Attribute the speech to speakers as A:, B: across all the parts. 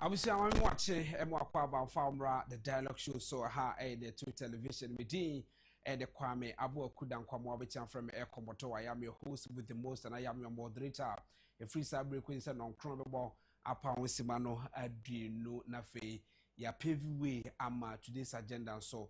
A: Obviously, I'm watching about Farmra, the dialogue show, so the two television meeting and the Kwame Abu Kudan Kwamo from Air Komoto. I am your host with the most, and I am your moderator. A free cyber queen on Chronobo upon Simano Adino Nafe. Ya pave way today's agenda, so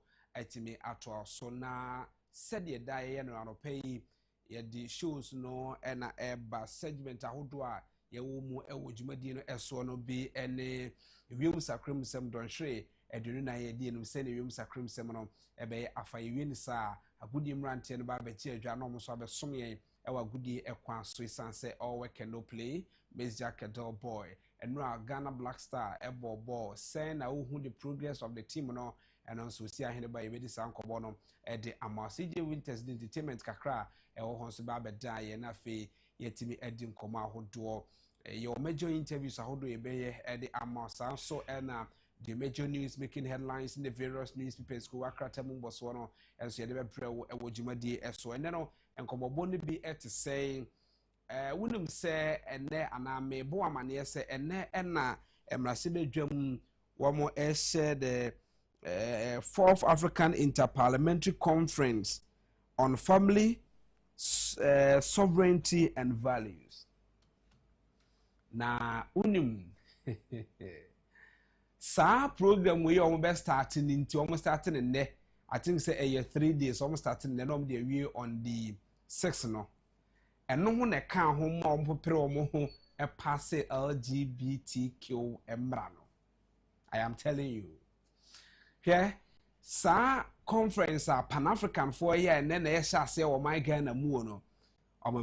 A: me at all. So now, said ye die and pay the shows no and a segment ahodoa ye wo mu ewo dwumadi no eso no bi ene wiem sakram sem don hwe edunu na ye die no se ne wiem sakram sem no ebe afa ye ni sa agudi mrante no ba be chi adwa no mo so abesom ye ewa agudi ekwan so isanse all work and no play Miss Jackal boy and no Ghana Black Star ebo ball say na wo hu the progress of the team no and also see ahene ba ye be sankobo no e de amasije winters entertainment kakra e wo ho so ba be da ye na fe yetimi edi nkoma ahodo your major interviews ahodo ye be ye de amasa so na the major news making headlines in the various newspapers ko akrata mu boso no enso ye de be prewo e wodwumadi eso ene no enkomobo ne bi et say wunum se ene ana me bo amane se ene na emrase bedwam wo mo share the Fourth African Interparliamentary Conference on Family, Sovereignty and Values. Na unim sa program we almost starting into almost starting in there. I think say a year 3 days almost starting the norm the way on the 6th no. And no one account home mom a pass LGBTQ embrano. I am telling you. Here, sa conference Pan-African for a year and then I shall say, oh my Ghana muono.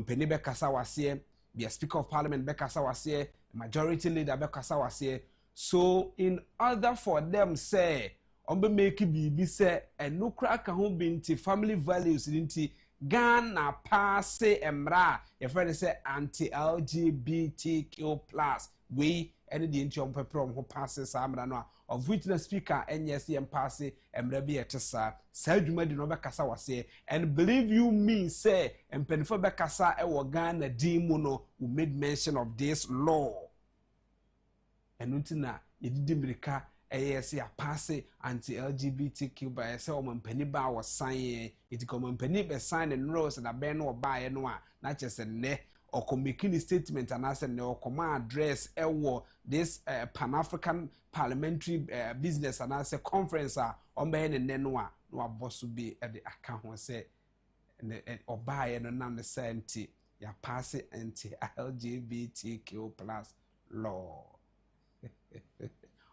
A: Penny Bekasa was here, be a Speaker of Parliament Bekasa was here, Majority Leader Bekasa was here. So, in order for them, say, make it be say, and no crack home into family values into Ghana pass emra, your friend say anti-LGBTQ plus. We any the inch on paper who passes Amrano of which the speaker and yes, the passe and maybe at Tessa, Seljuma no Becassa was say, and believe you me, say, and Penfo Becassa or Ghana Demono who made mention of this law. And Nutina, it didn't ASC a passe anti-LGBTQ by a Selman Penny Bar was signing it common penny by sign and rose and a ben or buy and one, not just a ne. Or making a statement and as no command address this Pan-African parliamentary business and as a conference on being and then no boss will be at the account say or buy and none the senti ya pass it anti-LGBTQ plus law.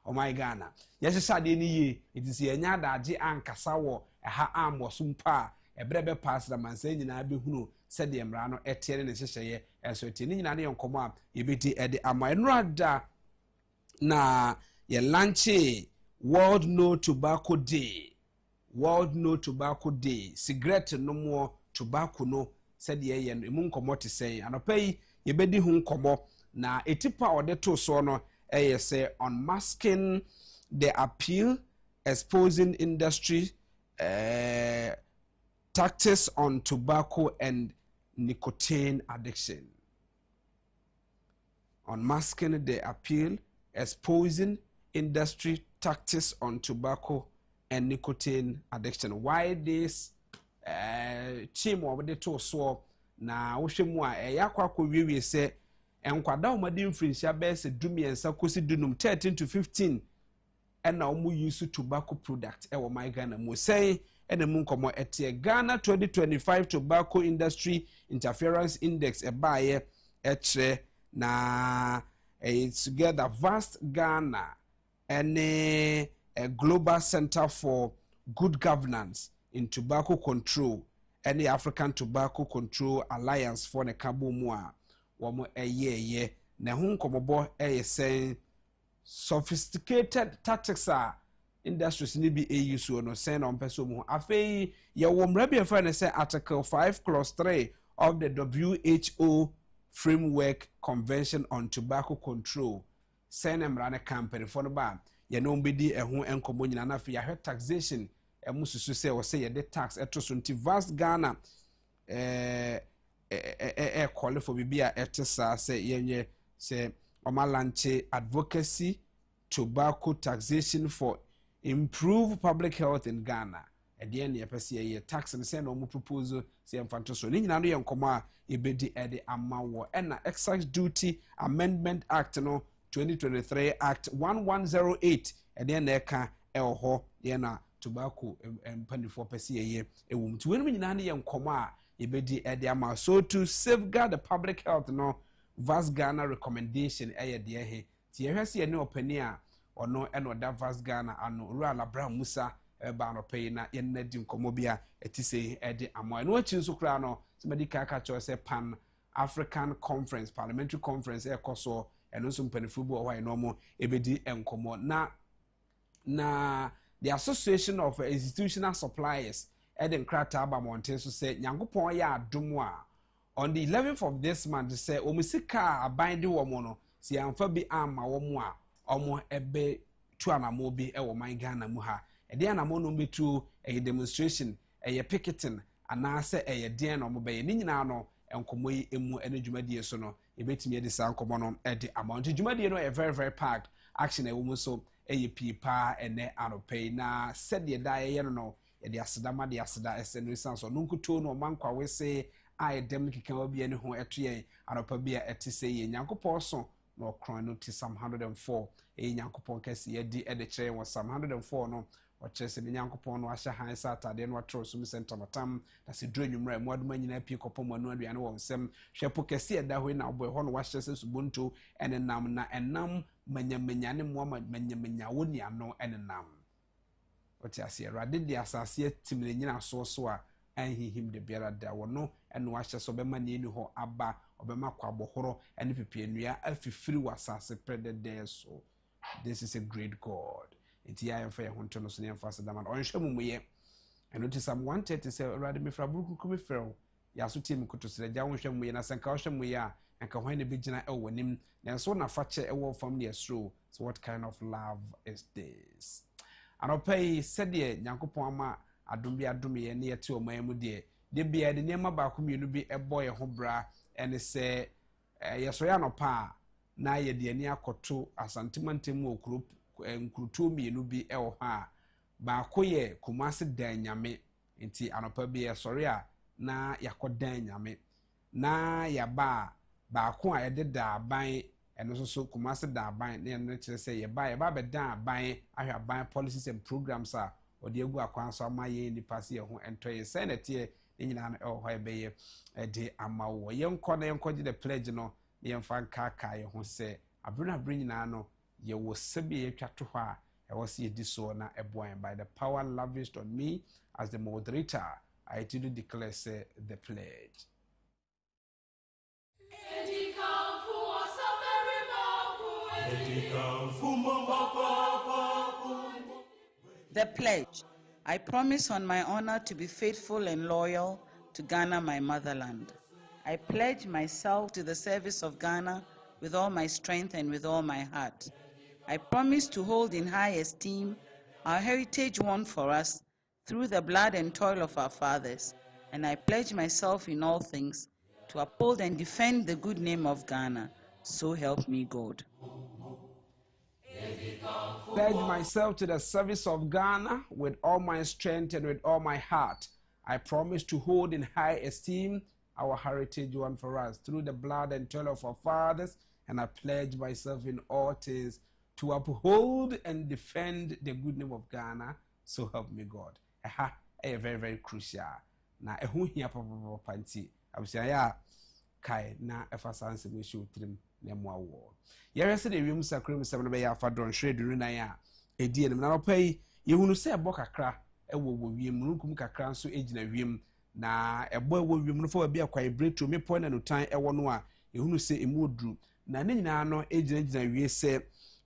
A: Oh my Ghana. Yes, it's sad it is a nyada ji ankasawo a ha arm was sumpa a brebe pass the man saying I be who said the Emrano etienne and Seshaye and so tinning on command you be at the Amarada na ye lanche World No Tobacco Day. World No Tobacco Day. Cigarette no more tobacco no said ye and moon commodity say and pay ye bedi hun komo na etipa or the two sono say unmasking the appeal exposing industry tactics on tobacco and nicotine addiction. Unmasking the appeal, exposing industry tactics on tobacco and nicotine addiction. Why this team over the two so na wohwemwa yakwa we say enkwada omadi mfrinsia bese dumi ensa kosi dunum 13 to 15 and na omu use tobacco product e wo my Ghana mo say and the moon come at Ghana 2025 Tobacco Industry Interference Index a buyer na it's together vast Ghana and a global center for good governance in tobacco control and the African Tobacco Control Alliance for the Cabo Moa womo ye na hun komobo saying sophisticated tactics are industries ni bi use no send on person mu afei ye wo mrabia fa na say article 5 clause 3 of the WHO framework convention on tobacco control send emrane company for no ba ye no mbedi ehun enkomo nyina na afei ya taxation emususu say o say ye the tax etoso nti vast Ghana call for bibia etesa say yenye say omalanche advocacy tobacco taxation for improve public health in Ghana. At the end, you tax and send on proposal, say infanto so. Nina no yankoma ebedi ede amawo. And Excise Duty Amendment Act no 2023 Act 1108. At the end, eka elho yena tobacco and penny for PCA. A woman to win nina yankoma ebedi ede ama. So to safeguard the public health no vast Ghana recommendation dear he. Tiye no opinion or no that vast Ghana and Rural Abraham Musa ba no pay na yen na di nkomobia etise ede amo no achi nso kra no somebody ka cho say Pan African Conference Parliamentary Conference ekoso eno so mpanifu bo why no mo ebedi enkomo na the Association of Institutional Suppliers eden krata ba monte so say nyankopon ya adom a on the 11th of this month say omusika abinde wo mo no si amfa bi amma wo mo a omo ebe tuanamo bi ewo man Ghana mu ha ede na mo no betu a demonstration a picketing anase a den no mo be ni nyina no enkomo yi emu ene dwumadie so no ebetimi de sa enkomo no ede amount dwumadie no very very packed action e wo mu so pipa ene anope na said ye da ye no ye de aseda ma de aseda esenu sanso no nkuto no mankwa we se a dem kika wa bia ne ho etoye anopa bia etise ye nyankopɔ so no kron no ti Psalm 104 nyankopɔ kase ye di ede kire wo Psalm 104 no ochese ne nyankopon no ahya han sa atade no atro so center matam da se dro nwumra mu aduma nyina pie kopom anu aduane wo nsem hwepo kase eda ho na obo ho no wahye se subunto enenam na enam manyamanya ne mo manyamanya woni ano enenam oti ase rade de asase timle nyina so a anhihim de biara da wo no eno wahye so be ma ne ni ho aba obema kwabohoro ene pepienua afifiri wasase predede so. This is a great God. Iti ya mfa ye honto no so ne mfa se daman onhwe mumuye eno ti Psalm 130 say rade me fra buruku ku me frɛw ya so tie me kotosere ja wonhwe mumuye na sanka wohwe mumuye a enka hwan ne begina ewo nim na so na fa che ewo fam ne esro. So what kind of love is this? Anopai said ye nyankopon ama adom bi adom ye ne yete o man mu de bia de nema ba ko mienu bi ebo ye ho bra ene se yeso ya no pa na ye de ani akoto asantimantem okrup nkruto mienu bi ewo ha ba ko ye Kumasi dan nyame nti anopa bi ye sori a na yakodan nyame na ya ba ko a ye de da ban eno so Kumasi da ban na ne kire se ye ba be dan ban ahwa ban policies and programs a odi egu akwanso amaye ni pase ye ho entoye senate nyina na ewo ho be ye de amawo yenko na yenko the pledge no yemfa kaka ye ho se abruna nyina no ye wo sebe ye twato ho a e wo se di so na eboan by the power lavished on me as the moderator. I do declare say the pledge.
B: The pledge. I promise on my honor to be faithful and loyal to Ghana, my motherland. I pledge myself to the service of Ghana with all my strength and with all my heart. I promise to hold in high esteem our heritage won for us through the blood and toil of our fathers, and I pledge myself in all things to uphold and defend the good name of Ghana. So help me God.
A: Pledge myself to the service of Ghana with all my strength and with all my heart. I promise to hold in high esteem our heritage won for us through the blood and toil of our fathers, and I pledge myself in all things to uphold and defend the good name of Ghana. So help me God. Very, very crucial. Na ehu hia papa panti. Abusia ya kai na efasanse me show trim na mo awo. Yere se de wiem sakram sem no be ya fa don hwere duru nan ya edi enim na opai yehunu se ebo kakra ewo wiem runkum kakra nso egina wiem na ebo ewo wiem no fa bia kwai breakthrough me point na tan ewo no a yehunu se emu oduru na ne nyina no egina wie se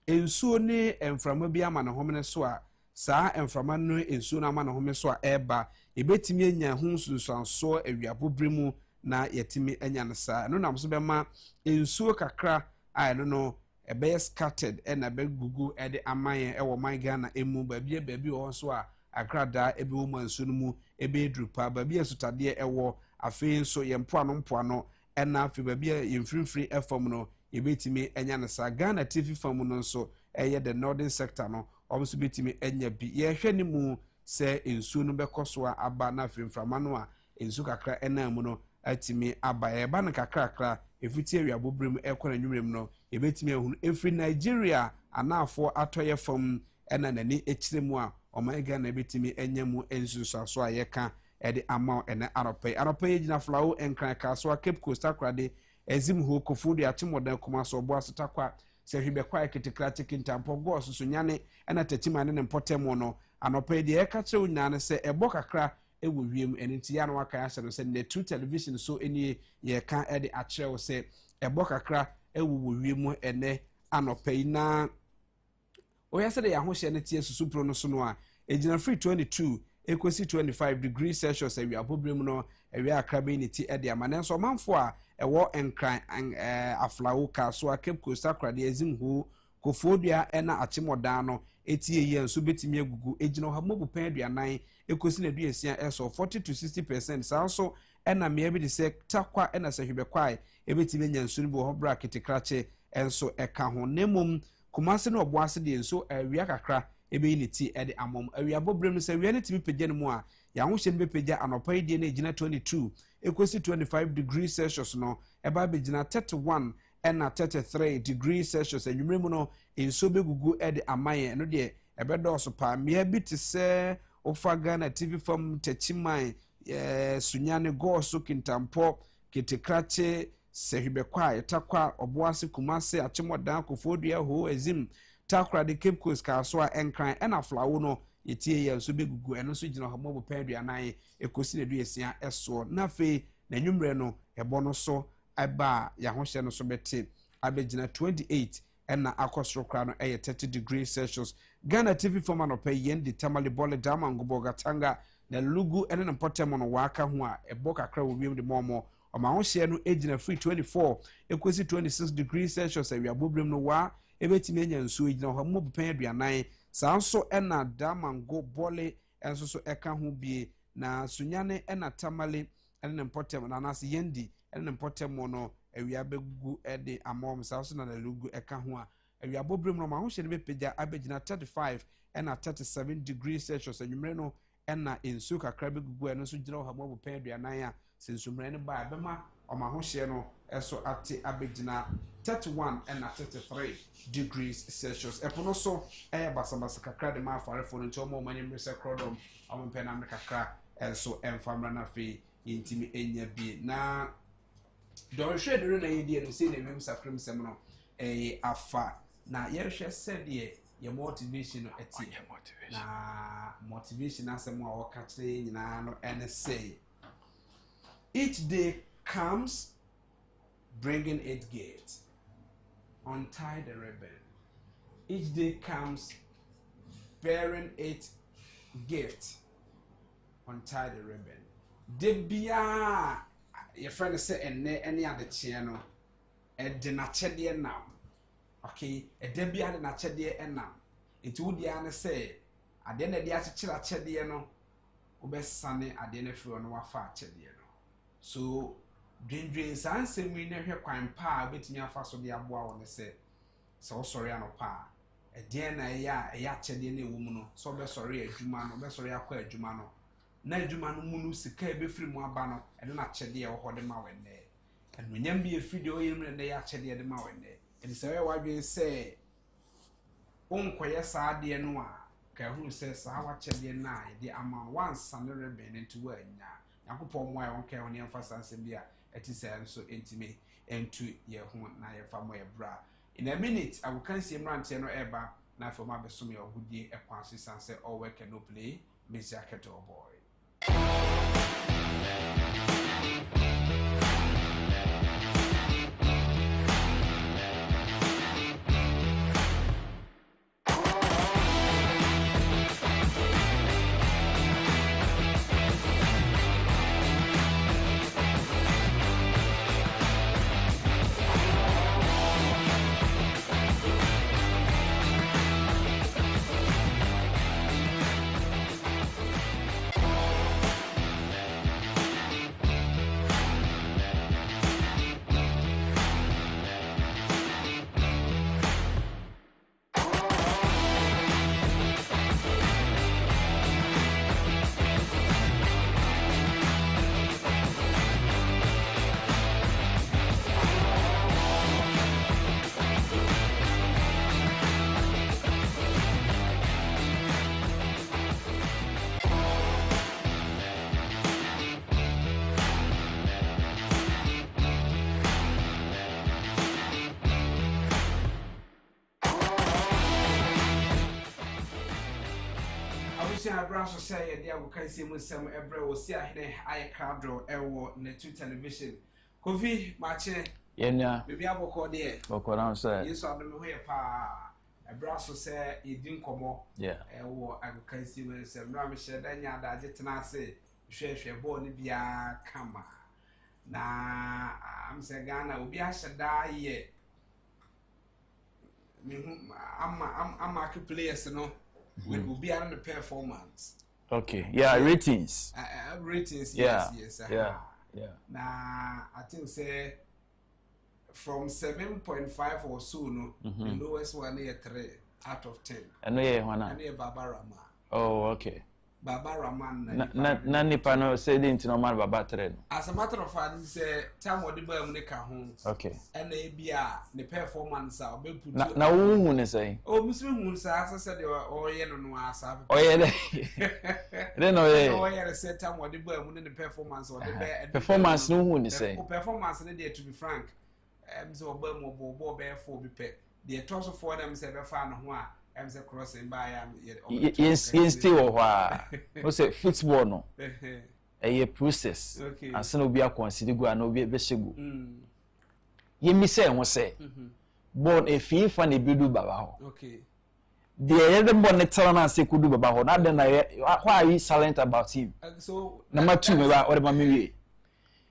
A: ensuo ne emframa bi ama na homene so a saa emframa no ensuo na ama na homene so a eba ebetimi anya hu sunsanso awiabobre mu na yetimi anya no saa no nam so be ma ensuo kakra I don't know a bear scattered and a big gugu at the amayan ewo my Ghana emu baby also a agrada ebi woman sunumu ebe drupa baby asutade ewo afei so yempoano and na afi baby yemfrifri efom no yebetimi enya na sa Ghana TV fam no so the northern sector no almost betimi enya bi ye hwe ni mu se ensu no bekoso aba na afrimframa no a ensu kakra ena mu no atimi aba ye ba no kakra efuti awia bobrem ekora nwumrem no ebetimi ehunu efri Nigeria anafo atoye fam ena nani echiremu a omega na ebetimi enya mu ensu so a yeka ede ama ene anope gina flawo enkran kaso Cape Coast akrade ezim ho kofudu achemodan kuma so bo asotakwa se hwebekwa eketekra chikintampo go so nyane ena tatimane ne mpotemo no anope de eka che unyane se ebo kakra ewo wiem eniti ya no waka ya se ne True Television so eni ye ka ede akyerɛw se ebo kakra ewo wiem ene anope na oya se de ya ho hye ne tie susupro no so no a ejina free 22 ekosi 25 degrees Celsius awia bobrem no awia akrabe ni ti ede amane so manfo a ewo enkran aflawo ka so Cape Coast akrade ezim ho kofodua ena achemodan no etie ye nso betimi agugu ejina ha mobu pen aduanan ekosi na duasia eso 40 to 60% sanso ena me bi de se takwa ena se hwebekwae ebetimi nya nso ni bo ho bracket krache enso eka ho nemum kumase na oboase de enso awia kakra ebe ni ti ede amom awia bobrem no se awia ne timi pegya no mu a ya ho hye ne bepegya anopa ide na ejina 22 ekosi 25 degrees Celsius no eba begina 31 and 33 degrees Celsius enwumre mu no enso begugu ede amaye no de ebedo so pa mia bi te se ofaga na TV fam tachiman sunyane go so kintampo kitekrache sehibekwa etakwa oboase kumase achemodan kofodua ho ezim takra de Cape Coast ka so a enkran ena flawo no yetie ye so begugu eno so gina homo bo paduanan ekosi na duesia eso na fe na nwumre no ebo no so aba ya ho hye no so bete abegina 28 ena akosro kra no 30 degrees Celsius Ghana TV forma no pay yendi tamale bole dama ngobo gatanga na lugu ene na potemo no waka ho a ebo kakra wo wiem de momo o ma ho hye no ejina free 24 ekosi 26 degrees Celsius awia bobrem no wa ebetimi enya nsuo ejina ho mo bupan aduanan sanso ena damango bole enso so eka ho bie na sunyane ena tamale ene na potemo na nas yendi ene mpotemo no awia begugu ede amom sanso na lugu eka ho a awia bobrem no ma ho hye ne bepegya abegina 35 ena 37 degrees Celsius enwumre no ena ensu kakra begugu eno so gina ho mo bupan aduanan a sensumre ne ba bema o ma ho hye no eso ate abegina 31 and 33 degrees Celsius. Epono so basabasa kakra de ma farefo nto mo manyem rese krodom ampe na kakra so emfamra na fe intimi enya bi na don hwe de na yedie no se na mem sakrem sem no afa na ye hwe se de ye motivation no eti na motivation asem a wo ka kire nyina no ene say each day comes bringing its gate. Untie the ribbon. Each day comes bearing its gift. Untie the ribbon. Debia, your friend say, any other channel, a dinachedi now. Okay, a debia the nachedi and now. It would be say, I didn't the chilla chediano, Ube Sunny, I didn't feel no far chediano. So, Dindrin sanse mi na hwe kwan pa betimi afa so de aboa wo ne se so sorry anopa e de na ya chede na ewu mu no so be sorry adwuma no be sorry akwa adwuma no na adwuma no mu no sika e be firi mu aba no e na chede e wo hode ma wenne enu nyam bi e fidi o yemre na ya chede de ma wenne e se we wadwe se onkoye sa de no a ka hu se sa wa chede na e de ama once an rebe into wa nya yakopon mo ya won ka woni emfa sanse bia eti say so entime entu ye ho na ye fa mo ye bra in a minute I will can see mrante no eba na for ma besom ye ohudie ekwanse sanse all work and no play Miss Jacket boy. Abusha Brasso say the Abukai some Ebra will see a I crowd or Netu television. Kofi, Mache,
C: Yenya,
A: maybe I will call there.
C: Bokoran said,
A: Yes, I don't know where pa. A Brasso say it didn't come up.
C: yeah,
A: Or Abukai Simon said, Ramisha, then ya that did not say, share born be a kama. Na I'm saying Ghana will be a shada ye. I'm a players, you know. We will be on the performance.
C: Okay, yeah, ratings.
A: Ratings,
C: yeah.
A: yes.
C: Yeah.
A: Nah, I think say from 7.5 or so, no, the lowest one here 3 out of 10.
C: I know you wanna.
A: And Baba Rama.
C: Oh, okay.
A: Baba Raman.
C: Nani pano said into no man Baba Tred.
A: As a matter of fact, say time what the boy make home.
C: Okay.
A: And they be the performance are be put.
C: Now who say?
A: Oh, Mr. Moonsa, as I said, they were all yellow no ass.
C: Oh yeah. Then no
A: yeah. Said time what the boy wouldn't the performance or the
C: performance no one say.
A: Performance in there to be frank. So Bobo bear for be pet. The toss for them said a fan who I'm crossing by
C: yes still who say football no a process and so no be a consider go and no be shegu ye mi say won say born a fee fan e bidu baba ho
A: okay
C: the other born tell na say kudu baba ho na then why are you silent about him
A: so
C: number 2 me ba or ma me we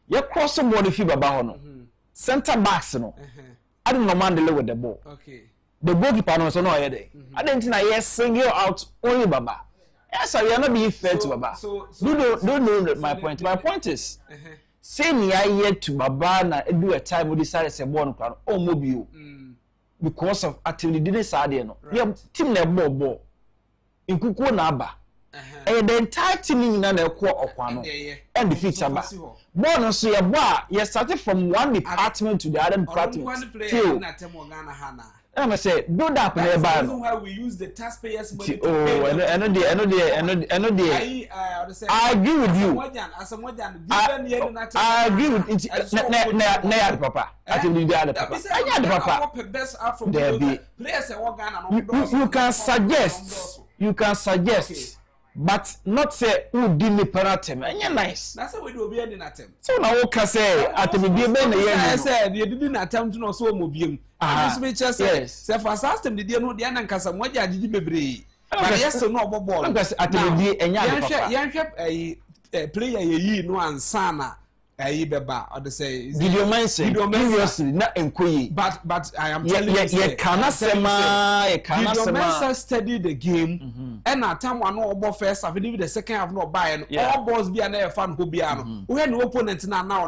C: ye cross born fee baba ho no center backs no I don't know man dey with the ball
A: okay.
C: The goalkeeper no so no here dey. I don't think I single out only Baba. Yes, I will not be fair to Baba. Don't know my point. My point is, say me I yet to Baba na do a time we decided say born plan or mobile because of activity didn't say no. Yeah, team na ball. In kuku na aba. And the entire team na na kwa okwano and defeat aba. Born so ya boy, you started from one department to the other department. Till I say, do that for
A: how we use the taxpayers' money.
C: Oh, I know. I agree with you. I agree with it. Papa. I tell you the other papa. You can suggest. But not say who did me penalty. And nice.
A: That's how we do be any attempt.
C: So now what can say at the beginning
A: I said you didn't attempt to know so mobile. This may just say for system the deal no the anan kasa moja did bebre. But yes to no ball.
C: Because at the beginning
A: yan player ye no ansana beba or the say
C: video previously not enkoyi
A: but I am telling you
C: you cannot
A: study the game and at time one no first half even the second half no buy all balls be an fan who be ano when the opponent now na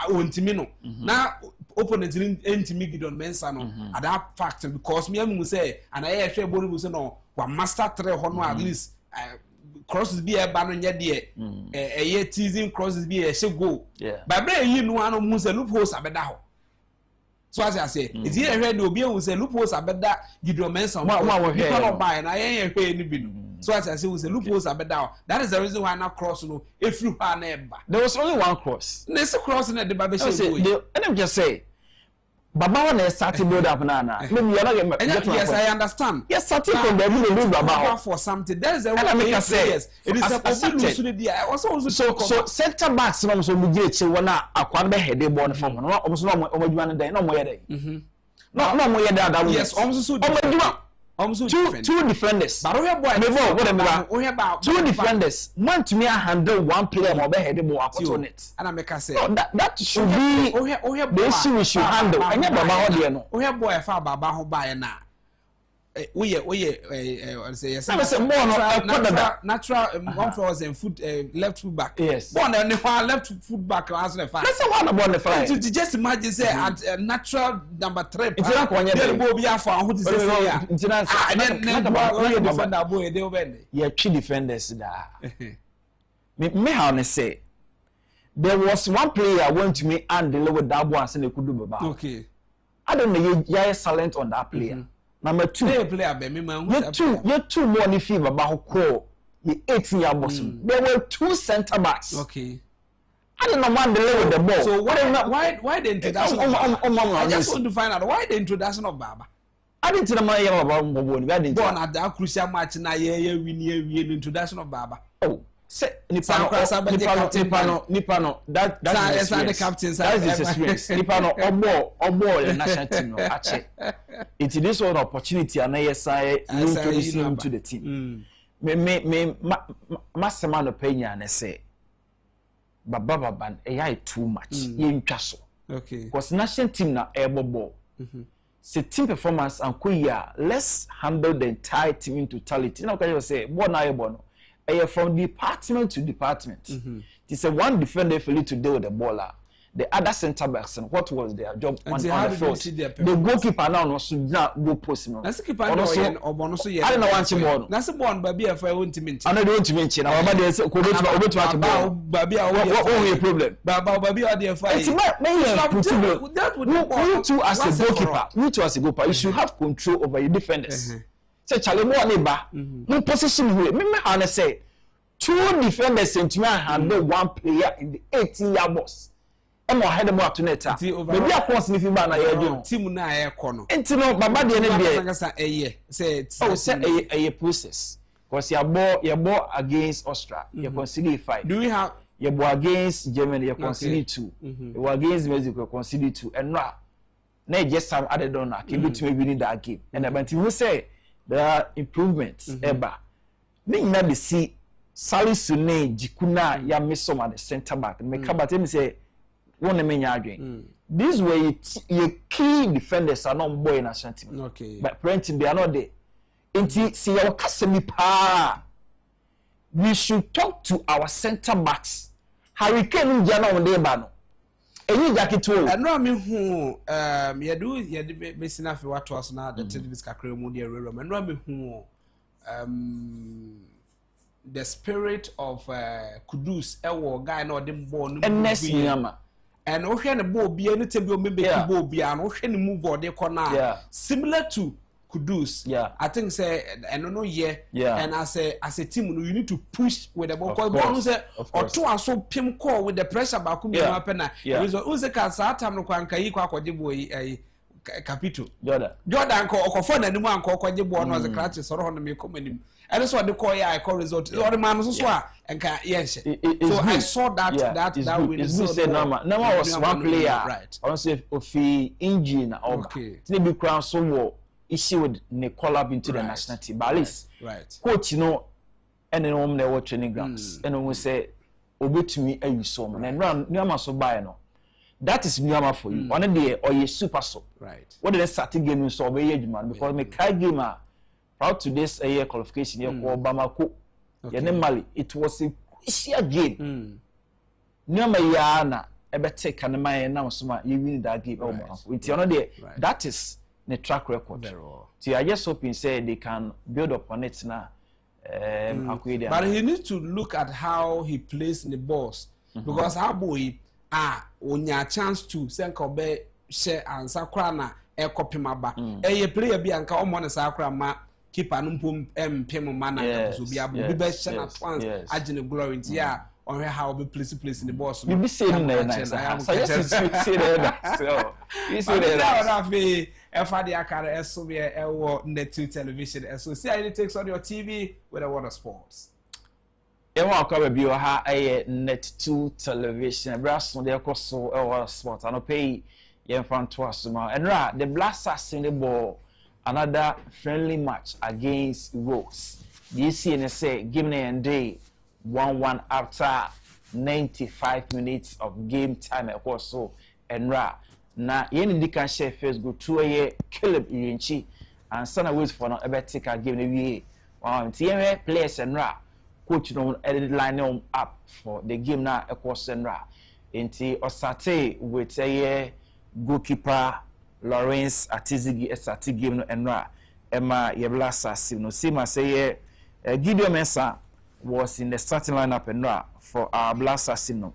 A: ontimi no na opponent ntimi Gideon Mensah no at that fact because me am say and I share body we say no one master 3 hono at least crosses be a ban nya de year teasing crosses be a go but bre yi no anu mu say loopholes abeda ho so as I say it's here where no be say loopholes abeda Gideon Mensah no buy na yen hwe ni bi no so as I say we say loopholes abeda ho that is the reason why na cross no efru ha na eba
C: there was only one cross
A: this cross na de ba be say
C: and I'm just say Baba when started build up na yes
A: I understand
C: yes starting from the build Baba
A: for something there is a way
C: say
A: it is a
C: so center backs no so mu je wona akwan be head ball no from no omo no omaduma den no mo ye den no mo ye that
A: yes omo so
C: two defenders
A: but we boy
C: two defenders want to me handle one player mo be head ball on it
A: and I make say
C: that should be the issue we should handle anya Baba ho de no
A: we boy fa Baba ho buy na we say yes natural one for us in foot left foot back
C: yes
A: one and left foot back as the fight
C: that's one about the fight
A: to just imagine say at natural number 3
C: it's not kwanya
A: there go be afa who to say ya
C: and
A: then defender boy dey obend
C: yeah three defenders da me how ne say there was one player went to me and deliver with that one say could do Baba
A: okay
C: I don't know you silent on that player Number 2,
A: player be me man.
C: You two more ni fever about call. You 18-year boss. There were 2 center backs.
A: Okay.
C: I don't know man delay with the ball.
A: So why the introduction? I just want to find out why the introduction of Baba.
C: I didn't know my about Moboni. I didn't
A: born at that crucial match na ye win introduction of Baba.
C: Oh, say Nipano, that's the captain. That's his experience. Nipano, Obo, the national team. Actually, it is one opportunity, and I say introduce him to the team. Me, Masterman opinion, and say, Baba ban, AI too much. Yin Castle.
A: Okay.
C: Because national team na ball. Say team performance and kuya. Let's handle the entire team in totality. Now, can you say, "What na ebono?" From department to department. It's a one defender for you to deal with the baller. The other centre backs and what was their job on the field? The goalkeeper now also now go post him.
A: That's the keeper also. I don't
C: know one team.
A: That's the one baby if I want to mention.
C: I don't want to mention. Our body is baby. What problem?
A: Baby are there fight.
C: It's that you two as a goalkeeper. You two as a goalkeeper. You should have control over your defenders. Say Charlie mo neighbor. No position here. Me how say two defenders and to handle one player in the 18-year box. Emo head mo atuneta. Maybe I want sniffing ba na ye do.
A: Team na ye kono.
C: Enti no baba de ne de.
A: Say
C: a process. Because your ball against Austria, you consider 5.
A: Do we have
C: your ball against Germany, you consider 2. You against Mexico, you consider 2. And now just some added on that can be winning that game. And about you say there are improvements. Eba. Me na be see Sali Sune Jikuna ya miss some at the center back. Me kabate say one again. This way your key defenders are not boy in a sentiment.
A: Okay.
C: But parenting they are not there. Inti see our customer pa. We should talk to our center backs. Hurricane Jana on the bano. Any jacket too.
A: I know me who you do missing after what was now the television kakre mu dey room. I know me who the spirit of Kudus ewo guy no dem born
C: no.
A: And o hwe ne ball bia ne tebi o mebe ki ball bia no hwe ne move or dey corner similar to Kudus. I think say and no and as a team you need to push with the ball because say or two are so pim call with the pressure back me happen na who say can sa time no kwanka yi kwa kwaje boy Capito Jordan ko okofo na nimu anko kwaje ball no as a clutch so ho no me come anim and so the call I call result or the man so a enka yes so I saw that
C: win is good say number was one player right also ofi engine okay they be crown so war issue with Nicola into the national team but at least coach no and then home there training grounds and we say obetumi ayi so man and run nyama so buy no that is nyama for you one day or you super so
A: right
C: what did start game so be adwuma because me kai game proud to this year qualification here for Bamako Mali it was a crucial game nyama ya na ebe take an my now so ma you win that game with you know there that is the track record. So I just hoping say they can build upon it now.
A: But he needs to look at how he plays in the balls because how boy on your chance to send Kobe share and Sakra na e copy maba. E player be anka omo na Sakra ma keep an pem mana so be able be best at once agene glory into on how be place in the boss.
C: You be saying that so yes say that so you say
A: that Efadi Akara Esomia Ewo Net2 television. So see how it takes on your TV with a world of sports.
C: Ewa kwa bebi wa ha aye Net2 television. Brass no de koso ewa sports. Ano pay yen fan to asuma. Enra the Blasters in the ball another friendly match against Rose. You see and say give me and day 1-1 after 95 minutes of game time so enra na yen ndi kan share first go to a Caleb Irenchi and sana wait for no ebe take a game we yen players enra coach no line up for the game na ekwas enra enti osate with a goalkeeper Lawrence Atizigi esati game no enra ema ye Blasters no sima say Gideon Mensah was in the starting lineup enra for our Blasters no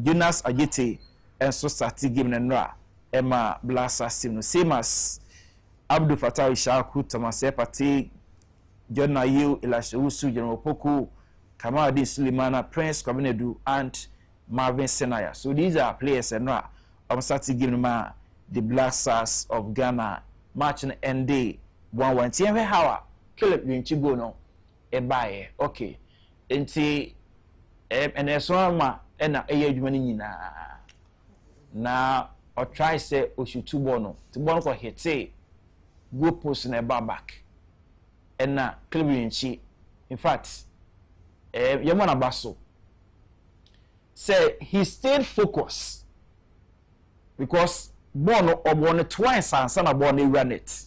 C: Jonas Ajite and so starting game enra Emma Blasters no same as Abdul Fattah Ishaku Thomas Epati John Ayew Elisha Usu General Poku Kamadin Sulemana Prince Kwabenedu and Marvin Senaya. So these are players enra I'm starting game the Blasters of Ghana match in ND one tie hwe how a Caleb Winchi go no e bae okay enti ene so ama na eye adwuma ni nyina na o try say o shoot ball no the ball ko hit go post na back and na Caleb Winchi in fact yamana baso say he stayed focused because ball no obon twice and na ball no run it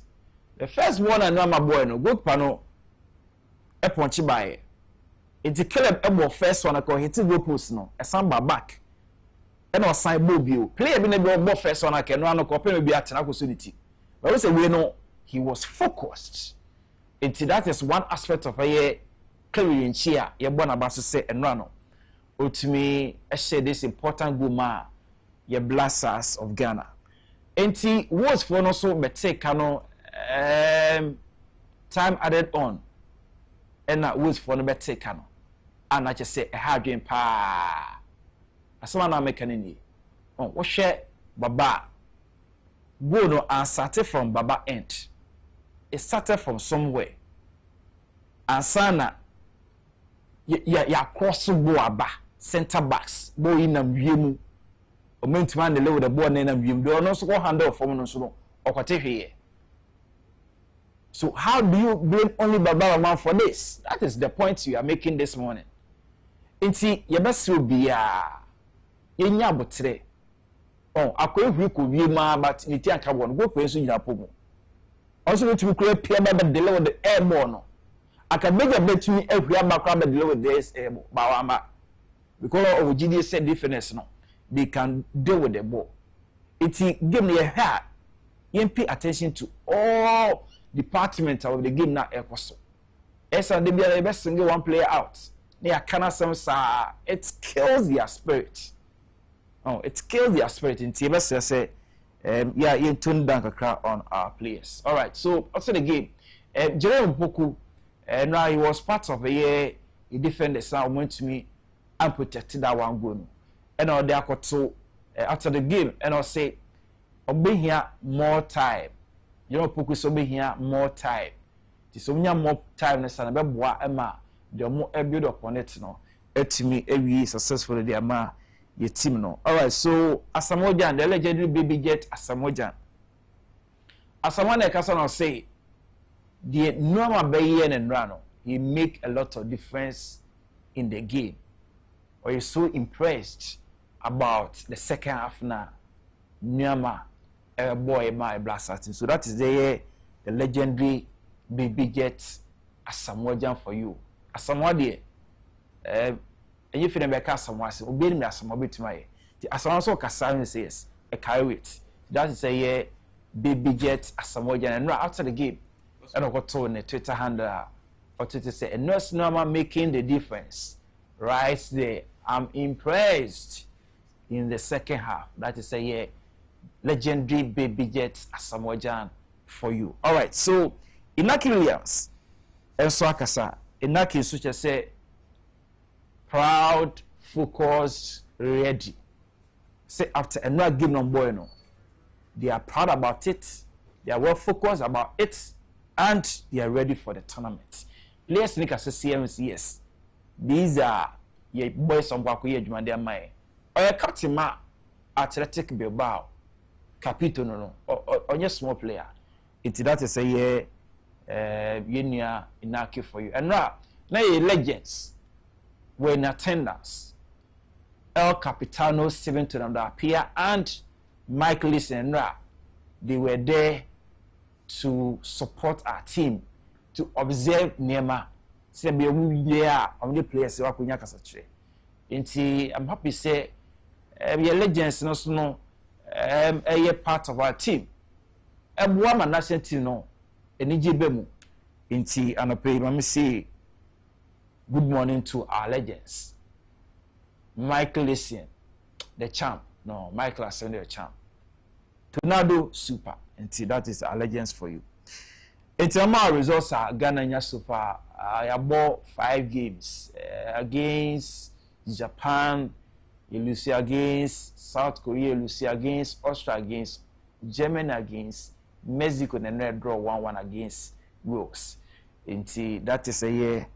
C: the first one and number boy no go pano e ponchi by it Caleb ebo first one ko hit go post no e samba back e no sign bobio player bi na bi obo first one ake no an ko pe bi atena ko so niti but we say we no he was focused and that is one aspect of a Caleb Nchia ye bona ba so say eno no otumi share this important goal ma ye Blasters of Ghana enti was for no so bete kano time added on and na was for no bete kano and I just say a hard dream pa asama na make ni on wo hwe baba go no and started from baba end it started from somewhere and sana ya cross go aba center backs bo inam wiemu o mentuma na lewo the ball na inam wiem do no so go handle from no so no okwate hwe. So how do you blame only Baba man for this? That is the point you are making this morning. Inti yebesi obia yenya abotre. Oh, akoehuri ko wiema but niti anka bo no go kwensu nyina pomo. Also need to create peer by delay with the air ball no. Aka meja betumi ehuri amakra by delay with this air ball. Bawama. Because of GD said difference no. They can deal with the ball. Inti game ye ha. You pay attention to all department of the game na ekoso esa de bia be single one player out na yakana some sa it kills their spirit. Oh, it kills their spirit in team say yeah you tune down kakra on our players. All right, so after the game Jerome Poku now he was part of a year he defended some went to me and protected that one goal and all they got so after the game and I say obey here more time. You know, Poku so be here more time. So more time na sana be boa ema the more build upon it no. Etimi ewi successfully the ama your team no. All right, so Asamoah, the legendary baby jet Asamoah. Asamoah Kasa no say the normal be and rano. He make a lot of difference in the game. Or you're so impressed about the second half na Nyama boy my Blasters. So that is the legendary baby jet Asamoah for you. Asamoah there. And you feel like Asamoah say obey me Asamoah betima. The Asamoah so Kasa says a carry it. That is a baby jet Asamoah and right after the game. And I got told on the Twitter handle or Twitter say a nurse normal making the difference. Right there. I'm impressed in the second half. That is a legendary baby jet Asamoah for you. All right, so Inaki Williams and so akasa Inaki such say proud, focused, ready. Say after another game on boy no, they are proud about it, they are well focused about it, and they are ready for the tournament. Players Nika say CMC yes. These are your boys on Bakuye Jumande Mai. Or a captain ma Athletic Bilbao. Capito no onye small player it that is a year yenya Inaki for you and now ye legends were in attendance. El Capitano 7 to them that appear and Michael Listen and Ra they were there to support our team to observe Nema say be yeah on the players wa kunya kasachire nti I'm happy say ye legends no a part of our team. One national team no eniji bemu. Inti anope mama say good morning to our legends. Michael Listen, the champ. No, Michael Listen, the champ. Tornado super. Inti that is our legends for you. It's our results are Ghana so far. I bought 5 games against Japan. You lose against South Korea, you lose against Australia, against Germany, against Mexico and then draw 1-1 against Wales. That is a year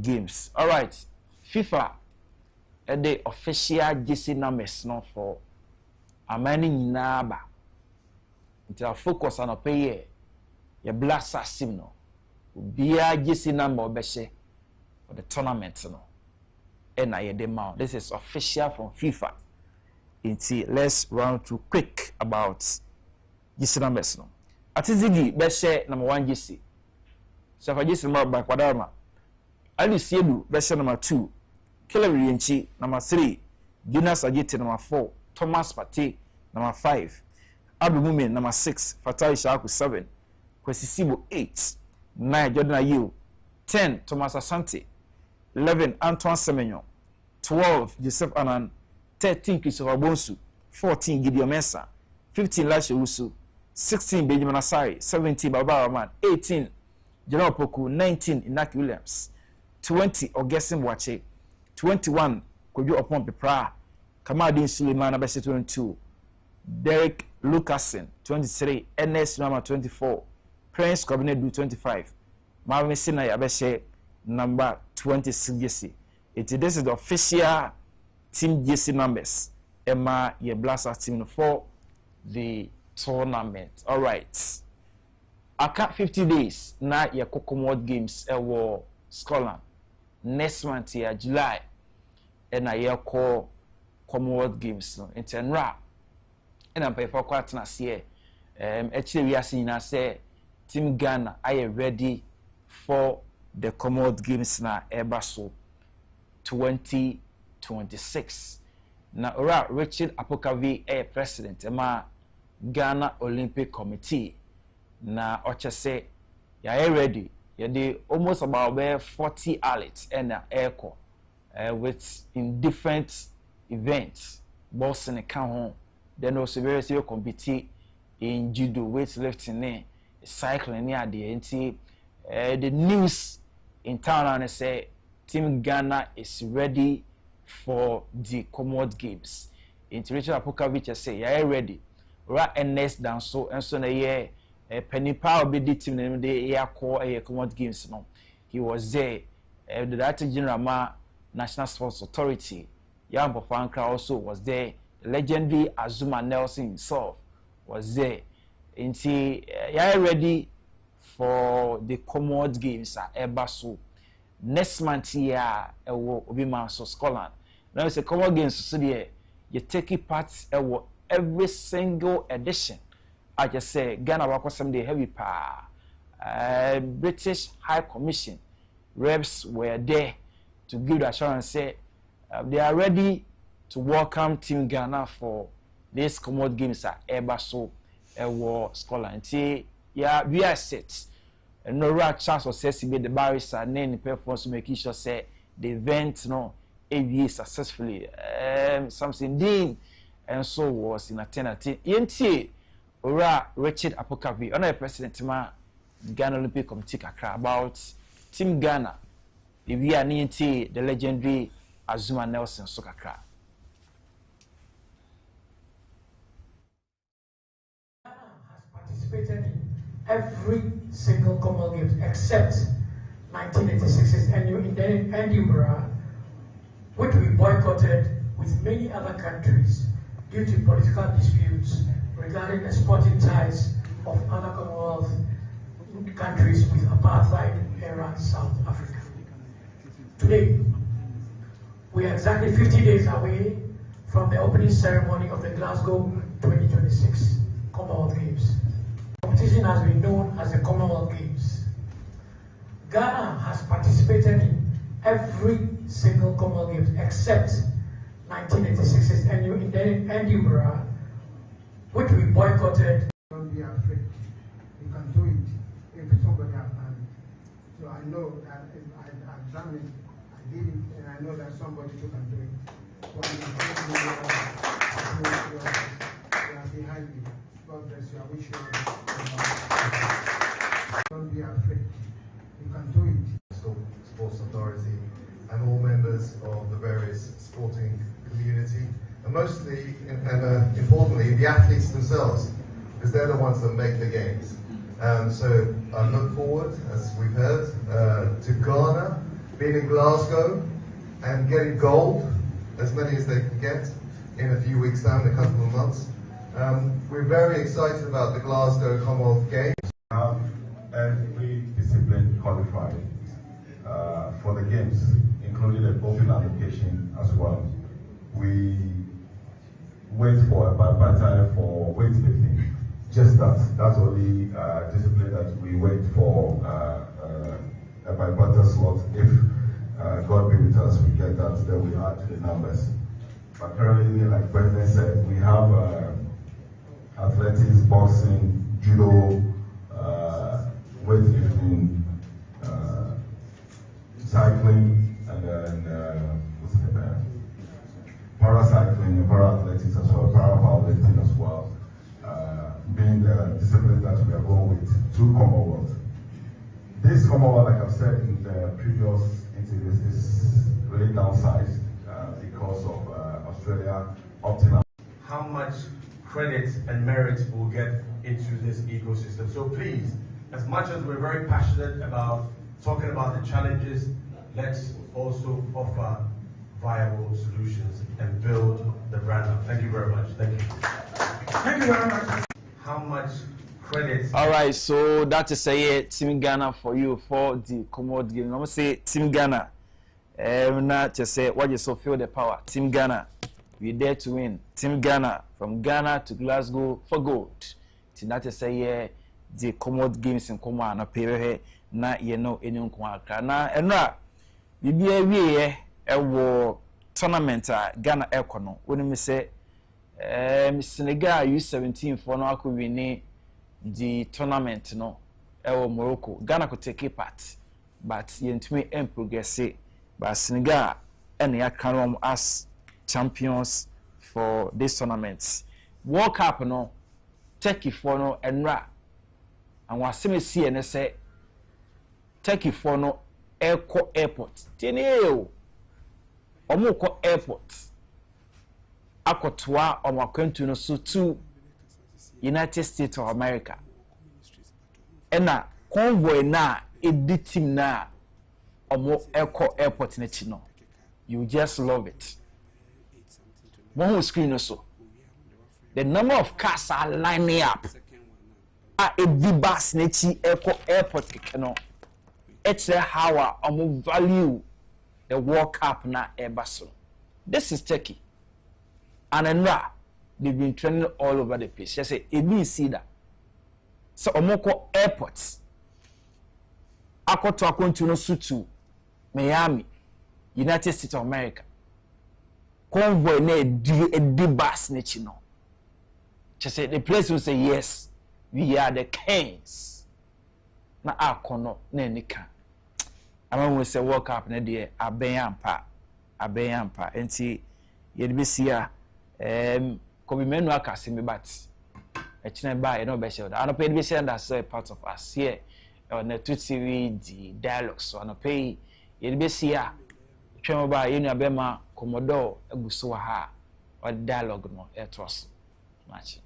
C: games. All right, FIFA the official JC numbers not for amani naba. Until focus on a pay your blast signal. Be a JC number obeshe for the tournament no. And I demand this is official from FIFA. Let's run through quick about JC numbers no. Atizigi beshe number 1 JC. So for JC number by Kwadama. Ali Siedu beshe number 2. Kelly number 3. Jonas Ajite number 4. Thomas Pate number 5. Abu Mumin number 6. Fatai Shaku 7. Kwesi Sibo 8. 9 Jordan Ayew. 10 Thomas Asante. 11 Antoine Semenyo. 12 Joseph Anan. 13 Christopher Bonsu. 14 Gideon Mensah. 15 Lashe Usu. 16 Benjamin Asari. 17 Baba Rahman. 18 General Poku. 19 Inaki Williams. 20 Augustine Wache. 21 Kojo Opon Pepra. Kamadin Suleiman Abese 22. Derek Lucasen 23. Ernest Mama 24. Prince Kobinedu 25. Marvin Sinai Abese number 26 JC. This is the official team JC numbers. Emma ye Blaster team for the tournament. All right. I can't 50 days now ye Commonwealth Games war Scotland. Next month here July and I year call Commonwealth Games no in Tenra and I'm pay for quite last year. Actually we are seeing I say Team Ghana are ready for the Commonwealth Games na Ebaso 2026. Na ora Richard Apokavi president ema Ghana Olympic Committee na ocha say ya ready. They almost about 40 athletes and airco with in different events. Boston and home. Then also very serious compete in judo, weightlifting, cycling near the the news in town and say Team Ghana is ready for the Commonwealth Games. Richard Apokavi say yeah ready. Right and next down so and so yeah. Penny Power be the team name the air core Commonwealth Games no. He was there. The Director General National Sports Authority, Yambo Fankra also was there. The legendary Azuma Nelson himself was there. And see, ready for the Commonwealth Games at Ebaso. Next month here, Obima so Scotland. Now it's a Commonwealth Games so there. You take part every single edition. I just say Ghana wako someday heavy power. British High Commission reps were there to give the assurance say they are ready to welcome Team Ghana for this Commonwealth Games at Ebaso Scotland. Yeah, we are set. And no right chance was says the barrister name performance making sure say the event ABA successfully. Something did and so was in attendance. Ora Richard Apokavi, Honorary President ma Ghana Olympic Committee kakra about Team Ghana. We are near the legendary Azuma Nelson so kakra.
D: Ghana has participated in every single Commonwealth Games except 1986's annual in Edinburgh, which we boycotted with many other countries due to political disputes regarding the sporting ties of other Commonwealth countries with apartheid-era South Africa. Today, we are exactly 50 days away from the opening ceremony of the Glasgow 2026 Commonwealth Games. The competition has been known as the Commonwealth Games. Ghana has participated in every single Commonwealth Games except 1986's annual in Edinburgh, which we boycotted.
E: Don't be afraid. You can do it if somebody has done it. So I know that I've done it, I did it, and I know that somebody who can do it. So I'm behind you. God bless you. I wish you all. Don't be afraid. You can do it.
F: Sports Authority and all members of the various sporting community, and mostly and importantly the athletes themselves, because they're the ones that make the games. So I look forward, as we've heard, to Ghana being in Glasgow and getting gold, as many as they can get, in a few weeks' time, in a couple of months. We're very excited about the Glasgow Commonwealth Games.
G: Every discipline qualified for the games, including a open application as well. We wait for a battalion for weightlifting. Just that's only discipline that we wait for a bipartisan slot. If God be with us, we get that, then we add to the numbers. But currently, like President said, we have athletics, boxing, judo, weightlifting, cycling, and then paracycling and para-athletics as well, para-powerlifting as well, being the discipline that we are going with to Commonwealth. This Commonwealth, like I've said in the previous interviews, is really downsized because of Australia opting out.
H: How much credit and merit we'll get into this ecosystem. So please, as much as we're very passionate about talking about the challenges, let's also offer viable solutions and build the brand up. Thank you very much. Thank you.
D: Thank you very much.
H: How much credit?
C: All right, so that is a Team Ghana for you for the Commonwealth Games. I'm gonna say Team Ghana. Not just say what you so feel the power. Team Ghana, we dare to win. Team Ghana, from Ghana to Glasgow for gold. That is a the Commonwealth Games in Commonwealth na pay na you know any nkwa na enra bibia wie ewo tournament Ghana ekono woni me say Senegal U17 for no akọ win the tournament no ewo Morocco. Ghana could take part but yentumi en progress but Senegal and ya can as champions for this tournament. World Cup no Turkey for no enra and was semi see and say Turkey for no airport. Tieneo Omoko airport. Akotwa Omakwentu no so to United States of America. Ena convoy na edi team na Omo airport na chino. You just love it. One screen also. The number of cars are lining up. A big bus nechi airport kekeno. It's how I value the World Cup na Airbus. This is Turkey. And enra, they've been training all over the place. Just say, it means see that. So Omoko airports. Akoto akontuno sutu Miami, United States of America. Convoy ne a bus nechi no. Just say the place will say yes. We are the kings. Na akono na nika. Ama we say World Cup na de abeyampa. Enti ye de besia kobi menu akase me bat. E chine ba e no be sure. Ano pay de besia that's a part of us here on the TV the dialogue so ano pay ye de besia twemo ba ye nua be ma Commodore eguso wa ha or dialogue no e trust match.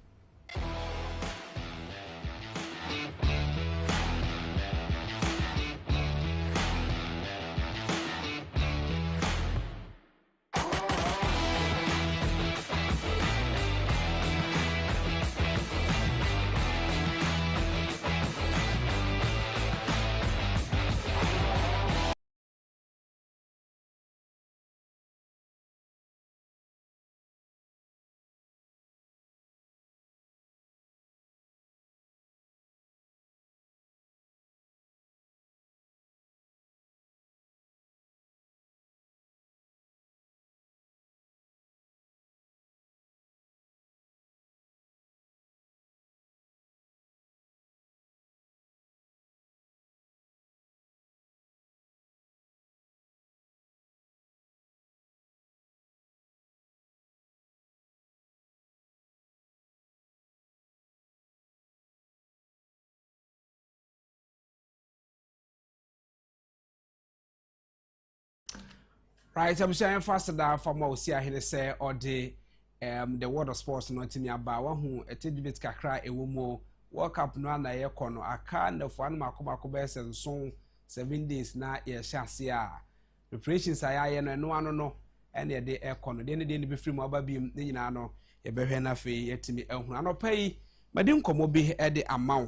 A: Right, I'm saying faster than for most here say or the the world of sports no timi aba wa hu etedibit kakra ewomo World Cup no na ye kono aka na fo an makoma be senso 7 days na ye hyase a preparations ayaye no ano no ene ye de ekono de ne be free mu aba biem ne nyina no ye behwe na fe yetimi ehunu anopai madi nkomo bi e de amaw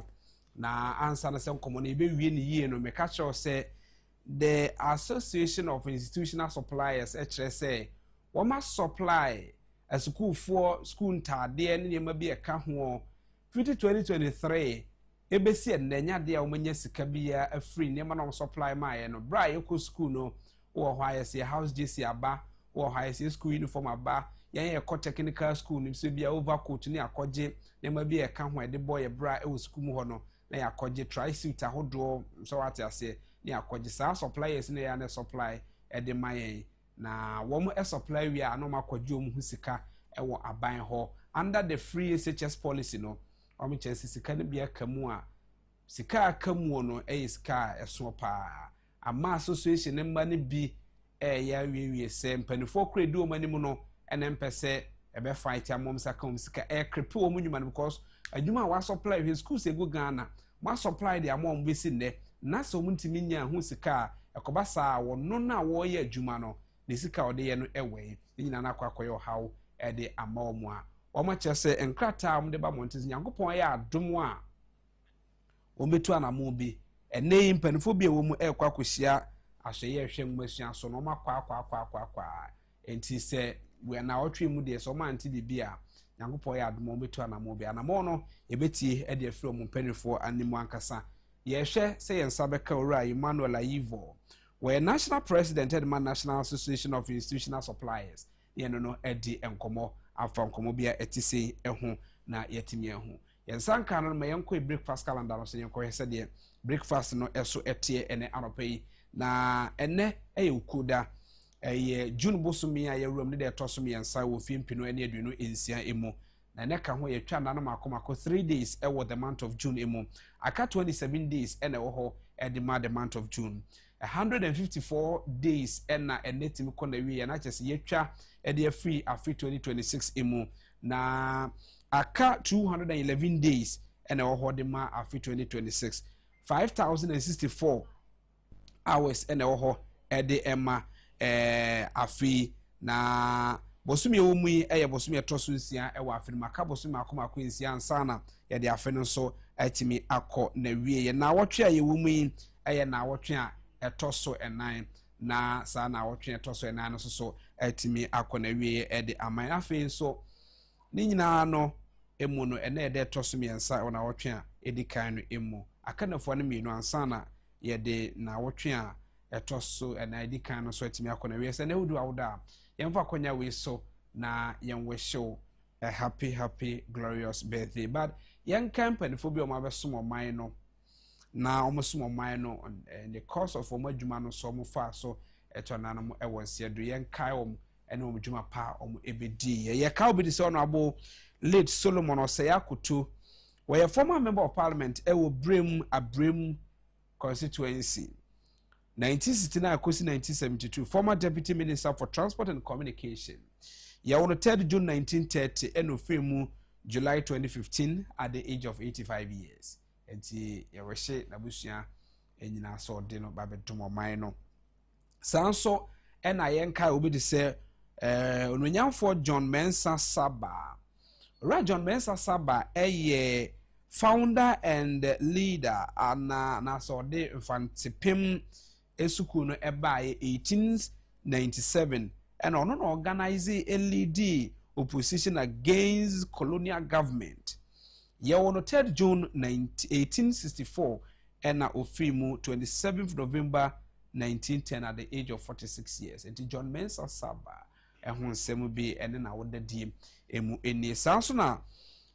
A: na ansa na se nkomo na be wie ne yie no me ka cho se the Association of Institutional Suppliers HSA we must supply a school for school ntade ne ma bi e ka ho 2023 ebesi ennenya de a omanya sika bia afri ne ma no supply ma no bra yeko school no wo ho ayese house JC aba wo ho ayese school uniform aba yan ye technical school ni so bia overcoat ni akoje ne ma bia ka ho de boy bra e wo school mu ho no na ya akoje tri-suit ahodo so what ase ni akoje sa suppliers ne ya na supply e de mayen na wo mo e supply wi a no makoje omu sika e wo aban ho under the free SHS policy no omi chesi sika ne bia kamu a sika akamu no sika eso pa ama association ne mba ne bi ya wiewie se mpanifo kredi o mani mu no ene mpese ebe fight amom saka sika crepe o munuma because adwuma wa supply his schools ego Ghana ma supply the amom besi ne na so muntimi nya hu sika ekoba sa wo no na wo ye adwuma no ne sika ode ye no ewe nyina na akwakoyo hawo de amom a Oma chese enkrata amde ba montiz nyankopon ya adom a ombetu anamo bi ene mpanifo bi ewo mu ekwa kosia ahweye hwe mmasua so no makwa enti se we na otwe mu de so ma nti bibia nyankopon ya adom ombetu anamo bi anamo no ebetie e de afro mu mpanifo animu ankasa ye hwe se yensa beka ora Emmanuel Ayivo we national president of the National Association of Institutional Suppliers ye no edi enkomo afam komo bia etise ehu na yetimi ehu yensanka no ma yenko breakfast calendar no so yenko hese de breakfast no eso etie ene anopai na ene ukuda June bosumi a yewuram ne de etosom yensa wo fimpino ene aduno ensia emu na ne ka ho yetwa na makomako 3 days ewo the month of June emu aka 27 days ene wo ho the month of June 154 days ena enetimi kona wi na chese yetwa ede free afri 2026 emu na aka 211 days ena wo ho de ma afri 2026 5064 hours ena wo ho ede ema afri na bosumi wo mu eye bosumi etoso nsia ewa afri maka bosumi akoma akwensia ansana ye de afri no so atimi akọ na wie na wotwe aye wo mu eye na wotwe a etoso enan na sa na wotwe etoso enan no so atimi akọ na wie ede aman afi so ni nyina no emu no ene ede etoso miensa na wotwe a edi kan no emu akanafo no mienu ansana ye de na wotwe a etoso ena edi kan no so atimi akọ na wie se na hudu awda yemfa konya we so na yenwe show a happy glorious birthday but young company for be o ma be so man no na omosumo man no in the course of omadwuma no so mo fa so etonana mo ewonse do yen kai om ene omdwuma pa om ebedi ye ka obedi se ono abo late Solomon Oseyakutu we a former member of parliament ewo Abrem constituency 1969 kosi 1972 former deputy minister for transport and communication ya on 3rd June 1930 eno femu July 2015 at the age of 85 years enti yewehye nabusua enyina so de no babedomo man no sanso ena yenka obi de se ononyamfo John Mensah Saba John Mensah Saba founder and leader na so de infantipim esuku no ebaye 1897 and ono no organize a lead opposition against colonial government. Ye on 3rd June 1864 and ofimu 27th November 1910 at the age of 46 years. And John Mensah Saba ehun semu bi ene na woda di emu eni sanso na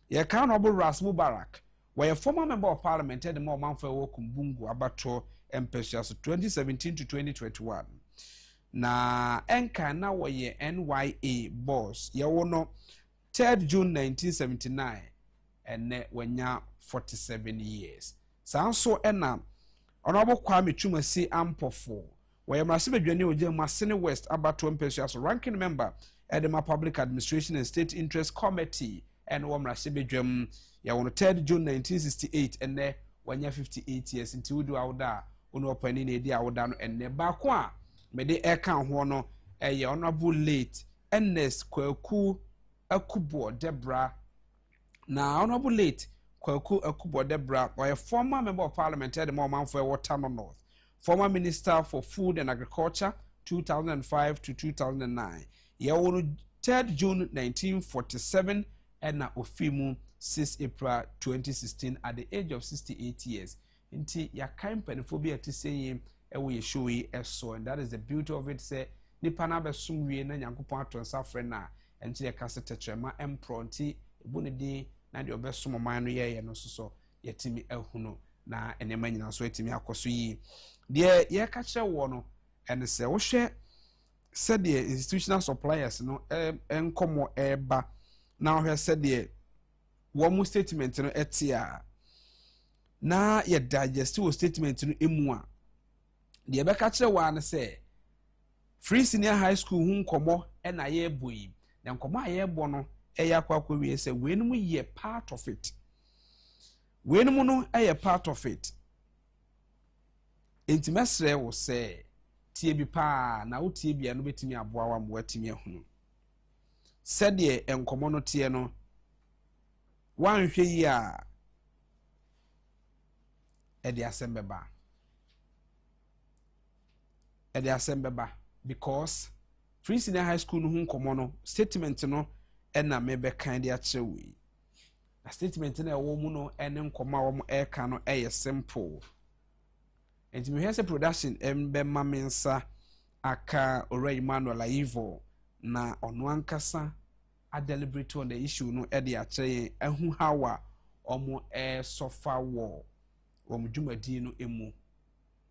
A: ye kan Honorable Ras Mubarak were a former member of parliament at the moment for Kumbungu Abato Empesias 2017 to 2021. Na enka na woye NYA boss ye wono 3rd June 1979 ene wanya 47 years sanso ena Honorable Kwame Chumasi Ampofo we mrase bedwane oje Masene West Abato Empesias ranking member Edema Public Administration and State Interest Committee and Wamrashe Bedwam ya on 3rd June 1968 and there 58 years into Udu Auda Uno Penny Edi Audano and ne Bakwa Mede Ekan Hono a honorable late Ernest Kweku Akubo Debra na honorable late Kweku Akubo Debra or a former member of parliament at the moment for Watano North, former minister for food and agriculture 2005 to 2009. Ye on 3rd June 1947 and na Ofimu 6 April 2016 at the age of 68 years. Inti ya kind penphobia to say we show so, and that is the beauty of it. Say nipa na be sumwie na Nyankopon atonsa frɛ na enti ya kase tetrema empronti ebunedi na de obesom man no ye no so yetimi ehunu na enema nyina so yetimi akoso yi de ye ka kire wo no ene se wo hwɛ said the institutional suppliers no enkomo eba na wo hwɛ said the wo mu statement no etia na ye digest wo statement no emu a de be ka kire wa na se free senior high school hu nkomo na ye boyi na nkomo a ye bo no yakwa wie se wenum ye part of it wenum no part of it intimesre wo se tie bi pa na wo tie bia no betimi aboa wa mo watimi ehunu said ye enkomo no tie no wanhwe yi a ede asembeba because free senior high school no hu nkomo no statement no na mebe kind ya chewe a statement na ewo mu no ene nkoma wo eka no simple enti me hwese production embe mamensa aka ora Emmanuel Aivo na ono ankasa a deliberate on the issue no e de akyere ehu hawa omo sofa wo omo dwumadi no emu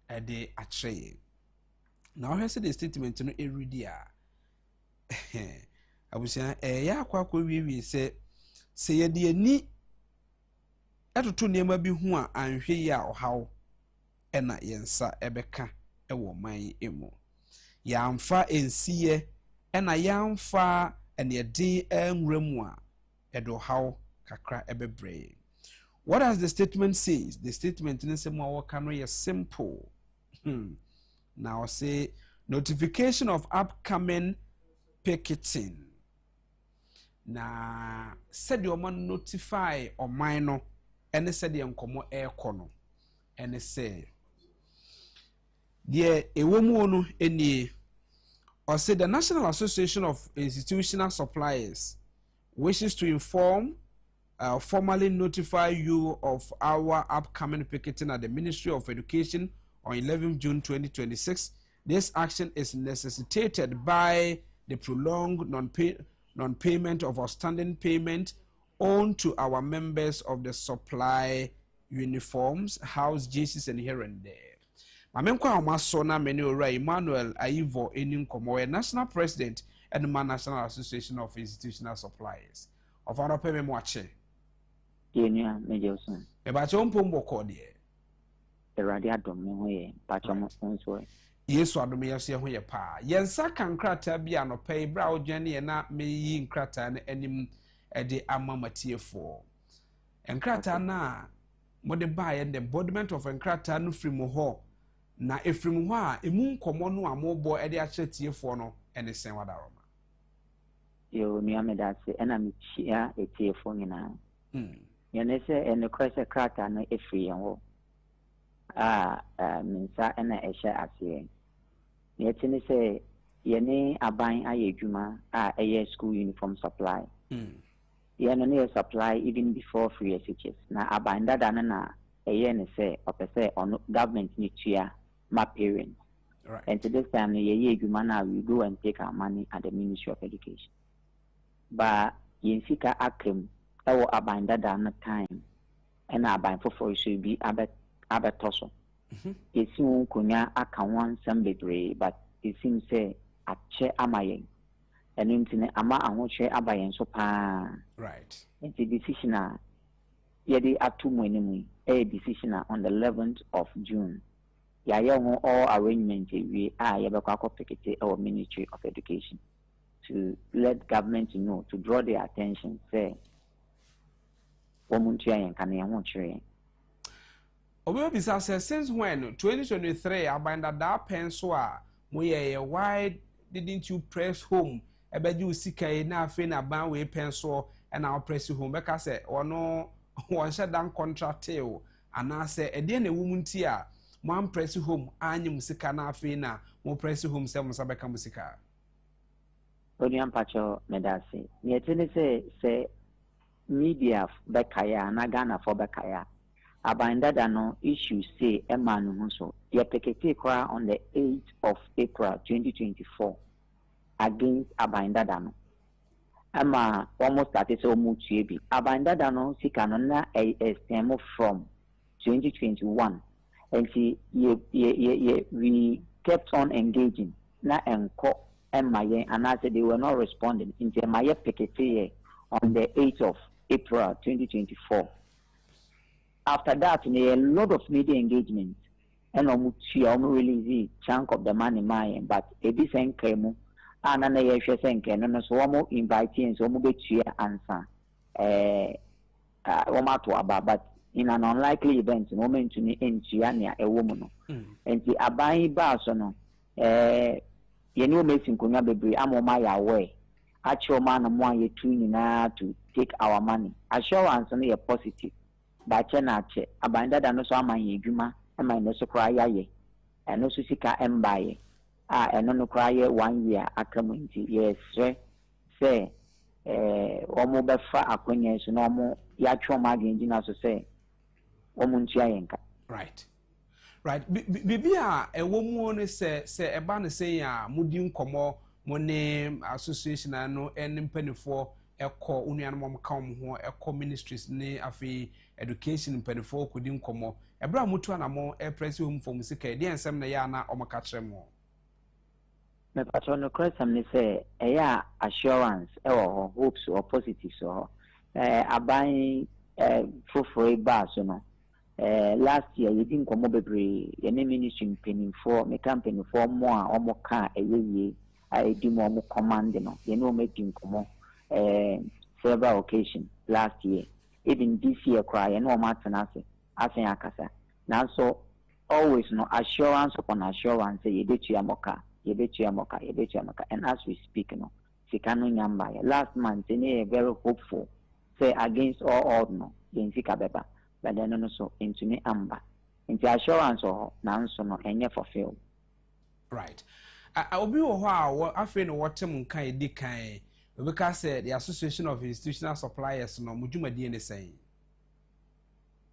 A: e de akyere na hwese the statement no ready a abusia ya akwa wiwi se ye de ani etoto niema bi hu a anhwe ya ohaw ena yensa ebeka ewo man emu ya amfa ensiye ena ya amfa ene din enwremu a edo haw kakra ebebre. What does the statement says? The statement in some no is simple. Now say notification of upcoming picketing. Na said your man notify or minor and said the uncommon air corner and say the a woman any or say the National Association of Institutional Suppliers wishes to inform formally notify you of our upcoming picketing at the Ministry of Education on 11 June 2026. This action is necessitated by the prolonged non-payment of outstanding payment owed to our members of the supply uniforms, house jerseys, and here and there. Mamenkwa Omasona Menora Emmanuel Aivo Eninkomo, National President and the National Association of Institutional Suppliers. Of our payment watching.
I: Yenya Mejoson.
A: About your own pombo code.
I: Eradia Domo, Pachamo Fonsway.
A: Yes, I do me as your pa. Yensa can crater be an pay brow jenny and not me yin crater and any de amamatia for. And crater na, what the buy and the embodiment of encrater no free mo. Na efrim ho a emu nkomo no amobo e de achetie fo no ene sen wadaroma
I: yo mi amedase ena mi chia etie fo nyina yene se ene kwese krata no efri yenwo minsa ena ehye ase ne tini se yene aban aye dwuma eye school uniform supply yene ne supply even before free SHS na aban dada na eye ne se opese on government ni tua my parents.
A: Right.
I: And to this time, we go and take our money at the Ministry of Education. But in Sika Akim, I will abide that time, and I bind for should be Abatoso. It seems Kunya Akawan some but it seems say at Che Amayen, and internet Ama and what Che Abayan so pa.
A: Right.
I: It's a decision. Yedi atu mwenemi a decision on the 11th of June. Ya all arrangement we are yabakako pikete our Ministry of Education. to let government know, to draw their attention, say,
A: Obisa says, since when 2023, I bind that penswa, why didn't you press home? I bet you see na fina ban we pencil and I'll press you home. Because say, or no, one shut down contract tail, and I say, a dear woman tia, one press you home, and you musika na fina, more press you home, seven sabaka musika.
I: Odian Pacho Medasi, Yetini say, media Bekaya, Nagana for Bekaya. Abandada no issue say Emmanuel so ye pekete kwa on the 8th of April 2024 against Abandada no. Emma almost started so much bi. Abandada no sika no na stem from 2021 and see we kept on engaging na enko Emma ye and I said they were not responding into my pekete on the 8th of April 2024. After that, a lot of media engagement, and release chunk of the money mine, but a decent came, and an and so almost inviting so much answer. But in an unlikely event, moment to me in Chiania, a woman, and the Abai Barsono, you know, making Kunabe, I'm on my way. Actual man, I'm one year to take our money. Assurance only a positive. Bachenache, Abandada no so amanye dwuma, am I no so cry ye, and no susika embaye, and no cry 1 year accommunity, yes, say, omo befa akonye so no mo yatwo magin dina so say, omuntia yenka.
A: Right. Bibia, a woman say, a banner say, Mudim Komo, Mone Association, and no ending penny for. Eko unian mom come ho eko ministries ne afi education penifo kudin komo ebra mutu anamo e press home for musika e ensem na ya na omaka tremo
I: me patrono kwesam ni say eya assurance e wo hopes or positive so aban foforo ba so no last year you didn't komo bebre ye ne ministry penifo me campaign for mo a omoka eyeye I di mo mo command no ye no making komo several occasions last year. Even this year, cry and no matter nothing. I think akasa. Now so always no assurance upon assurance. Say you bet you amoka, and as we speak, no, sikano nyamba. Last month, they very hopeful. Say against all odds, no, in sikabeba, but then no so into me amba. Into assurance or now so no any fulfill.
A: Right. I will be a while. I feel what time can you because the Association of Institutional Suppliers no mujuma di ene say.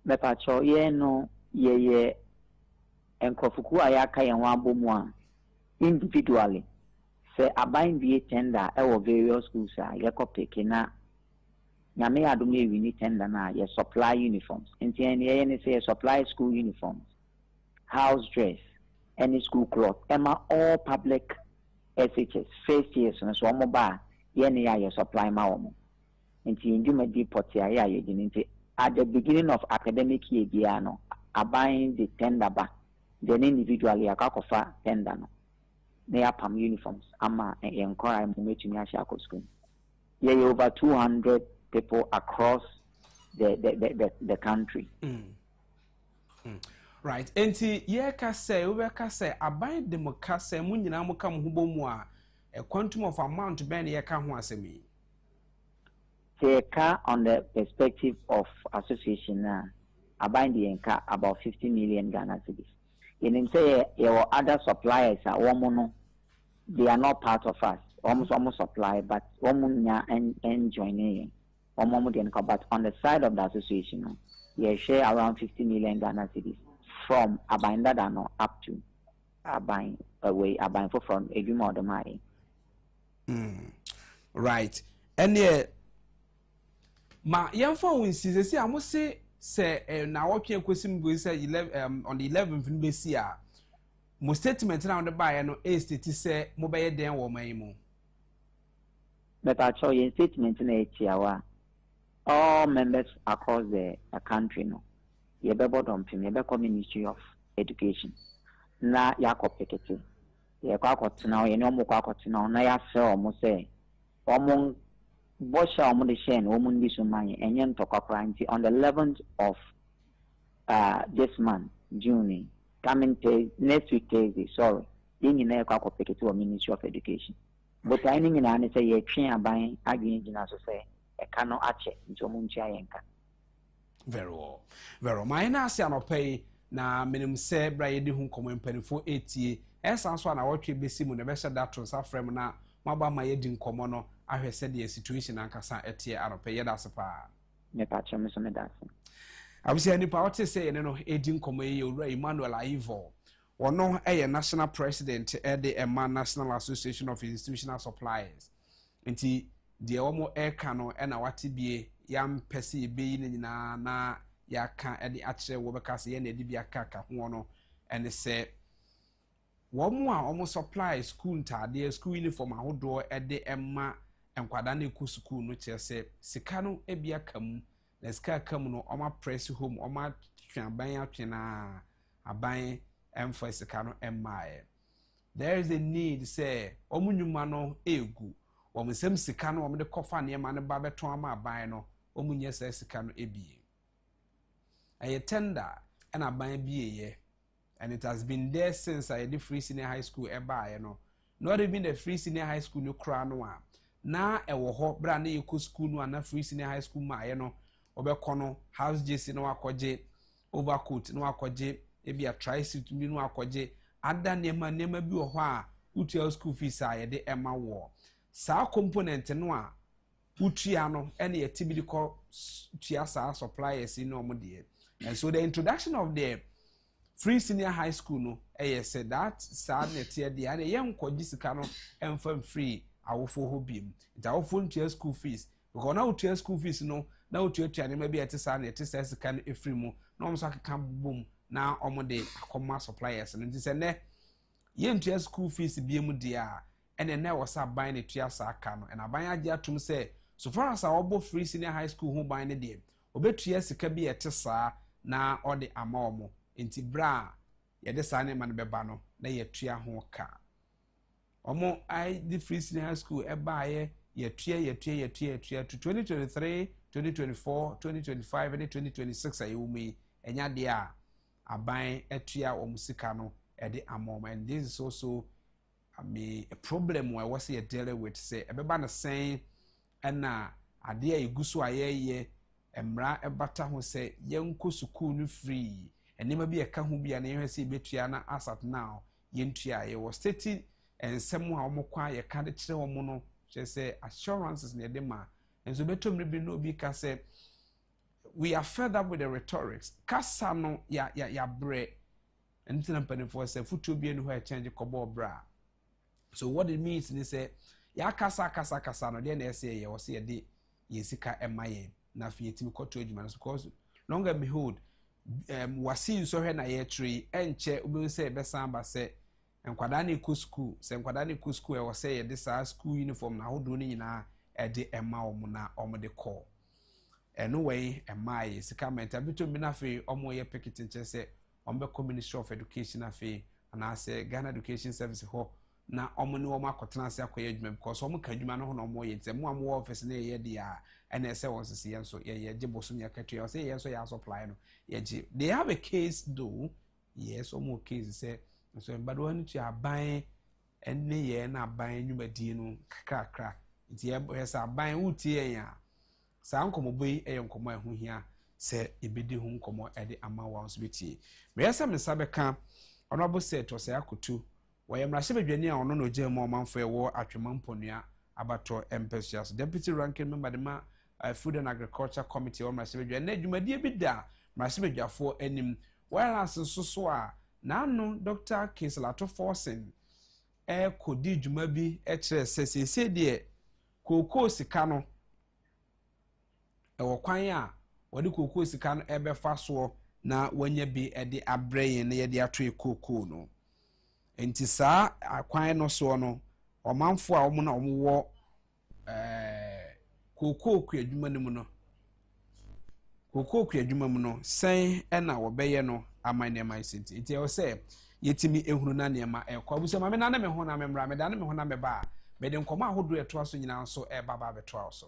I: Me pacho ye no ye enkofuku ayaka ye wabo mu a individually say aban bi tender e wo various schools a ye kopeke na nyame adom ye wini tender na ye supply uniforms. Enti ye say supply school uniforms, house dress, any school cloth, Emma all public SHS first years so mo ba Yenny, I supply my own. Into Induma depot, at the beginning of academic year, I buying the tender back. Then individually, a kakofa tender. They are PAM uniforms. Ama and encourage me to Yashako school. Yeah, over 200 people across the country.
A: Right. Enti ye ka say, we ka say, I buy the mokase, munina mokam hubomwa. A quantum of amount ben ye can wasemi.
I: Take on the perspective of association I bind the enka about 50 million Ghana cedis. In say your other suppliers are womono, they are not part of us. Almost supply, but womunya and joining but on the side of the association, you share around 50 million Ghana cedis from Abandadano up to Abine away Abine from Agyapong the money.
A: Right. And yeah, ma young phone see I must say now what can question we say 11 on the 11th in this year. Mo statement now the buy no a state say mobile den wo man mu.
I: But actually statement na echiawa all members across the country no. Ye be board on pim ye be Ministry of Education. Na yakopekete. Ye kwa kwatena ye no mo kwa kwatena na ya se o mo say Omong Bosha Omon Shen, Omon Disumai, and Yan Tokapranti on the 11th of this month, June, coming next week Thursday, sorry, in a couple of to a Ministry of Education. But I mean, I say, a train buying again, to say, a cano ache into Munchayanka.
A: Very well. Very well. My nasi pay na minimum say, Brady whom come penny for 80. As answer na what we be simu the best that was our frame na maba my edin common. I have said the situation and Cassa etia anopay that's a pa.
I: Me patch me some that.
A: I was saying the power to say, no, edin come Emmanuel Ivo. Or no, a national president at the National Association of Institutional Suppliers. Nti the omo air cano and our TBA yam pesi being na ya can at the actual workers yen edibia kaka one and they say one more almost supply school tade school uniform ahodo at the Emma and Quadani ku school no say Sikano ebia kamu na ska kamu no oma press home oma twaban atwena aban for Sikano Emma. There is a need say omunyuma no egu Sem Sikano the coffin near man babe trauma by no omunye say Sikano ebie. A tender and a buy be and it has been there since I did free senior high school eba no. Not even the free senior high school no crown na e wo ho bra na yeko school no na free senior high school ma no obekono house jc no akwaje overcoat no akwaje ebi a tri-suit mi no akwaje ada nema bi wo ho a utua school fees a ye de ema wo sa component no a utua no ene ye tibidi ko tua sa suppliers no omde. And so the introduction of the free senior high school no said that sad net here the ane yem kwaji sika no emfam free awofo ho biem it awofo ntua school fees because na utua school fees no na utua tuane ma bi etesa na etesa sika no efri mu na omso akeka bom na omode akoma suppliers no ntise ne ye ntua school fees biem dia ene na wosa ban na tua sa aka no na ban age atum say so far as our free senior high school ho ban ne de obetua sika bi etesa na ode ama omo enti bra ye de sa ne man beba no na ye tua ho ka omo I the free senior high school eba ye tua to 2023 2024 2025 and 2026 ayumi enya de a aban etua omusika no e de ama omo. And this is also a problem where was ye dealing with say ebeba na sen na ade a igusu ayeye emra ebata ho se yenko school no free enema bi eka ho bia na yehwese betua na asat now yentua ye was stating and semu a omokwa ye ka de kire wo no say assurances ne de ma enso betom bi no bi ka say we are fed up with the rhetorics kasa no ya bre entina mpanifo say futu bi enu ho change kobo bra. So what it means is say ya kasa no de na say ye was ye de yesika emaye na fietimi koto adwuma because longer behold wasi so hwe na ye tree enche obi say be samba say enkwada na ku school say enkwada na ku school e wo say ye de sa school uniform na hodo ni nyina e de ema omo na omo de call anyway emaye sika menta bitu bi na fe omo ye picketing che say omo be Ministry of Education afi na say Ghana Education Service ho na omo ni omo akotena ase akoye adwuma because omo ka adwuma no ho na omo ye ntemu am wo office na ye de a ene ese won sisi yenso ye geboso nya katua say yenso ya supply no ye gi they have a case though yes omo case say so mbado anu tu aban ene ye na aban nwumadi no kakra nti ye sa aban wutie ya sa nkomobo yi e nkomo eho hia se ebedi ho nkomo e de ama wa so betie me yesa me sabeka honorable set o say akotu why mrahye bedwani a ono no je mo manfo e wo atwema mponua abato empesias deputy ranking member de ma food and agriculture committee o mrahye bedwani na adwumadie bi da mrahye bedwafo anim whereas so a na no Dr. Kislato Forcing kodi dwuma bi kire sese de koko sika no wo kwan a wode koko sika no ebefa so na wanya bi de abrɛ na ye de ato koko no enti saa akwan no so no omanfo a omo na omo wo koko kuadwuma no mu no koko kuadwuma mu no sen na wobɛyɛ no amane man senti enti e wo sɛ yetimi ehunu na nema ekwa bu se ma me na me ho na me mra me da na me ho na me ba mede nkɔmɔ ahodo ɛtoa so nyina nso ɛbaba bɛtoa so.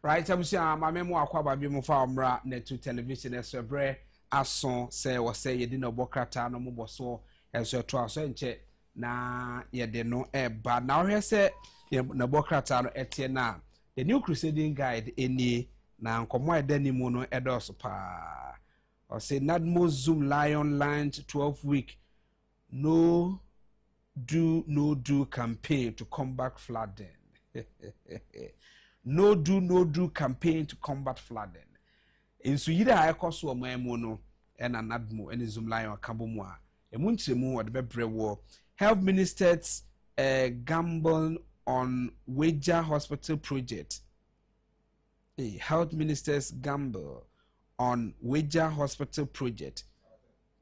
A: Right, I'm saying my memo akwa bi mu fa omra netu television esebre aso say we say ye di no bokrata no mo so eso to aso enche na ye de no eba na ohwe say na bokrata no etie na the new crusading guide eni na nkomo edanimu no edos pa o say nadmo zoom lion launch 12-week no do campaign to combat flooding. No do campaign to combat flooding. In Suyida I cost wa mono and an admo and zoom lion kabumwa. A munchemu at the brewo. Health ministers gamble on Wager Hospital project. Health ministers gamble on Wager Hospital project.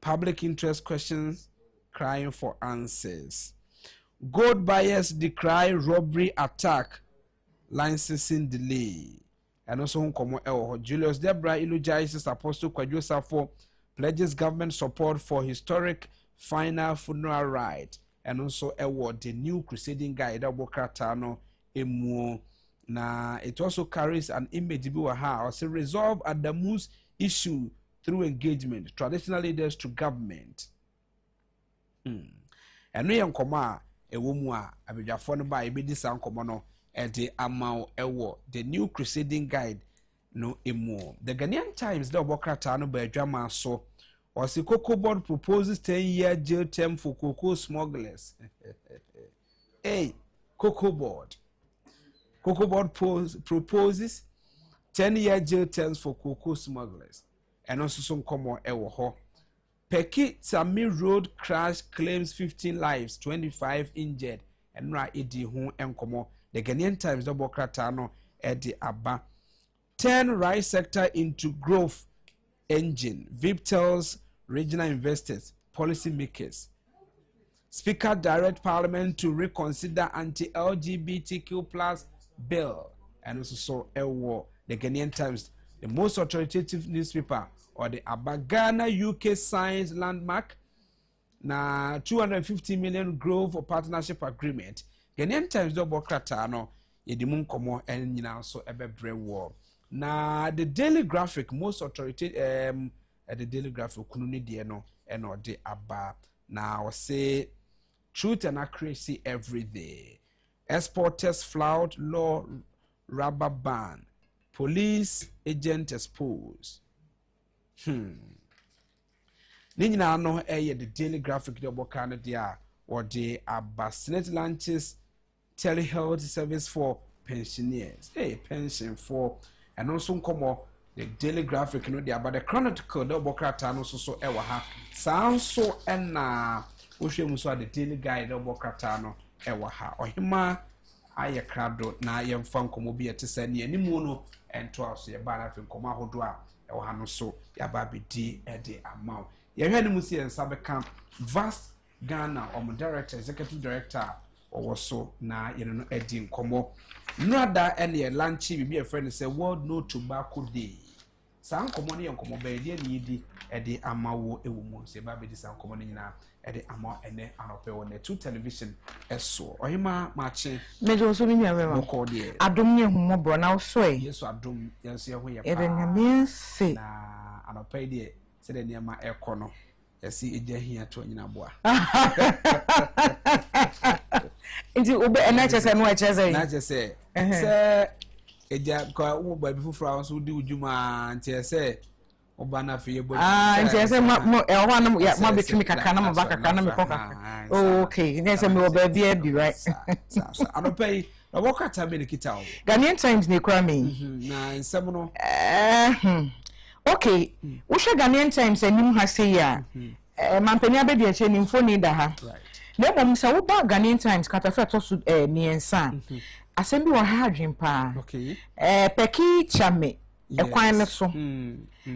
A: Public interest questions crying for answers. Gold buyers decry robbery attack. Licensing delay. And also Julius Debra eulogizes Apostle Kwadwo Safo, pledges government support for historic final funeral rite. And also the new crusading guide Abokratano Emu. Na it also carries an image or say resolve Adamu's issue through engagement, traditional leaders to government. And we nkoma ewomu a abedwafo no ba ebedi san nkoma no ede amao ewo the new crusading guide no emu. The Ghanaian Times the Obokrata no ba adwama so or say Cocoa Board proposes 10-year jail term for cocoa smugglers. Hey, Cocoa Board proposes 10-year jail terms for cocoa smugglers. And also some common ewo ho. Peki Sami road crash claims 15 lives, 25 injured. And right edi hu enkomo. The Ghanaian Times Obokrata no edi aba. 10 rice sector into growth engine, VIPTEL's regional investors, policymakers. Speaker direct Parliament to reconsider anti-LGBTQ plus bill. And also saw the Ghanaian Times, the most authoritative newspaper, or the Abagana UK Science Landmark, na 250 million Grove Partnership Agreement. Ghanaian Times double kratano yedimun komo and now so ebe war. Na the Daily Graphic, most authoritative the Daily Graphic kununi dieno and or de aba. Now say truth and accuracy every day. Exporters flout law rubber ban. Police agent exposed. Nina no the Daily Graphic double Canada or the Senate launches telehealth service for pensioners. Pension for and also come the Daily Graphic no the about the Chronicle double Canada no so ewa sound so and Ushemuso the Daily Guide double Canada no ewa Ohima aye krado na ye mfa nkomo bi ete sane ani mu no ento aso ye ba na fe nkomo ahodo a e wa no so ya ba bedi e de amount ye hwe ni mu si ensa be camp vast Ghana director executive director or so na ye no edi nkomo nrada ene ye lunch bi e friend say World No Tobacco Day sa nkomo ne ye nkomo ba ye ni di e de amawo ewo mu se ba bedi sa nkomo ne nyina ede ama ene anope won two television eso ohima mache
J: mejo so mi nyawe adom ne humo bro na so
A: yeso adom yeso ye ho ye pa
J: ede nyame se
A: na anope de se de niam ekono yesi eja hia to nyina boa
J: nti obe NHS no echeze
A: na chese se eja ko wo ba bi fufura so di ujuma nti se obana fe yebo
J: nti se mo ho na ma betumi kaka na ma kaka na me kokaka okay nti se me oba bia bi right
A: so anopai na wokata be nikita o
J: Ghanaian Times ne kura me
A: na nsem no
J: okay wo hwe Ghanaian Times anim ha sei ya mampani abedi eche ni mfoni da ha na bom se wo ba Ghanaian Times katafa to so niensa asem bi wo ha adwempa
A: okay
J: peki chame ekwan ne so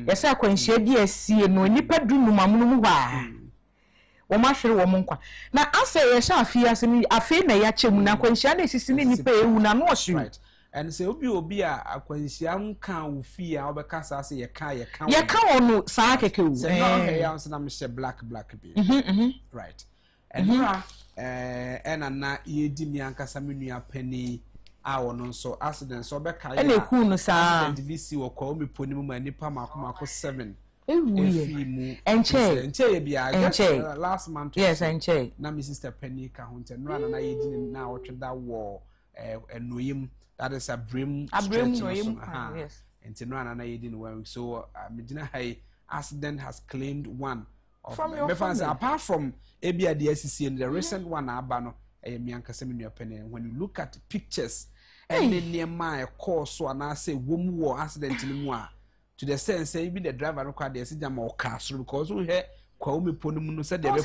J: yesa akwanhia bi asie no nipa dunum amunum hwa wo ma hwere wo mo nkwa na ase ye sha afia asem afi na ya chemu na akwanhia na esisi ne nipa ewu na no hwere
A: and say obi a akwanhia nka wo fi a obekasa ase ye ka
J: ono saa keke wu
A: say no he ya so na me she black bi right and na ye di mi ankasa menua pani a wono so accident so obeka ya
J: na ku no saa
A: accident bi si wo kwa omeponi mu nipa mako 7
J: enche
A: ye bia last month
J: yes enche
A: na my sister Penny ka hunte no na ye di na wotweda wo enoyim that is a brim
J: noyim
A: yes enti no na ye di no so medina high accident has claimed one of my fans apart from ebia the SCC and the recent one aba no me ankasa menua Penny when you look at pictures and then near my course so and I say woman war accident in mu a to the sense say be the driver no kwa dey say jam o castle because we hear kwa umi ponu mu no say dey be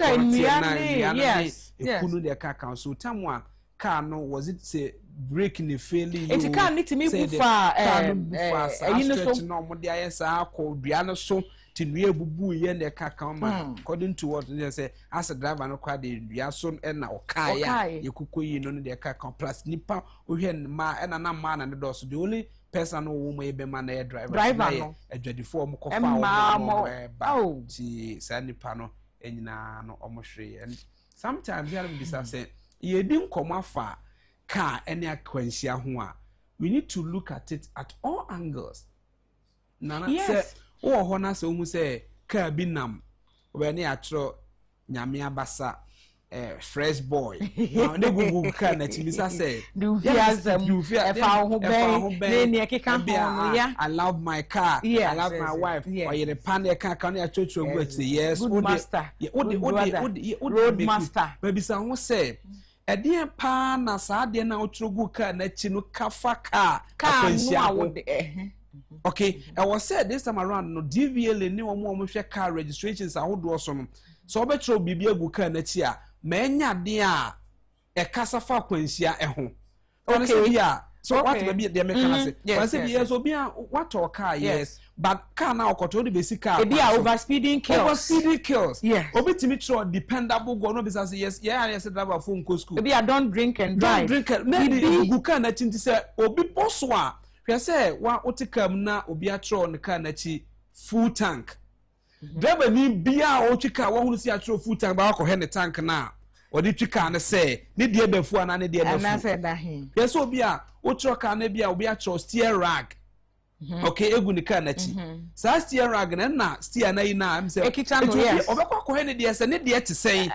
J: yes
A: ekunu dey car so time one car no was it say brake ni failing
J: it can need to me bufa
A: so no mo dey ayesa akọ dua no so tinue bubu ye na car man according to what they say as a driver no kwa dey dua so na okai ya yekukoyi no dey car plus nipa o hwe ma na ma na do so the only person who may be man a driver no adwadifo mo kofa o ti sanipa no enyina no omohwe and sometimes we have this say ye di nkomo afa car any akwansia ho a we need to look at it at all angles nana say wo ho na say omu say car bi nam we na atro nyame abasa fresh boy now they go car na chimisa say
J: do fear fa ho be ne keka ho ya
A: I love my car I love my wife or you the pan the car can you chocho go say yes
J: road master
A: baby say ho say e dey pa na sa de na otrogu car na chi no kafa car
J: no
A: okay I was said this time around no DVL ni wo mo hwe car registrations ahodo so no so obetro bibia gu car na chi a manya de a e kasafa kwansia ho okay So what be the mechanic? Yes, yes, obia what or car, yes. But car now koto the basic car.
J: Ebi a overspeeding kills.
A: Overspeeding kills.
J: Yes.
A: Obi timi tro dependable go no be say yes, yes driver phone go school.
J: Ebi a don't drink and drive.
A: Don't drink. Maybe go car na chi say obi boss wa. Hwe say wa otikam na obi a tro on car na chi full tank. Driver ni bia o twika wa hunu si a tro full tank ba ko he ne tank na. Odi twika na say ne die befu ana ne die befu.
J: Ana say da hin.
A: Yes obi a o tro car na bia obi a tro steer rag. Okay, egu ni car na chi. Sa steer rag na steer na yi na am say.
J: Ekitano yes.
A: Obekwa ko he ne die say ne die te say.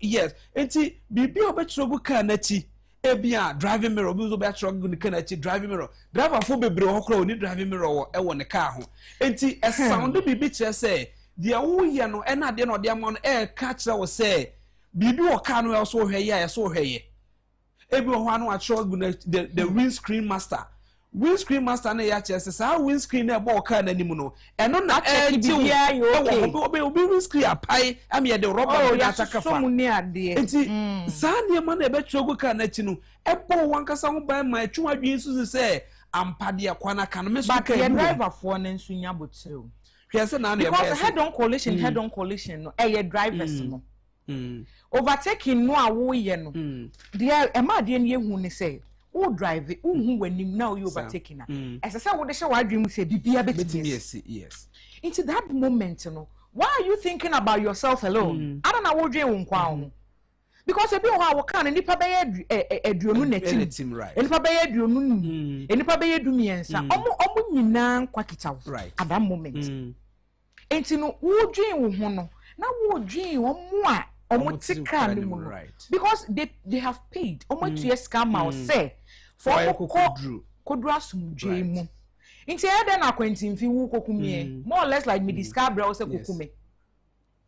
A: Yes. Enti bibi obetro bu car na chi. Ebia driving mirror obi zo be atro gu ni car na chi driving mirror. Driver fo bebre ho kra oni driving mirror wo e wo ne car ho. Enti e sound bibi kire say dia wo ye no e na de no de am no e ka kire wo say bibi wo car no e so hwe ye ya so hwe ye. Ebi wo ho anu atro gu the windscreen master. Windscreen master na ya chese sa windscreen na bo car na nimu no eno na
J: check bibia you okay
A: obi windscreen apai am ye the rubber na ataka fa
J: so mu ade
A: enti sa ne ma na be twogo car na chi no e bo wankasa ho ban ma atwu adwen su se ampade akwana kan me so
J: car but the driver for na nsu nya botreu
A: hwese na na
J: because head on collision no e drivers no overtaking no awo ye no there e ma de ne ehu ne say who drive it, who when him now you overtaking her. As I said, what the show I dream say, be a bit
A: yes.
J: Into that moment, you know, why are you thinking about yourself alone? I don't know what dream won't because if you are working and if I be a dream, right? And if I be a dream, and if I be a dream, right at that moment. And you know, who dream now who dream more. Right. Because they have paid almost 2 years scam out say for kodra sumdwe mu nti e den akwantin fi wu kokumie more or less like me discover also kokume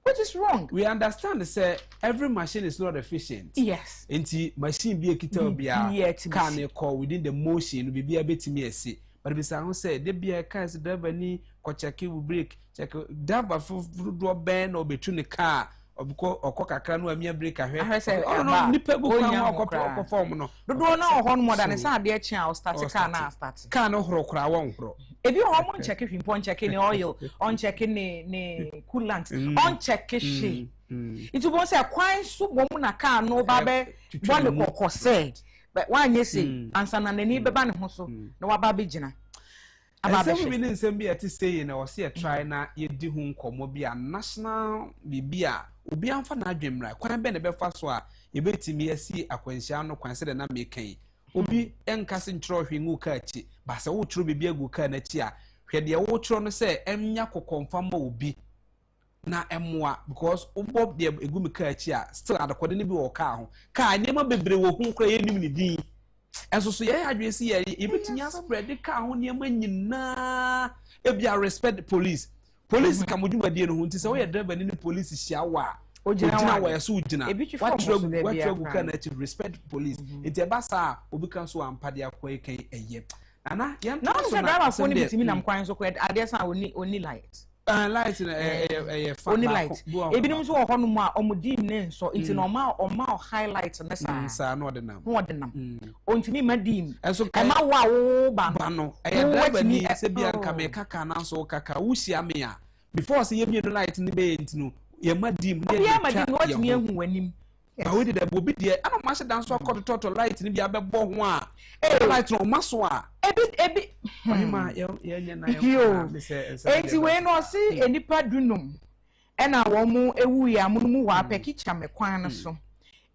J: which is wrong.
A: We understand say every machine is not efficient.
J: Yes.
A: Nti machine bi ekita obia can call within the motion bi bia betimi ese but be say say de bia car se driver ni ko check you brake check driver do ben or betu ne car obiko okokakra no amia break ahwe no nipa gu kwa okopro form no
J: dodo na ohon mo da ne sa de chi a start car
A: no horo kra won horo
J: ebi ho mo check hwimpo on check ni oil on check ni coolant on check she itu bo say kwan su bom na car no ba be bon kokose but wan yesi ansa na nani be ba ne ho so na wa ba be gina
A: Some million be at say in or see a try na ye di hun komo bi a national bibia obi amfa na adwem ra kwan be ne be fa so a ye betimi asi akwanhia no kwan se de na mekan obi enkase ntro hwe ngu ka achi ba se wo tro bibia gu ka na achi a hwe de wo tro no se emnya kokonfa ma obi na emwa because obo de egu me ka achi a still adakode ne bi wo ka ho ka nema bebre wo hun kra ye nim ni din enso so ye adwe si ye ebetimi spread ka ho ne ma nyina e bia respect the police ka moduma die no ho nti se wo ye driver ni police hia wa ojina wa yeso ojina watro ka na to respect police nti e ba sa obi kan so ampade akwa kan eye ana yam
J: na so driver phone bitimi nam kwan so ko ade sa oni light
A: light
J: only light ebinim so ho no mu a omudi ne nso nti no ma highlight na
A: sa no de nam
J: ontimi madim
A: enso
J: ma wa wo ba
A: no driver ni se bia nka me kaka na so kaka wuhia me a before say yemi no light ni be ntinu ye madim
J: ne ya madim no watimi ehu wanim
A: ba we de bobi de ana ma hye dan so akọ toto light ni bia bebo ho a light no maso a
J: ebi
A: ma ye nya na ye
J: enti we no si enipa dunum ena wo mu ewu ya mu wa pekicha me kwan no so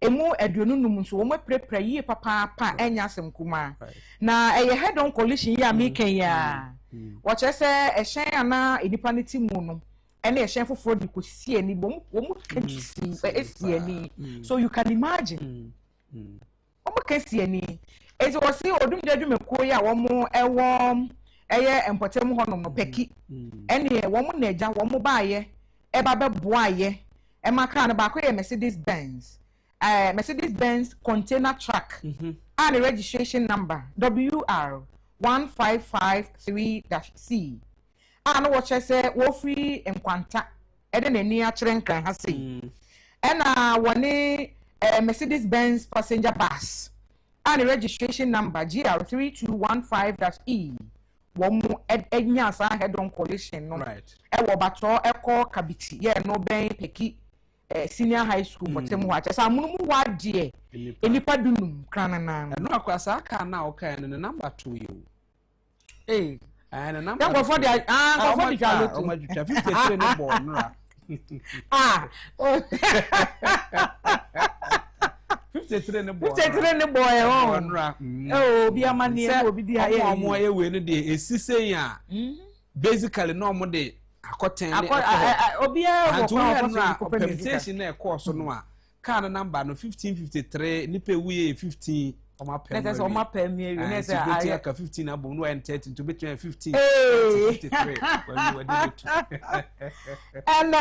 J: emu aduonunum nso wo prepare yie papa enya asem kuma na eye head on collision ya me kan ya wo chese ehyen ana enipa ne timu no ena ehyen foforo di kosi ani wo mu kesi esi ani so you can imagine wo mu kesi ani ezi wo si odum dedu mekuo ya wo mu ewo eye empotem ho no peki ene wo mu na eja wo mu ba ye e ba be boa ye e maka na ba ko ye Mercedes Benz container truck and the registration number WR1553-C and what I say wo free enkwanta e de nani a kire nkan ha sei e na woni Mercedes Benz passenger bus and registration number GR3215-E. Womu enya sa head on collision no.
A: Right.
J: E wo bato e call kabiti. Yeah, no ben peki senior high school botem wa. Chesa munu mu wa die. Enipa dunum kranana.
A: No akwasa aka na okay no number 2 you.
J: Eh.
A: And a number.
J: Go for the
A: go for the
J: jalo.
A: 53 no born.
J: Ah.
A: 53 no boy.
J: 53 no boy oh bi amane obi di haye
A: omo ye we no de esise ya basically no omo de akoten
J: obi e
A: wo permutation na e course no a car number no 1553 nipa wuye 15 oma pen
J: let's oma pen me we say
A: I ka 15 abom no and 30 to between 15 53 when we did it
J: and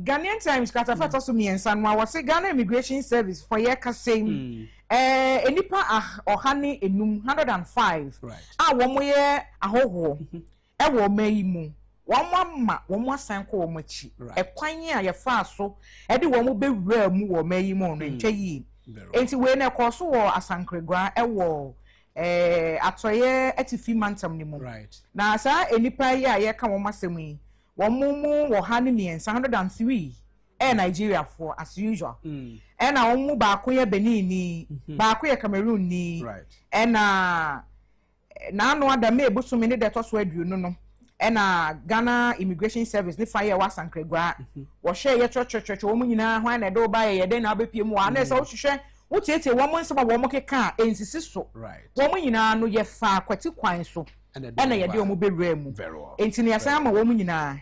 J: Ghanaian Times kata fa to so miensa no wa say Ghana Immigration Service for year ka same enipa ohane enum 105 wo mo ye ahoho e wo mayi mu wọ́n asan kọ́ wọ́n akyi ẹ̀kwan a yẹfa so ẹ̀de wọ́n bẹ̀wura mu wọ́n mayi mu ọ̀nà ntwa yie enti wei na ẹ̀kọ́ so wọ asankregua ẹ̀wọ̀ atọ̀yẹ ẹ̀tìfì mantam ni mu na saa enipa yi a yɛka wɔn asɛm yi wɔn mu wɔ ha ne mmiɛnsa 103 Nigeria for as usual ɛna wɔn mu baako yɛ Benin ni baako yɛ Cameroon ni ɛna n'ano adame ebusumi ne dɛtɔ so aduonu no ɛna Ghana Immigration Service ne fa yɛ wɔ asankregua wɔhyɛ yɛ twɛtwɛtwɛ wɔn nyinaa hwan na ɛde ɔba yɛ yɛde na abɛpie mu ana sɛ wohwehwɛ wotiatie wɔn nsɛm a wɔn keka ensisi so wɔn nyinaa no yɛ fa kwati kwan so ɛna yɛde wɔn bɛwura mu enti ne yɛsan ama wɔn nyinaa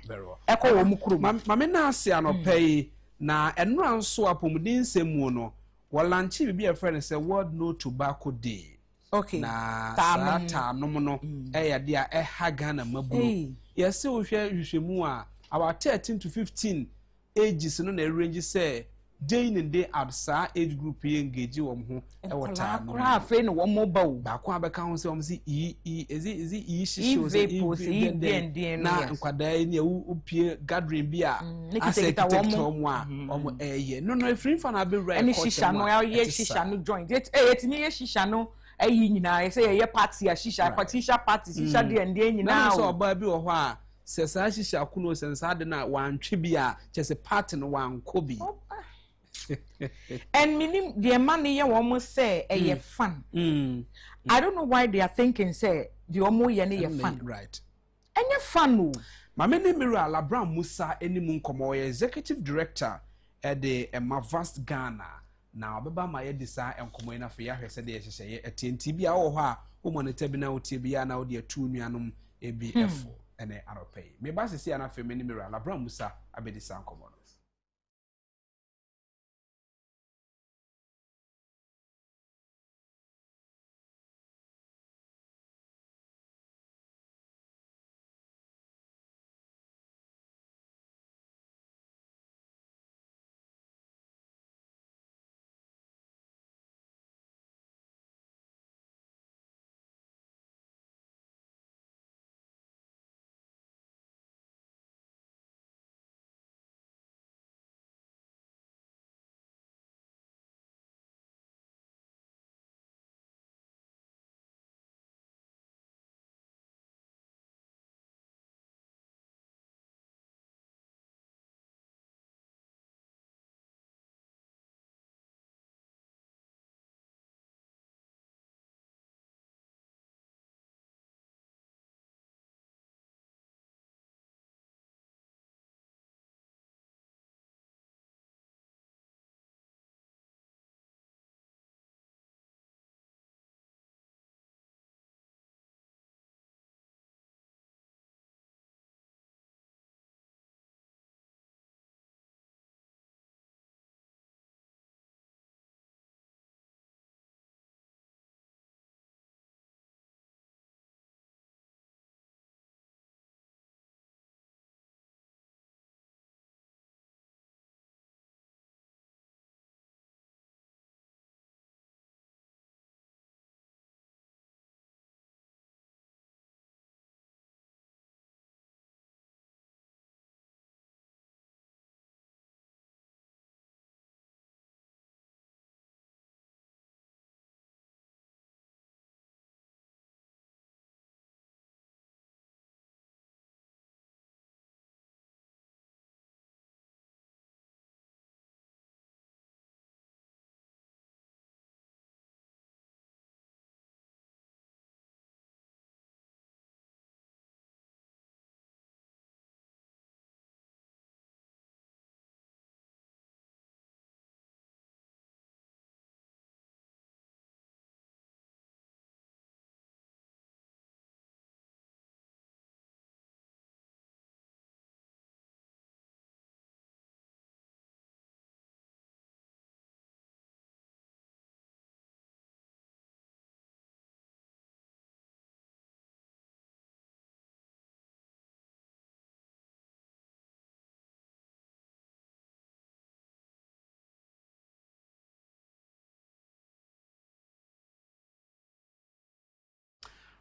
J: ɛkɔ wɔn kurom
A: mame na ase anɔpɛ yi na ɛnura nso apɔmuden nsɛm mu no wɔlanche bibi a friend sɛ World No Tobacco Day.
J: Okay.
A: Na ta nom no ɛyɛ de a ɛha Ghana maburu. Yɛse wo hwɛ mu a about 13 to 15 ages no na range sɛ day in day out saa age group ye engage wɔn ho ɛwɔ ta no.
J: Kora afei no wɔn moba wo.
A: Ba ko abɛka ho sɛ wɔn si is it
J: hyehyɛ
A: na nkwadaa yi ne upie gathering bi a
J: kita
A: wɔn wɔn ɛyɛ no efiri fa na abɛwura
J: ɛne hyehyɛ no ɛyɛ hyehyɛ no joint yɛtini yɛ hyehyɛ no ayi nyinaa say ye party a shisha patisha party shisha de ende nyinaa
A: na so oba bi wo ho a se sa shisha kuno sensa de na wantwe bi a chese party no wanko bi
J: and minim the man ye wo mo say e fun I don't know why they are thinking say the omo ye ne ye fun
A: right
J: enye fun o
A: mama ne Mira Labram Musa enimu nkomo ye executive director at the Vast Ghana na obeba ma ye disa enkomo na fe ya hwese de ye hyehye etienti bia wo ho a wo monitor bi na wo tie bia na wo de atu nuanom ebi efo ene aropai me ba sisi ana fe me ni Mira Labram Musa abedisa nkomo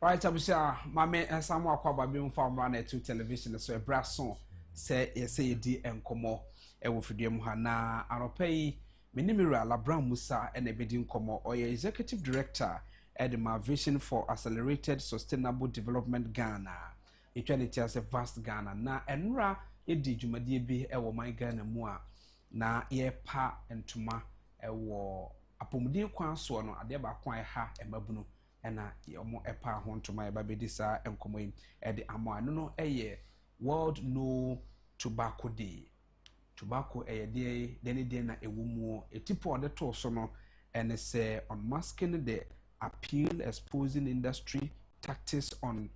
A: Right, Abisha, Mame and Samuel Kwaba being found run to television, so a brass song say D and Como, a Wufidium Hana, Aropei, Minimira Labram Musa, and a bidding Como, or executive director at the Vision for Accelerated Sustainable Development Ghana. Eternity as a vast Ghana, na enra, Edi Jumadi be a woman Ghana mua, na ye pa and tuma, a war. Apomudi kwan so no ade ba kwan ha emabunu na yomo epa ho ntoma e ba bedisa enkomo yi e de amo anu no eye World No Tobacco Day. Tobacco eye de na ewumu etipo de to so no and say unmasking the appeal exposing industry tactics on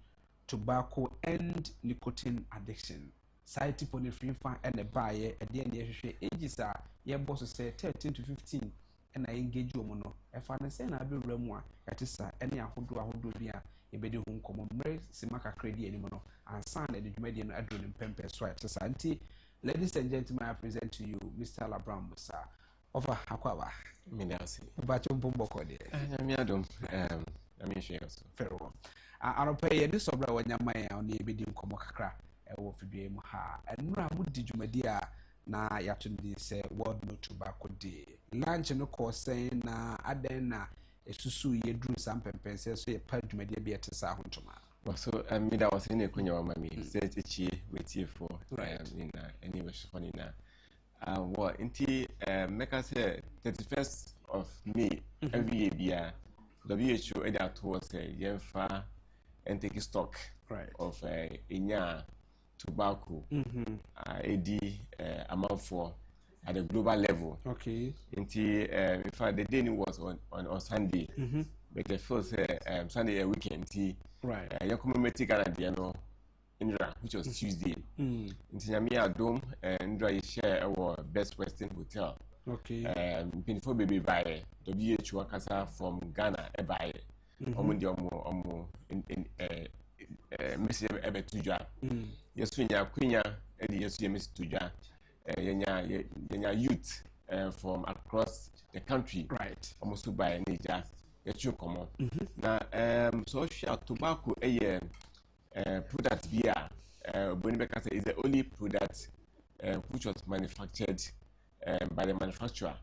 A: tobacco and nicotine addiction. Society poni free fan and a buyer e de na hwehwe ages a ye boss say 13 to 15 and I engage you mono. If I say na be remwa, yatisa any ahodo bia ebedi hu nkomo mre simaka credit any mono and sign the Jumedian adron in pempe so yatisa anti. Ladies and gentlemen, I present to you Mr. Labram Musa over Hakwawa.
K: Minasi.
A: Bachum Pumboko de.
K: Yamiadum. Yamisha also.
A: Very well. I don't pay this sobra when Yamaya on the ebedi nkomo kakra e wo fidie mu ha. And no amudi Jumedia na yatundi say World No Tobacco Day. Lunch no course saying na adena esusu ye dru sam pempense so ye padwumade bia tesa hontoma.
K: So me that was in a kunya wa mami say echi wait for in any wish for na what inti make us say 31st of May every year bia WHO edit towards yemfa and take stock of inya tobacco amount for at the global level.
A: Okay.
K: Until in fact the day was on Sunday. But the first Sunday a weekend.
A: Right.
K: You commemorating Canadiano Indra, which was Tuesday. Until Yamia Dome Indra share our Best Western Hotel.
A: Okay.
K: Before baby by WHO Kasa from Ghana by Omo in Miss Ebe Tuja. Yes, when you are Queen, and yes, you miss Tuja. Yenya youth from across the country,
A: right?
K: Almost to buy nature, you come on. Now, social tobacco, product beer, Bonibeka is the only product which was manufactured by the manufacturer,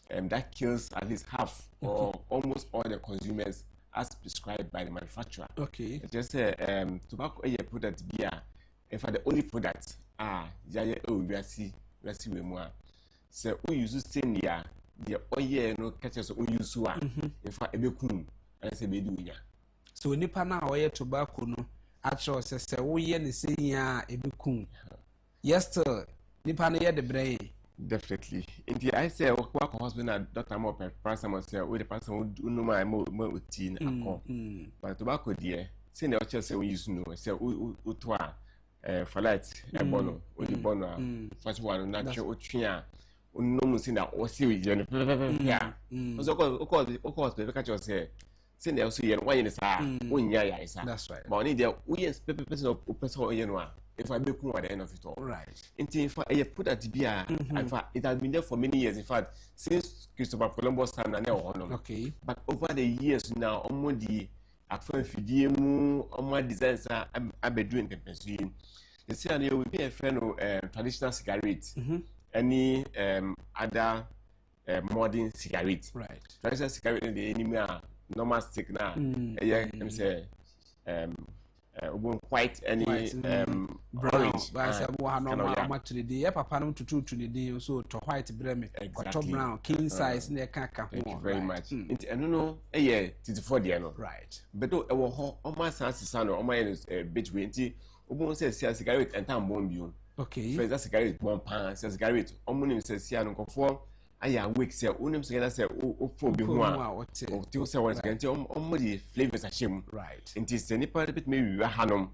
K: that kills at least half or almost all the consumers as prescribed by the manufacturer.
A: Okay.
K: Just tobacco product beer, in fact, the only product. We see we more. So we use the same year, the oil no catches we use one. In fact, a bit cool, and say be doing ya. So
A: nipa na oil tobacco no, actually says we year the same year a bit cool. Yes, sir. Nipa na the brain.
K: Definitely. In the I say work husband and daughter more person must say we the person who know my more routine and but tobacco dear. Say the oil say we use no say utwa. For light, a bono, or the bono, first one, natural tria, no sin that or see with you. Yeah, of course, the catcher say, send also yen wine is one ya, that's right. But only there, we as person of person or if I make one at the end of it all. Right. Until I put that beer, in fact, it has been there for many years, in fact, since Christopher Columbus time and now. Okay. But over the years now, almost the Afro Fidiemu, all my designs are doing the pension. You see, there will be a friend of traditional cigarettes, any other modern cigarette. Right. Traditional cigarette in the enemy normal stick now. Yeah, I'm say white any
A: brown. But I said, "Well, no much to the papa no to the day so to white breme, top brown, king size near kaka."
K: Thank you very much. I don't know. Yeah, 24 day no. Right. But do almost as son or my bit winty. Obo say cigarette and time bomb you. Okay. First cigarette bomb pan cigarette. Omo say sia no nkofo aya week say onim say na say o fo bi ho a. O ti say one cigarette omo the flavors ashem. Right. Nti say nipa bit me wi hanom.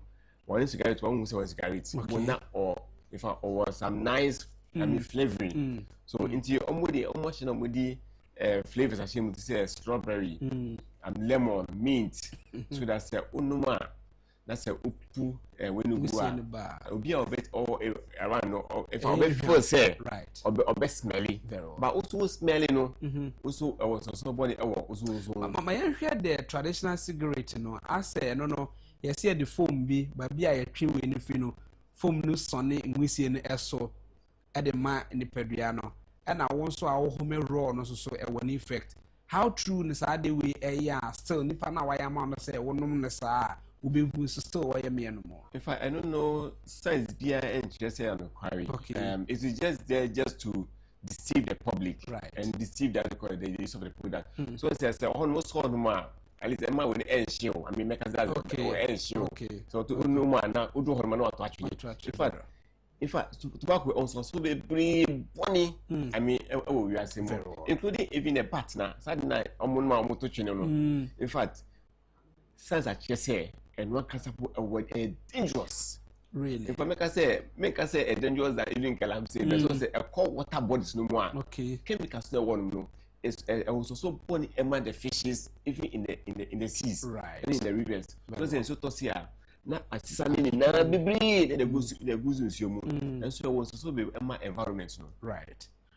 K: One cigarette one say one cigarette. One or if I or some nice flavoring. So nti omo she no the flavors ashem to say strawberry, lemon, mint. So that's say onuma. that's a upu when you go obi a bit or around no if I bet for say
A: right
K: or best smelly but also smelly no also was so body also
A: my hear the traditional cigarette no I say no you see the foam be but be a tree we no foam no sonny ngwisi no eso e de ma ni peduano and I want so our home raw no so e one effect how true is that the way still nipa na why am on say wonum ne saa ubinfu still why me no more.
K: In fact, I don't know science beer and just say on inquiry. It is just there just to deceive the public and deceive the use of the product. So it says almost all normal. At least Emma will end show. I mean, make us that end show. So to no man now, who do hormone to actually. In fact, tobacco also so be bring money. I mean, we are saying including even a partner. Saturday night, in fact, since I just say, and one can support a word dangerous.
A: Really?
K: If I make us say a dangerous that even can say, but say a cold water bodies no more. Chemicals no one no. It's also so born among the fishes, even in the seas, and in the rivers. Because so to see na asisani ni na bibli the goose nsuomu and so was so be my environment no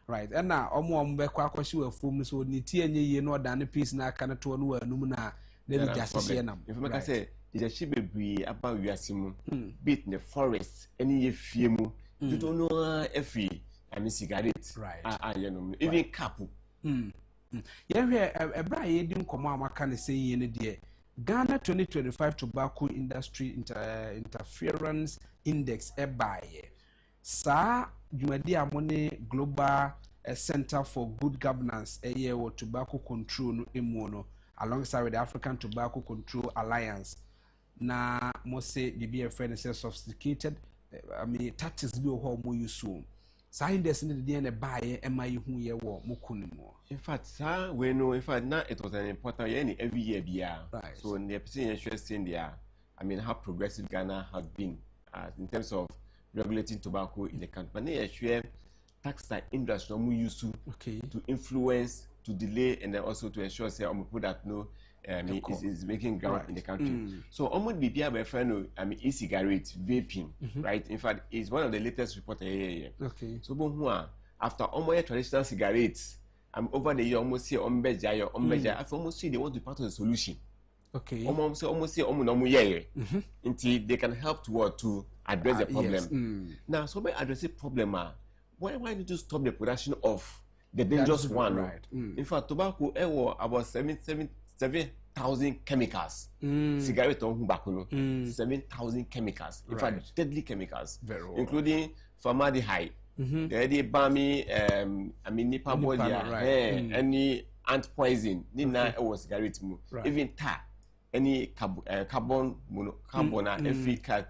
A: right and na omo be kwa kwashi wa fom so ni tie nye ye no da ne piece na aka ne to no anum na na bi jasese nam
K: if make say the she be about wiasimu bit in the forest any ye fiemu you don't know every I mean cigarette you know even cap
A: yeah ebra ye di nkomo amaka ne say ye ne de Ghana 2025 Tobacco Industry Interference Index ebaye. Sa jumadi amone Global Center for Good Governance wo tobacco control no emuno alongside with the African Tobacco Control Alliance. Na mo say the BFN is sophisticated I mean tactics bi ho mo use. Sa index ne de na ebaye emayi hu ye wo mo kunimo.
K: In fact, sir, we know in fact now it was an important year every year. So in the episode interesting there, I mean how progressive Ghana has been in terms of regulating tobacco in the country. But they share tax industry used to influence, to delay, and then also to ensure say that no is making ground in the country. So almost be by friend I mean e-cigarette, vaping, right? In fact, it's one of the latest reports here. So after almost traditional cigarettes. I'm over the year almost see ombeja. I almost see they want to be part of the solution. Almost see until they can help to address the problem. Now, so by addressing problem, why need to stop the production of the dangerous one? In fact, tobacco about 7,000 chemicals. Cigarette on tobacco, 7,000 chemicals. In fact, deadly chemicals, including formaldehyde. The bami I mean nipa body any ant poison nina was cigarette mu even tar any carbon every car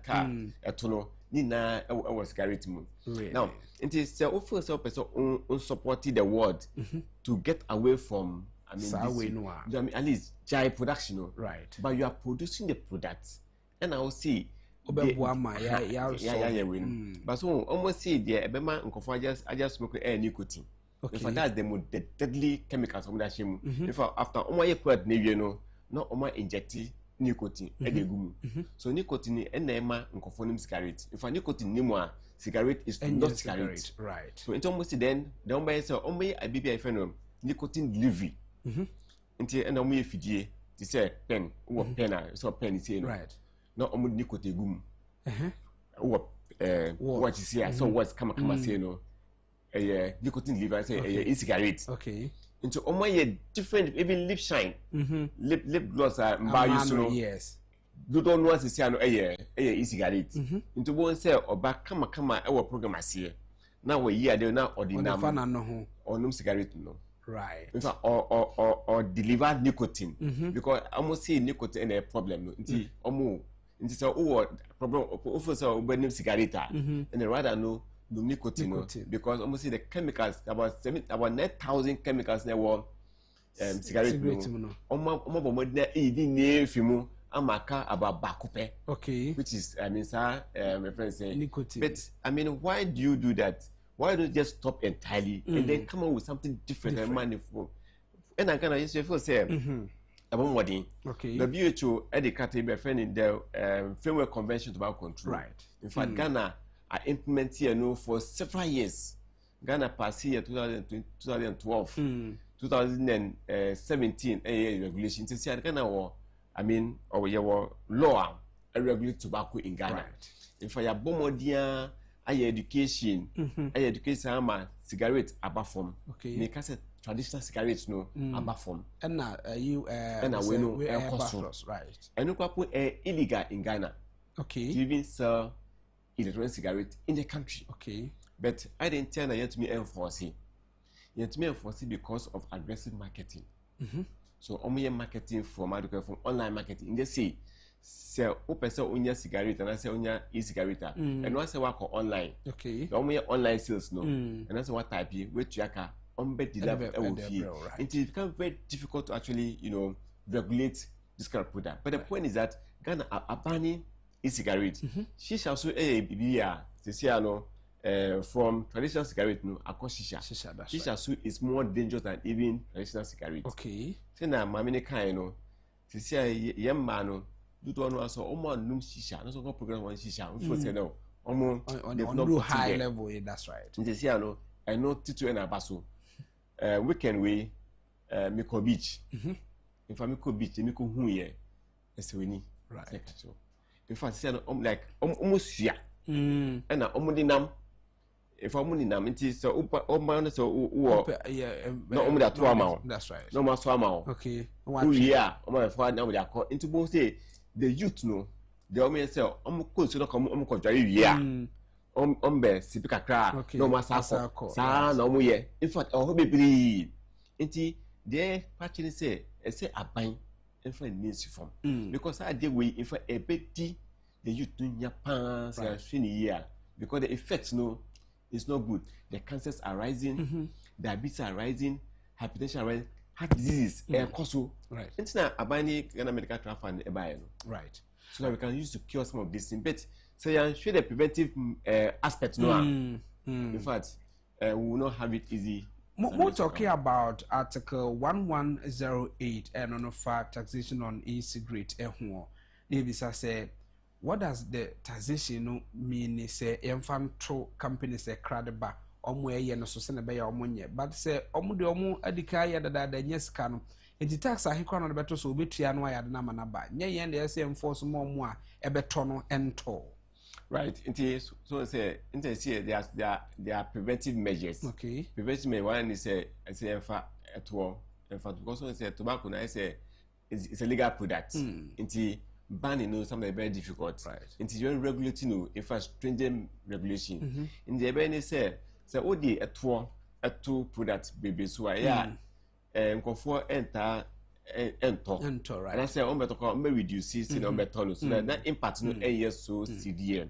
K: etono nina was cigarette mu now it is offer so person unsupported the world to get away from I mean at least jai production but you are producing the products and I will see
A: but
K: so almost see the ebema nkofo I just smoke air nicotine. In fact, that's the deadly chemicals from that shame. In fact, after omo quad ne no omo inject nicotine so nicotine enema nkofo nim cigarette. In fact, nicotine nim cigarette is not cigarette. So it almost then the omo say omo abibi friend nicotine delivery. Until and omo fidie to say pen or pen so pen is no. No omo nicotine gum what you see so what's come say no nicotine liver say e-cigarette into omo ye different even lip shine lip gloss buy you so
A: yes
K: you don't know to see no e-cigarette into one say oba kama e wo program ase na we year dey na ordinary or no cigarette no in fact or deliver nicotine because almost see nicotine a problem no into omo into so problem so burning cigarette and rather no nicotine because almost see the chemicals about 9,000 chemicals na were cigarette no omo na na fimu amaka about bakupe which is I mean sir my friend saying
A: nicotine.
K: But I mean why do you do that? Why don't you just stop entirely and then come up with something different and meaningful? And I kind of just feel say abom wording.
A: Okay.
K: The WHO educated by friend in the framework convention to tobacco control.
A: Right.
K: In fact, Ghana are implementing for several years. Ghana passed here 2012, 2017 regulation. To see Ghana our law regulate tobacco in Ghana.
A: Right.
K: In fact, your bomodia, education, education, cigarette above form.
A: Okay.
K: Make us traditional cigarettes no above form.
A: And now you
K: we know
A: right.
K: And no couple illegal in Ghana.
A: Okay.
K: To even sell electronic cigarette in the country.
A: Okay.
K: But I didn't tell you to me enforce it. You to me enforce it because of aggressive marketing. So marketing from online marketing. They say sell open sell onya cigarette and I say onya e-cigarette. And once I work online.
A: Okay.
K: Online sales no. And that's what type you which yaka deliver it becomes very difficult to actually, regulate this kind of product. But the point is that Ghana are banning e-cigarette. Shisha also from traditional cigarette no across shisha. Shisha so is more dangerous than even traditional cigarette.
A: Okay.
K: Say na mamine kind yemma do to no so num shisha. No so program one shisha. We say no. On
A: high level, that's right.
K: Say I know titu na baso. Weekend way Miko Beach. If I Miko Beach, Miko Huye, Esweni.
A: Right.
K: In fact, say like almost ya. And na omudinam. If omudinam, it is so man so no omuda to amount.
A: That's right.
K: No more so amount.
A: Okay.
K: Yeah, for now we are called into both say the youth no. The omen say so no come yeah. Ombe sipika kra no masako sa na omuye in fact oh bebre enti there actually say aban in fact means form because I dey way in fact ebedi the youth nya pan say year because the effects no is not good. The cancers are rising, diabetes are rising, hypertension are rising, heart disease also
A: right.
K: Enti na abani Ghana medical trust fund e buy no
A: right,
K: so that we can use to cure some of these things. But so you show the preventive aspect no. In fact, we will not have it easy.
A: We're talking about Article 1108 and on fact taxation on e-cigarette. Nebisa say, what does the taxation mean? Say, infantry companies say credible. Ye no so sene be ya omunye but say omu de omu adika ya dada nyes kanu enti tax ahekwa no beto so obetua no ya na manaba nye yen de say enforce mo omu a ebeto no ento
K: right enti so say enti say there are preventive measures.
A: Okay.
K: Preventive measure one is say enfa eto enfa because so say tobacco na say it's a legal product enti banning no something very difficult
A: right
K: enti you regulating no in fact stringent regulation in the be say so odi eto product baby so ya nkofo enter right and I say on better come reduce it on better so that impact no yes so severe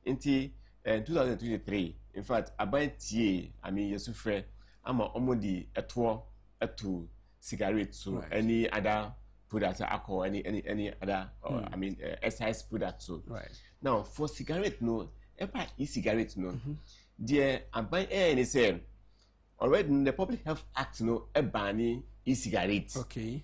K: until 2023 in fact about tie I mean yesu frɛ ama omodi eto cigarette so right. Any other product alcohol any other I mean excise product so
A: right
K: now for cigarette no ever e-cigarette no there and by any say already in the Public Health Act no banning e-cigarettes.
A: Okay.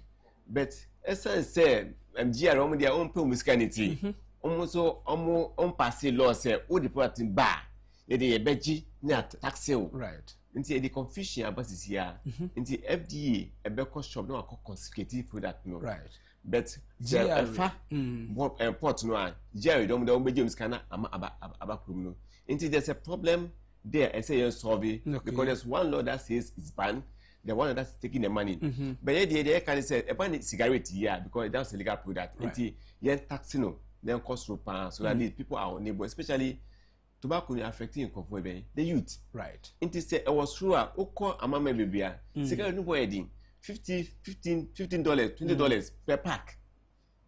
K: But as I said, MGR on their own promiscuity. Almost on passing law say all the product in bar. They a beji not tax sale.
A: Right.
K: Until the confusion about this year. Until FDA a better shop no confiscated product no.
A: Right.
K: But GR port no Jerry don't be James Kana about criminal. Until there's a problem there and say you're solving because there's one law that says it's banned, the one that's taking the money. But they can say a ban cigarette because that's a legal product. Until you're taxing no, then cost so that these people are unable, especially tobacco affecting the youth.
A: Right.
K: Until say I was sure oko amama baby cigarette no boy $15, $20 per pack.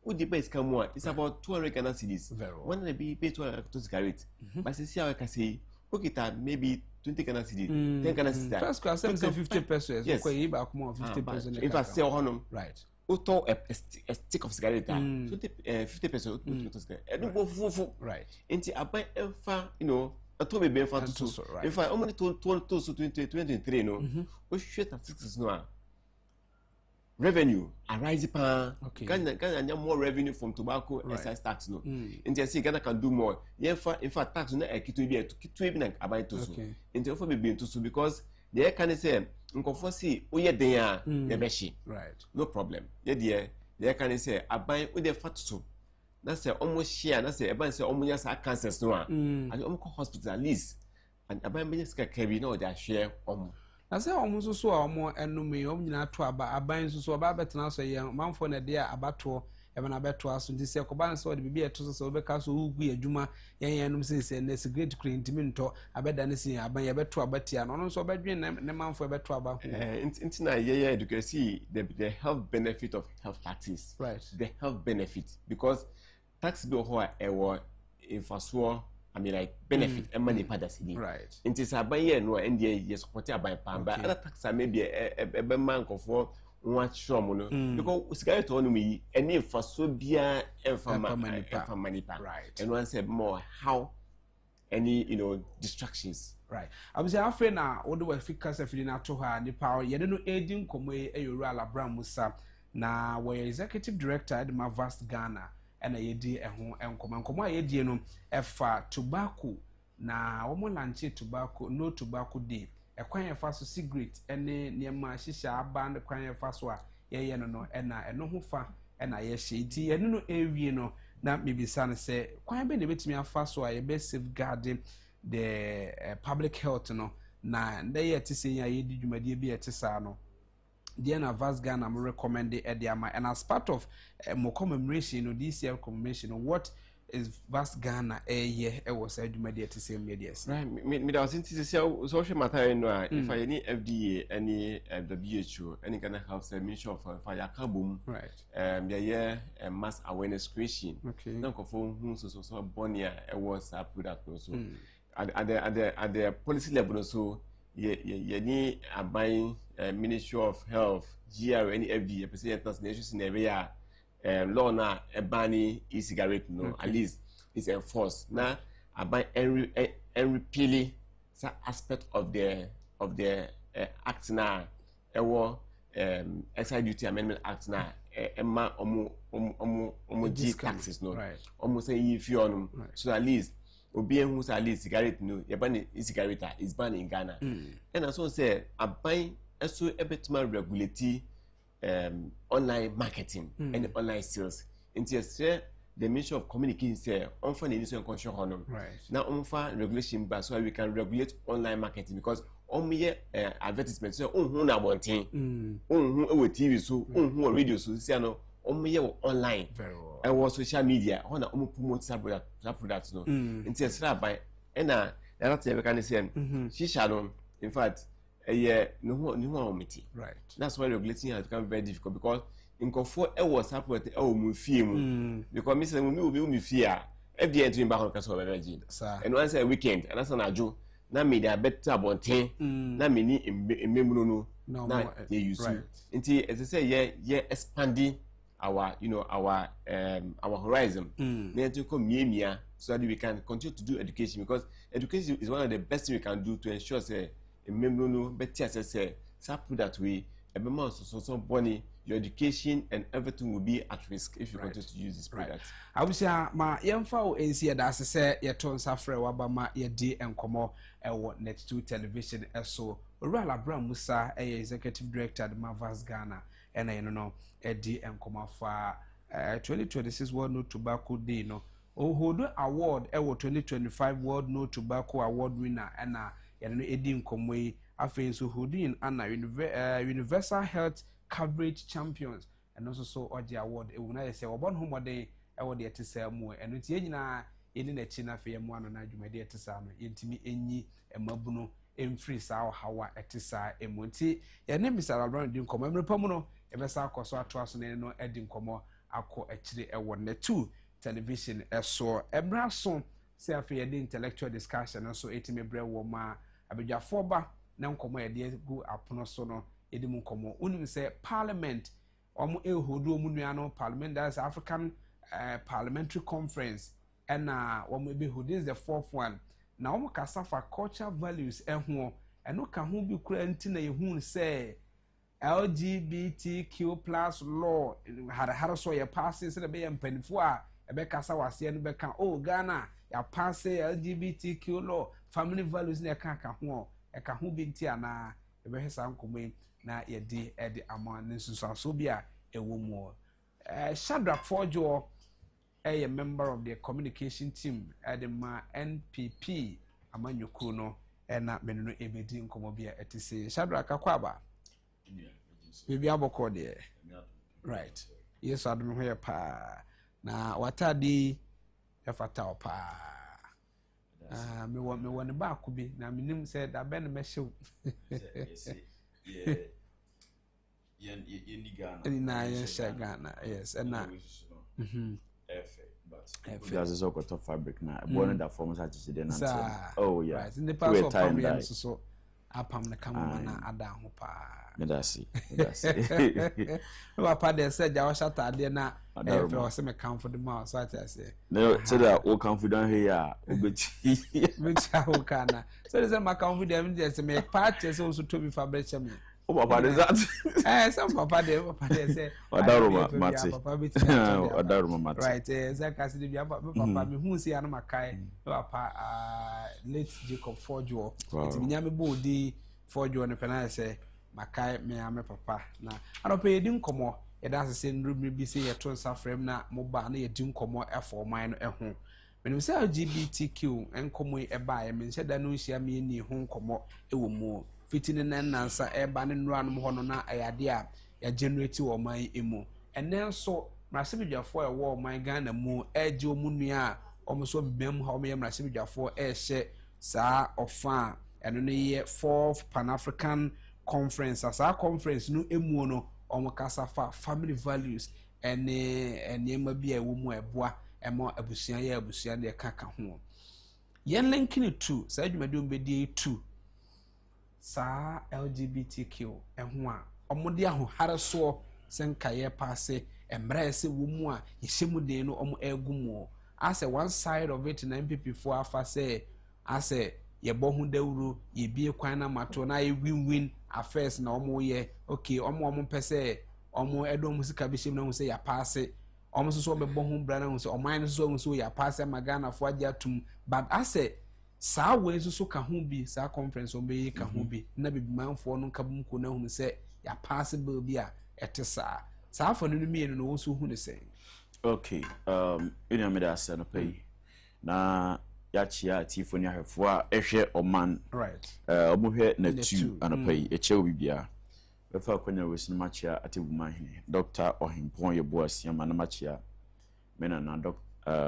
K: What the price come more? It's about 200 Ghana cedis. When they be pay 200 cigarettes, but see how I can say, okay, that maybe 20 Ghana cedis, 10 Ghana cedis.
A: First class, 50 pesos.
K: Yes.
A: Okay, back more 50 pesos.
K: In fact, say
A: right.
K: Auto a stick of cigarette, 50 pesos.
A: Right.
K: Until I buy a told me for two. If I only told 23, no, we shoot at 6 no. revenue arise pa.
A: Okay.
K: Ghana more revenue from tobacco excise tax no. Inti say Ghana can do more. In fact tax no ekito bi na aban to so. Inti for be to so because the can say nkofo see oye den a ye be hye.
A: Right.
K: No problem. Ye the can say aban we dey fat so. Na say almost share na say aban say almost just cancers no a. And almost hospital at least. And aban be just carry no dey share
A: na say omo so omo enumi omo nyina to aban so aba betena so ye manfo na de abato e bana beto aso ndi se ko ban so de bibi eto so be ka so ugu adwuma yen enum se na secret clean timi nto abeda ne sin aban ye beto abatia no so bedwen ne manfo beto aba
K: intina ye education the health benefit of health taxes.
A: Right.
K: The health benefit because tax bill ho e wo infrastructure I mean like benefit and money pada city.
A: Right.
K: Inti sa aban no NDA yes support aban pamba other tax maybe e be man kofo one shom no because cigarette on me any infrastructure bia enfa money pa.
A: Right.
K: And one said more how any distractions.
A: Right. I was afraid na odo we fika se fili na to ha ni pa ye no edin komo eyoro alabra musa na we executive director at Vast Ghana and a yedi eho enkomo yedi no efa tobacco na wo mo lanche tobacco no tobacco day ekwan efa so cigarette ene niema shisha aban kwan efa so a ye no ena eno ho fa ena ye hye eno no ewie no na mebisa ne se kwan be ne betimi afa so a ye be safeguarding the public health no na nda ye te se ya yedi dwumade bi ete sa no the Unauthorized Ghana I'm recommended Ediama and as part of more commemoration this year commemoration what is Vast Ghana a year was a media to same medias.
K: Right, me was into social matter no if I any FDA any WHO any kind of health ministry of fire kabum
A: right
K: the mass awareness creation
A: okay
K: na ko for hu so bonia e was a product also at the policy level also ye ni aban Ministry of Health, GR, any FDA, President Nations in area, law na ebani e-cigarette no, at least it's enforced. Now, about repealing some aspect of the act now, Excise Duty Amendment Act now, emma G taxes no, almost say if you on so at least. Obi who's at least cigarette no, ebani e-cigarette is banned in Ghana, and as well say aban. So a bit more regulate online marketing and online sales. Into the Ministry of Communication say on for the initial control honor.
A: Right.
K: Now on for regulation but so we can regulate online marketing because on me advertisement so who na wanting who TV so who radio so say no on me online.
A: Very well.
K: And was social media on promote products no. Into by and that's we can say shisha no in fact no meeting.
A: Right.
K: That's why regulating has become very difficult because in Kofo was support because me say we fear FDA entering back on Castle Virgin. And once a weekend and that's an ajo na me they better bonten na me ni ememunu no na they use until as I say yeah expanding our our horizon to come near so that we can continue to do education because education is one of the best things we can do to ensure say remember no better say that way every month so bonny your education and everything will be at risk if you continue to use this product.
A: I will say ma yemfa o ensi da say ye ton safre waba ma ye di enkomo ewo Net2 television eso Oral Abraham Musa executive director at Vast Ghana and no e di enkomo fa 2026 World No Tobacco Day no hold award ewo 2025 World No Tobacco Award winner and no edi nkomo yi afen so holding ana universal health coverage champions and also so the award e wona say obon homode e wo de etesa mu eno tie nyina yeni na chi na fe mu ano na adwumade etesa no yentimi enyi emabuno emfiri sa hawa etesa emonti ye ne Mr. Abraham di nkomo emrepamu no e besa akoso ato aso ne no edi nkomo akọ akire e wo Net2 television eso emraso say afi ye de intellectual discussion so etime bre wo ma abedwafo ba na nkomo ye de gu apono so no edim nkomo unim say parliament omo ehodo omu nuano parliament that's African parliamentary conference and omo be who is the fourth one na omo kasa for cultural values eho eno ka ho bi kura nti na yehun say LGBTQ plus law had so your passes in the bay and penfua a bekasa was here and beka oh Ghana ya pass LGBTQ law family values near kaka ho e ka ho binti ana e be hesa nkomwe na ye di e di amon nsusu so bia e wo mu Shadrack Forjo a member of the communication team at the NPP amanyuku no na menunu ebedi nkomo bia etise Shadrack akwaba bibi aboko de right yes adum ho ye pa na watadi efata opa me won ba ko bi na minim say da ben me hyew na ye Ghana yes na
C: that's a sort of fabric now born that form such as the oh yeah
A: right in the past of time so apam na kama na ada ho pa
C: medasi
A: wa pa de say jawo shata ade na e fe o se me comfort ma so ati say
C: no so that o confident here obechi
A: mecha ho kana so they say my confident dey say me pa che so to be fabric me
C: o papa de that
A: some papa de say
C: Adaruma mate
A: right say kasi de bia papa me hu si ana makai papa late Jacob Forjo it nya me bodi Forjo ne pena say makai me ame papa na anope yedi nkomo yeda asese nrumi bi say ye to nsa frame na mo ba na yedi nkomo efo man no eho menim say LGBTQ enkomo e ba ye me da no hia me ni ho nkomo ewo mu fitini na nansa eba ne nura no ho no na ayade a ya generate wo man emu enen so mrasebidwafo e wo man Ghana mu eje omunua omoso bibem ha omye mrasebidwafo ehye saa ofa eno ne ye 4th Pan-African Conference asa conference no emu no omokasa fa family values ene ma bia ewo mu eboa emo abusuan ye abusuan de kaka ho yen linkini to saa dwumade ombedi 2 sa LGBTQ ehho a omode aho hareso senkaye paase emra se wo mu a yehemu de no omo egumo as one side of it na MPP for afa say as ye bohu dawuru ye bie kwan na mato na ye win affairs na omo ye okay omo pese omo edo musika bihim na hu say ya paase omo so be bohu bra na hu say oman so ya paase magana fo agya tum but as saa we so ka ho bi saa conference on be ka ho bi na bibi manfo no ka bum ko na hu se ya possible bi a ete saa fa no mi no wo so hu ne se
C: okay ina me da sa no pay na ya chia tifo ni ahefo a ehwe oman
A: right
C: omohwe na tu anapay eche obibia befa kwanya we sinema chia atebu hene Dr. Ohimpon Yeboasi amana machia mena na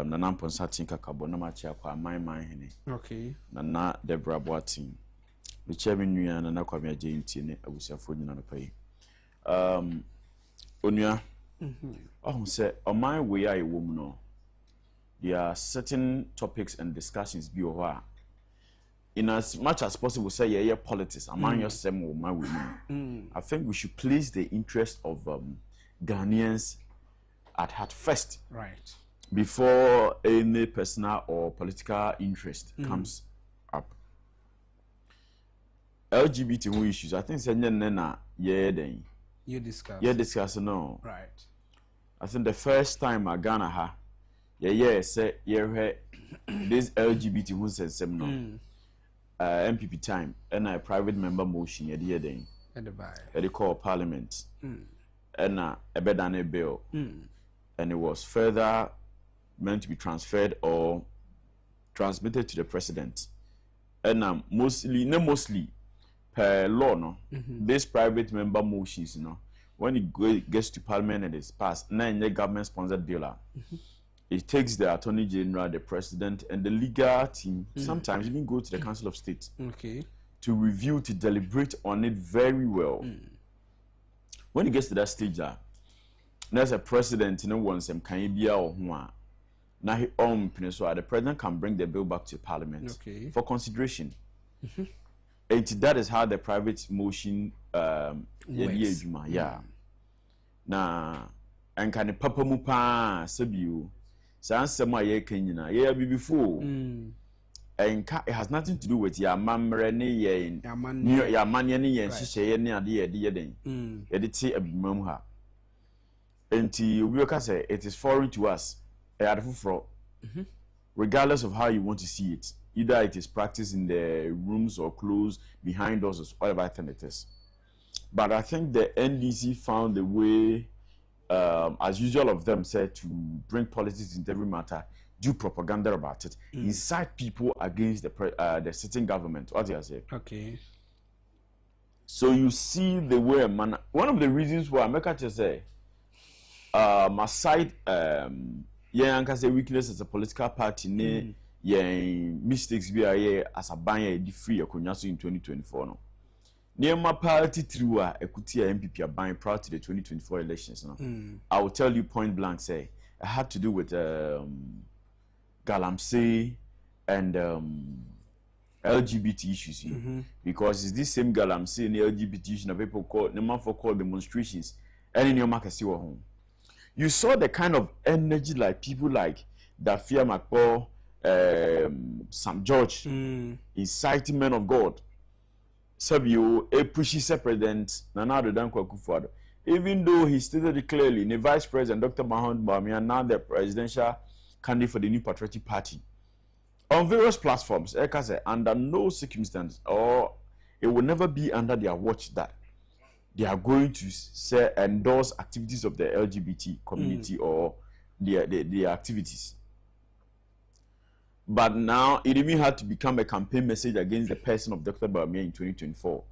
C: na nampon satin kakabo na machia kwa man hene
A: okay
C: na Deborah Boatin the chairman nua na kwame agenti ne abusiafo nyina no pay onua say oman we are woman no there are certain topics and discussions be over in as much as possible say yeah politics among yourself or my women. I think we should place the interest of Ghanaians at heart first,
A: right,
C: before any personal or political interest comes up. LGBT issues, I think say
A: you discuss.
C: Yeah, discuss no.
A: Right.
C: I think the first time I Ghana ha say this LGBT who says some no. MPP time and a private member motion at the end. They call parliament. And a bedane bill. And it was further meant to be transferred or transmitted to the president. And mostly per law no. This private member motions, you know, when it gets to parliament and it's passed, then the government sponsored bill. It takes the Attorney General, the President, and the legal team, sometimes even go to the Council of State, to review, to deliberate on it very well. When it gets to that stage, there's a president, you know, wants some Canada or one. Now the president can bring the bill back to Parliament for consideration. And that is how the private motion, Now, and can papa mupa sabiu. Sansema ye kenyina ye before
L: it has nothing to do with your mamre ni your money ni yen shishe ni ade den edit abimam ha enti obi ka say it is foreign to us regardless of how you want to see it, either it is practiced in the rooms or closed behind us or whatever thing it is. But I think the NDC found a way, as usual of them said, to bring politics into every matter, do propaganda about it, incite people against the sitting government. What do you say?
A: Okay.
L: So you see the way, man. One of the reasons why America just say, aside, say weakness as a political party, mistakes we are as a banner free in 2024. No, near my party through a Ekutia MPP are buying prior to the 2024 elections. No, I will tell you point blank. Say it had to do with Galamsey and LGBT issues, because it's this same Galamsey and the LGBT issues that people call demonstrations, and in your market see what home. You saw the kind of energy like people like Dafia Makpo, Sam George, inciting men of God. Sabio, a pushy president, Nana Danko akufo-addo. Even though he stated it clearly, the Vice President, Dr. Mahmoud Bawumia, now the presidential candidate for the New Patriotic Party. On various platforms, under no circumstance, or it will never be under their watch that they are going to say endorse activities of the LGBT community or their activities. But now it even had to become a campaign message against the person of Dr. Bawumia in 2024.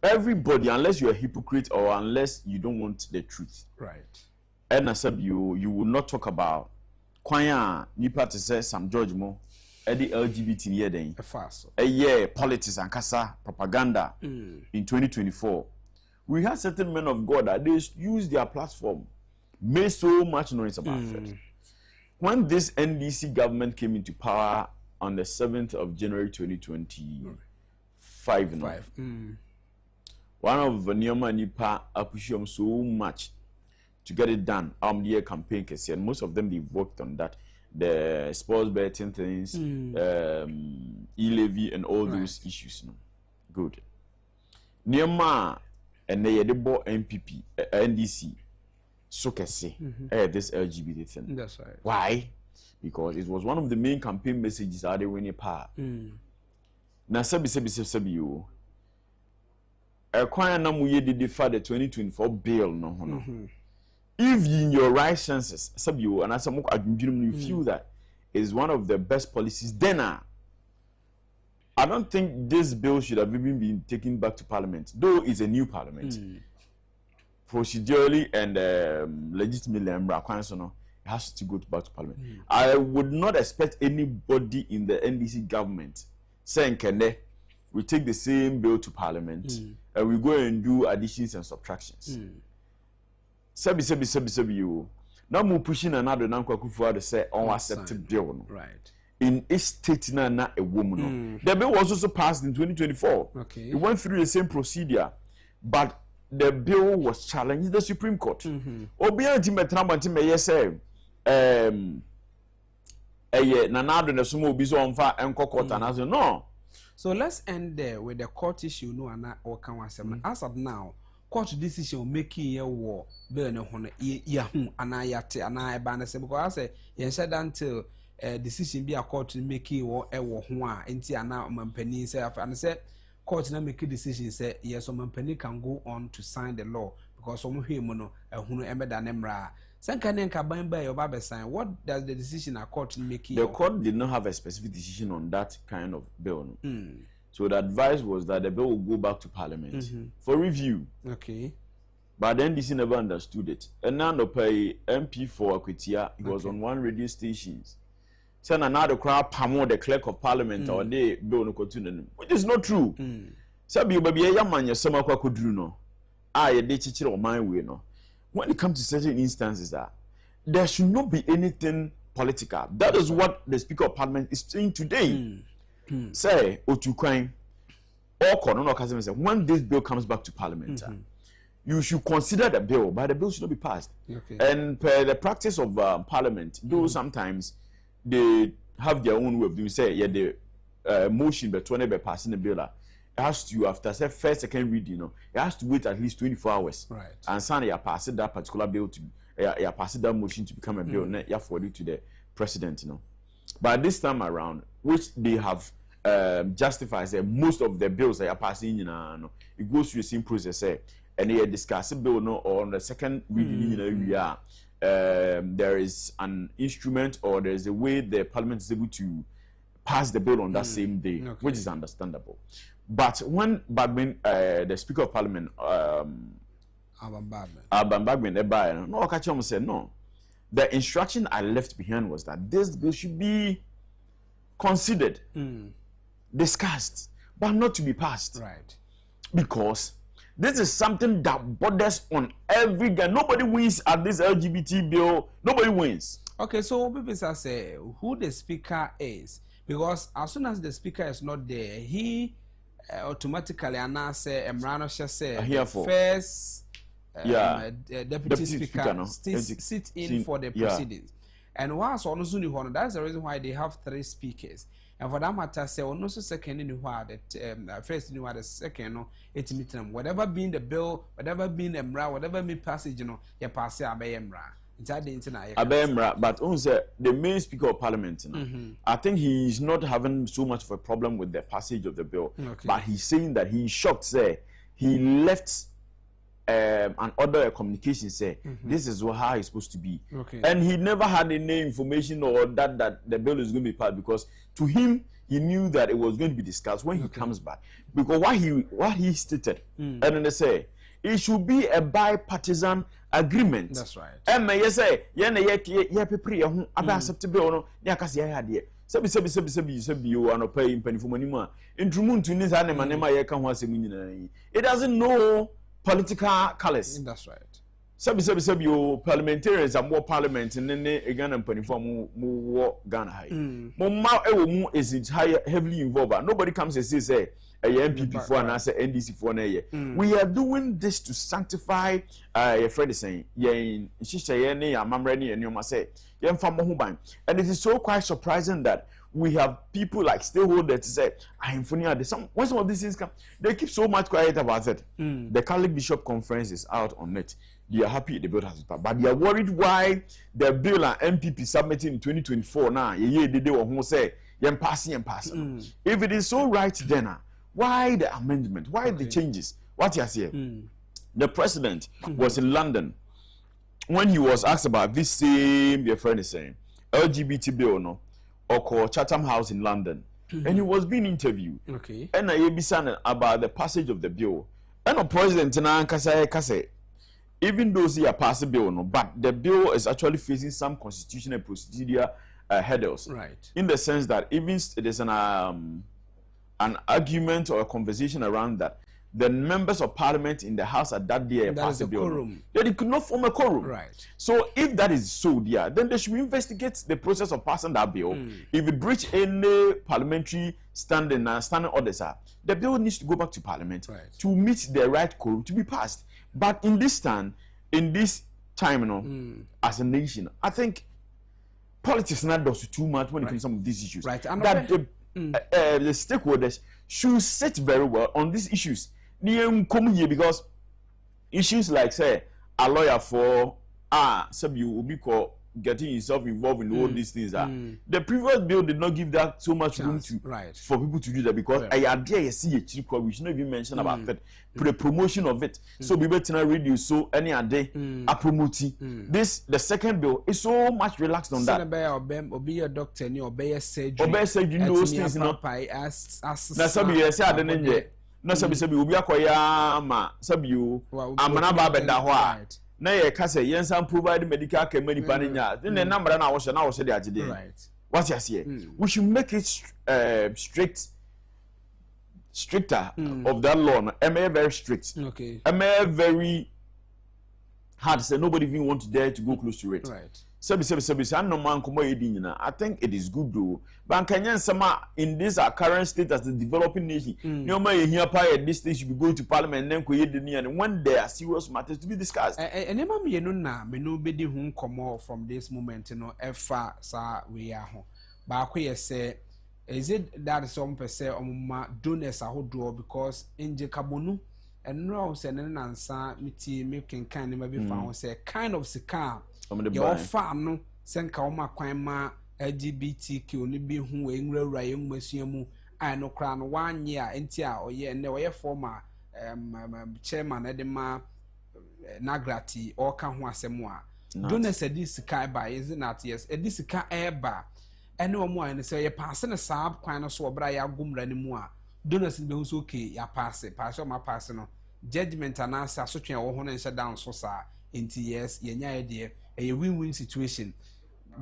L: Everybody, unless you're a hypocrite or unless you don't want the truth,
A: right?
L: And I said you will not talk about Kwanya Nipa to say some George Mo, the LGBT year then a year politics and kasa propaganda in 2024. We had certain men of God that they use their platform, made so much noise about it. When this NDC government came into power on the 7th of January 2025, one of the Nyoma Nipa appreciated so much to get it done. The campaign case, and most of them they worked on that. The sports betting things, e-levy, and all those issues. No? Good. Nyoma and they bought MPP, NDC, so can say this LGBT thing.
A: That's right.
L: Why? Because it was one of the main campaign messages that they win a power. Now, sabi you. Acquire namu ye did for the 2024 bill no. If in your right senses, sabi you and as you feel that is one of the best policies, then I don't think this bill should have even been taken back to Parliament, though it's a new Parliament. Procedurally and legitimately, it has to go back to Parliament. I would not expect anybody in the NDC government saying, "Kende, we take the same bill to Parliament and we go and do additions and subtractions." Sabi you. Now we pushing another Nanko akufo-addo say unaccepted bill. No?
A: Right.
L: In each state na a woman. The bill was also passed in 2024.
A: Okay.
L: It went through the same procedure, but the bill was challenged in the Supreme Court. Obian timetramba time say nanado na sumo obi so onfa enko court anazo no.
A: So let's end there with the court issue no ana or kan wasem. As of now, court decision making ye war bill no hono ye hu ana yate ana e ba na se because I say yen said until decision be a court making war e wo ho a enti ana mampani say and say court na make decision say yes mampani can go on to sign the law because some hwemu no ehunu emeda na mra sanka ban ba your baba sign. What does the decision a court making?
L: The court did not have a specific decision on that kind of bill. So the advice was that the bill will go back to Parliament for review.
A: Okay.
L: But then DC never understood it. And now the MP for Akwitia, he was on one radio station. Saying another crowd pamo the clerk of Parliament or they bill no continue, which is not true. Sabi baby young man yasama kwa kudru no. Ye de chichiro on my way no. When it comes to certain instances that there should not be anything political. That is what the Speaker of Parliament is saying today. Say Otukwan or Kono Kasim say when this bill comes back to Parliament, you should consider the bill, but the bill should not be passed. And per the practice of Parliament, though sometimes they have their own way of doing. Say, yeah, the motion but 20 be passing the bill. It has to, after say first, second reading, you know, it has to wait at least 24 hours.
A: Right.
L: And suddenly you pass that particular bill to, you pass that motion to become a bill, and you forward it to the president, you know. But this time around, which they have justified, say most of the bills that are passing, you know, it goes through the same process, say, and they discuss a bill, no, or on the second reading, you know, we are. There is an instrument or there is a way the parliament is able to pass the bill on that same day, which is understandable. But when Bagman, the Speaker of Parliament, Alban Bagman, no, Okachom said no. The instruction I left behind was that this bill should be considered, discussed, but not to be passed.
A: Right.
L: Because this is something that borders on every guy. Nobody wins at this LGBT bill. Nobody wins.
A: Okay, so people say who the speaker is, because as soon as the speaker is not there, he automatically announce Emrano say first deputy speaker
L: no?
A: sit in for the proceedings. And once on Zuni, that's the reason why they have 3 speakers. And for that matter, say on also second in the first in the second, no, it's meeting whatever being the bill, whatever being the Emra, whatever me passage, you know, you pass it Emra. It's at the internet.
L: Emra, but also the main speaker of parliament, you know, I think he is not having so much of a problem with the passage of the bill, but he's saying that he's shocked, say he left an order of communication say this is how it's supposed to be, and he never had any information or that the bill is going to be passed, because to him he knew that it was going to be discussed when he comes back, because what he stated and then they say it should be a bipartisan agreement.
A: That's right.
L: And may say people acceptable no yakasi ya sebi you are not paying penny for money ma intrumuntu ni za nema nema ye ka ho asem nyina. It doesn't know political colors.
A: That's right.
L: Sebi you parliamentarians are more parliament and then Ghana penifo mu Ghana high. Mo ma mu is heavily involved. Nobody comes and say a MPP for and answer NDC for na ye. We are doing this to sanctify your friend is saying ye shisha ye ne amamre ne nyoma say ye mfa mo ho ban. And it is so quite surprising that we have people like stakeholders to say, I'm funny at some when some of these things come, they keep so much quiet about it. The Catholic Bishop Conference is out on it. They are happy the bill has passed, but they are worried why the bill and MPP submitting in 2024 now. They will say, "Yem passing." If it is so right, then why the amendment? Why the changes? What you say? The president was in London when he was asked about this same. Your friend is saying LGBT bill, no, or called Chatham House in London, and he was being interviewed. And I be saying about the passage of the bill. And the president na kase. Even though they are passing bill, no, but the bill is actually facing some constitutional procedural hurdles.
A: Right.
L: In the sense that even there's an argument or a conversation around that the members of parliament in the house at that day passed the bill. No, they could not form a quorum.
A: Right.
L: So if that is so, then they should investigate the process of passing that bill. If it breach any parliamentary standing orders, the bill needs to go back to parliament to meet the right quorum to be passed. But in this time, you know, as a nation, I think politics not does too much when it comes to some of these issues.
A: Right.
L: That the stakeholders should sit very well on these issues. Because issues like say a lawyer for you will be called getting yourself involved in all these things. The previous bill did not give that so much room to for people to do that, because I idea you see a cheap call, we should not even mention about that. The promotion of it. So we better radio so any day a promoting. This the second bill is so much relaxed on that.
A: Or be a doctor, or be a surgeon.
L: Or be surgeon, those things, you know. Now some you say I don't no sabi obi akoya ma sabi you amana ba beda ho a na ye ka say yensan provide medical care many paninya then the number na wo hye de agide.
A: Right.
L: What you say? We should make it stricter of that law. Very strict.
A: Okay.
L: Very hard to say nobody even want to dare to go close to it.
A: Right.
L: I think it is good though. But in this our current state as the developing nation, this state should be going to parliament and then when there are serious matters to be discussed.
A: And from this moment, you know, we are home. ba ko say is it that some per se omma donors ahodo because inje kabonu enro se ne nansa miti making kind ma be fa say kind of sika ye offer no senka oma kwan ma LGBTQ ni bi hu we nwura yemmasua mu ai no kra no wanye a enti a oye ne oye former chairman edema nagrati or ka ho asemu a donors edisika ba is not yes edisika eba ene omo an say ye pass ne saab kwan no so obra ya gumra ne mu a donors be so okay ya pass ma pass no judgment anasa asotwe wo ho no nse down so sa enti yes ye nya ye a win-win situation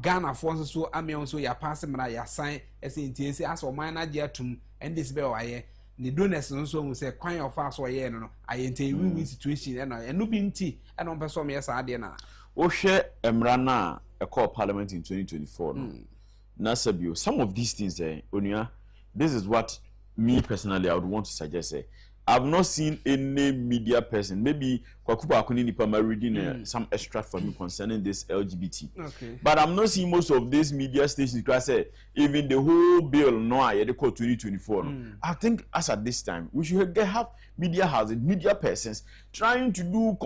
A: Ghana for so amion so ya pass mra ya sign ese enti ese aso man na je atum and this be waye the donors no so say kwan of us waye no aye enti win-win situation eno bi nti eno person me sa ade na
L: wo hwe emra na e call parliament in 2024 no na sabio some of these things onua this is what me personally I would want to suggest I've not seen any media person, maybe Kwakuba Akuni Nipama reading some extract for me concerning this LGBT.
A: Okay.
L: But I'm not seeing most of these media stations because even the whole bill no I call 2024. I think as at this time we should have media houses, media persons trying to do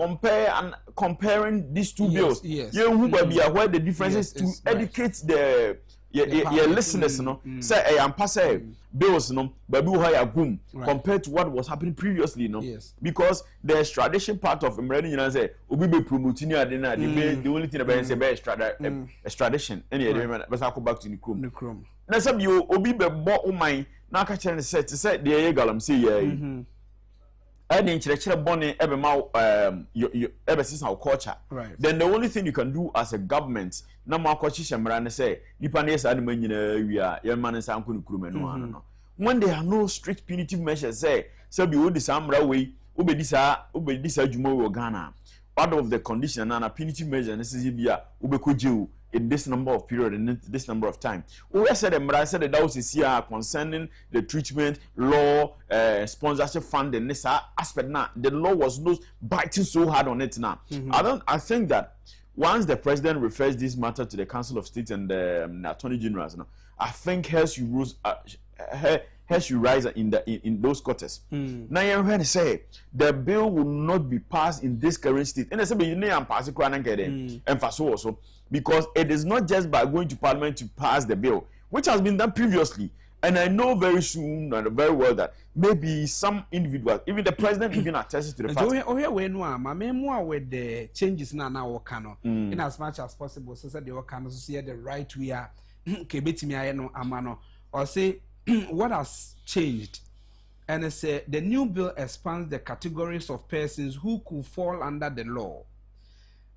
L: comparing these two bills.
A: Yes.
L: You who be aware the differences to educate the your listeners no say am pass bills no baby how ya boom compared to what was happening previously no because the extradition part of American you say obi be promoting you the only thing about say be extradition any but I go back to the chrome na say you obi be bo oman na ka kire say to say the ye galam say yeah and in bonne ebe our culture.
A: Right.
L: Then the only thing you can do as a government, na ma kwachi shemra ne say, nipa na yesa adema nyina wi a man nsa anko nukrume no. When there are no strict punitive measures, say be wo di samra we, obedi sa adwuma wo Ghana. Part of the condition na punitive measure necessary bia obekojeu in this number of period and this number of time. We said that was here concerning the treatment, law, sponsorship funding, this aspect now. The law was not biting so hard on it now. I think that once the president refers this matter to the Council of State and the Attorney Generals, I think her should rise in those quarters. Now you heard say the bill will not be passed in this current state. And I said you need to pass it and also because it is not just by going to Parliament to pass the bill, which has been done previously. And I know very soon and very well that maybe some individuals, even the president, even attests to the fact.
A: With the changes now work in as much as possible, so that they work so see the right way. Or say what has changed, and I say the new bill expands the categories of persons who could fall under the law.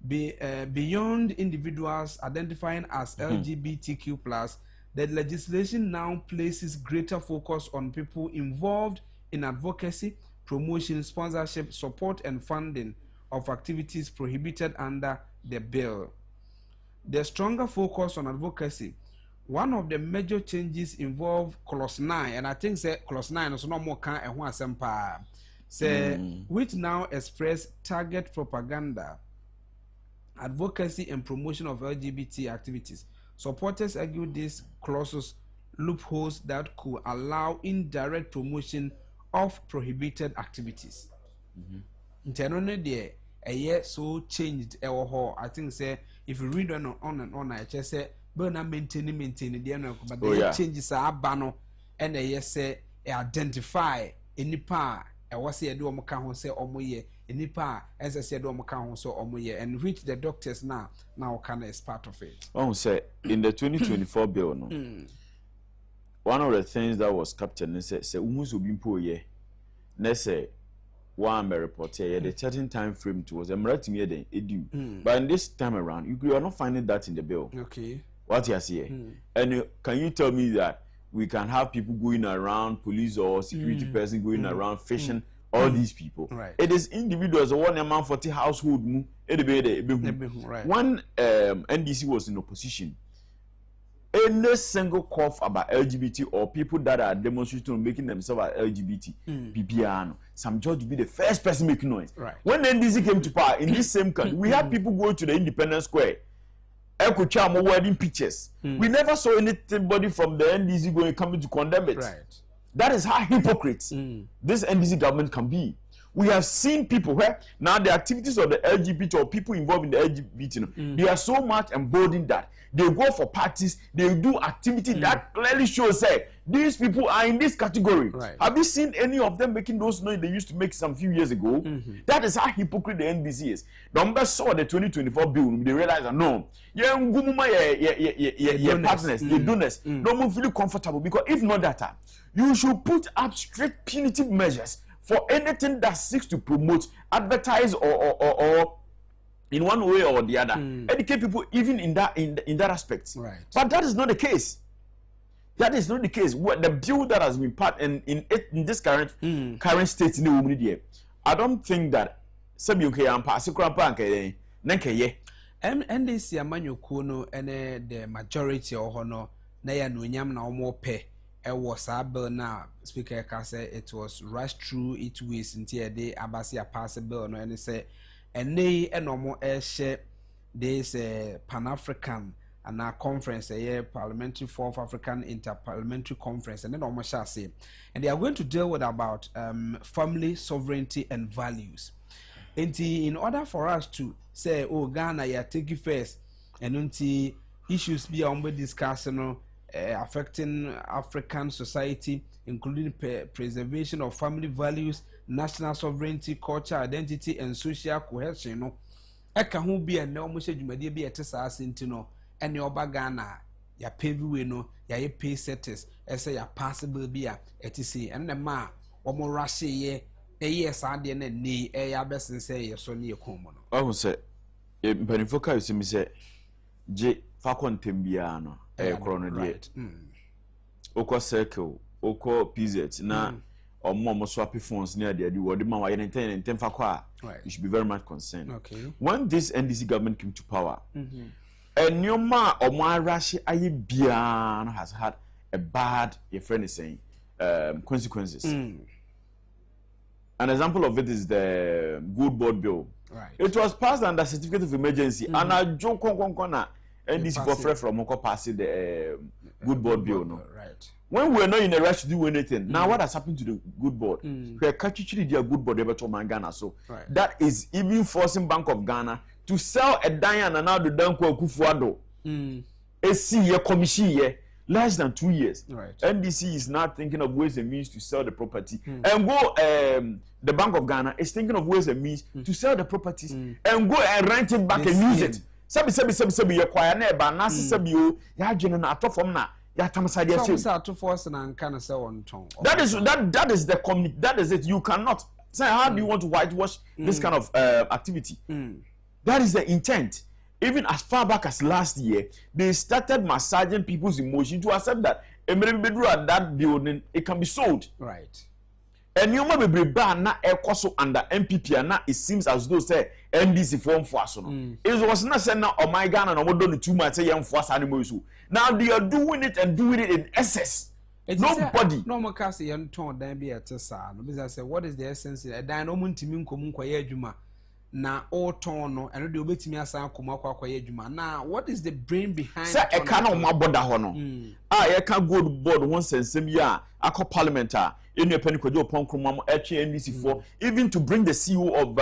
A: Beyond individuals identifying as LGBTQ+, the legislation now places greater focus on people involved in advocacy, promotion, sponsorship, support, and funding of activities prohibited under the bill. The stronger focus on advocacy. One of the major changes involve clause 9, and I think clause 9 is no more which now express target propaganda, advocacy and promotion of LGBT activities. Supporters argue these clauses loopholes that could allow indirect promotion of prohibited activities. Internally, a year so changed I think say if you read on and on, I just say but not maintaining the but the changes are bano and a yes say identify any part. I was say do omo say omo ye any part as I said omo so omo ye and which the doctors now can is part of it.
L: Oh say in the 2024 bill no. One of the things that was captured say umus obimpo ye na say one report here the certain time frame to was emratimi den edu. But in this time around you are not finding that in the bill.
A: Okay.
L: What you see? And can you tell me that we can have people going around, police or security person going around fishing all these people?
A: Right.
L: It is individuals, one amount 40 household.
A: Right.
L: When NDC was in opposition, any single cough about LGBT or people that are demonstrating making themselves LGBT, PPR, some judge will be the first person making noise.
A: Right.
L: When NDC came to power in this same country, we had people go to the Independence Square. Ekuchamo wedding pictures. We never saw anybody from the NDC going coming to condemn it.
A: Right.
L: That is how hypocrite this NDC government can be. We have seen people where now the activities of the LGBT or people involved in the LGBT, they are so much emboldened that they go for parties, they do activity that clearly shows that these people are in this category.
A: Right.
L: Have you seen any of them making those noise they used to make some few years ago? That is how hypocrite the NDC is. Number saw the 2024 bill, they realized that no, partners, your donors, no more feel comfortable because if not that, you should put up strict punitive measures for anything that seeks to promote, advertise, or in one way or the other, educate people even in that aspect.
A: Right.
L: But that is not the case. That is not the case. What the bill that has been passed in this current state in the woman, I don't think that
A: NDC amanyoko no ene the majority or no na ya no nyam na omo pe was bill na speaker ka say it was rushed through it ways until they abasi a pass bill no and say ene enomo share this Pan-African and our conference a parliamentary fourth African interparliamentary conference and then almost shall say and they are going to deal with about family sovereignty and values. In order for us to say, oh, Ghana, you take it first, and until issues be on discussing affecting African society, including preservation of family values, national sovereignty, culture, identity, and social cohesion. No, who be a no much you may be at a and your Ghana, ya pay we no, ya pay setters, as say a possible be a etc. And the ma, or more rush ye. Yes, I didn't need a best and say so near common.
L: I will say, Penifoka, you see me say, J. Facon Tembiano, a coronadiate. Oko circle, Oko PZ, na or more swappy phones near the idea, the man, and 10 Fakwa. You should be very much concerned.
A: Okay.
L: When this NDC government came to power, and your ma or my rashi Ayibian has had a bad, your friend is saying, consequences. An example of it is the Good Board Bill.
A: Right.
L: It was passed under certificate of emergency, and I joke Konkona and this for from Moko passing the Good Board Bill. No,
A: right.
L: When we're not in a rush to do anything, now what has happened to the Good Board? We're catching the Good Board ever to Ghana. So that is even forcing Bank of Ghana to sell a Diana and now the Danko akufo-addo. A C commission less than 2 years.
A: Right.
L: NDC is now thinking of ways and means to sell the property. And go, the Bank of Ghana is thinking of ways and means to sell the properties and go and rent it back and use it. Sabi, you acquire neighbor, Nasi Sabi, you have general at from now. That is the community. That is it. You cannot say how do you want to whitewash this kind of activity. That is the intent. Even as far back as last year, they started massaging people's emotion to accept that a bedroom at that building, it can be sold.
A: Right.
L: And you might be banned now under MPP, and now it seems as though say NDC form for us. It was not saying now, oh my God, and I would do too much young for us animals. Now they are doing it and doing it in excess. Nobody.
A: No more cast a young tone, then be at Tessa. Because I said, what is the essence? A dynamo to me, Juma. Na all tono and do bit me as I come up Juma. Now, what is the brain behind
L: it? I cannot my border hono. I can't go to board once and some year. I call parliamentar in your penny upon Kumam NDC4, even to bring the CEO of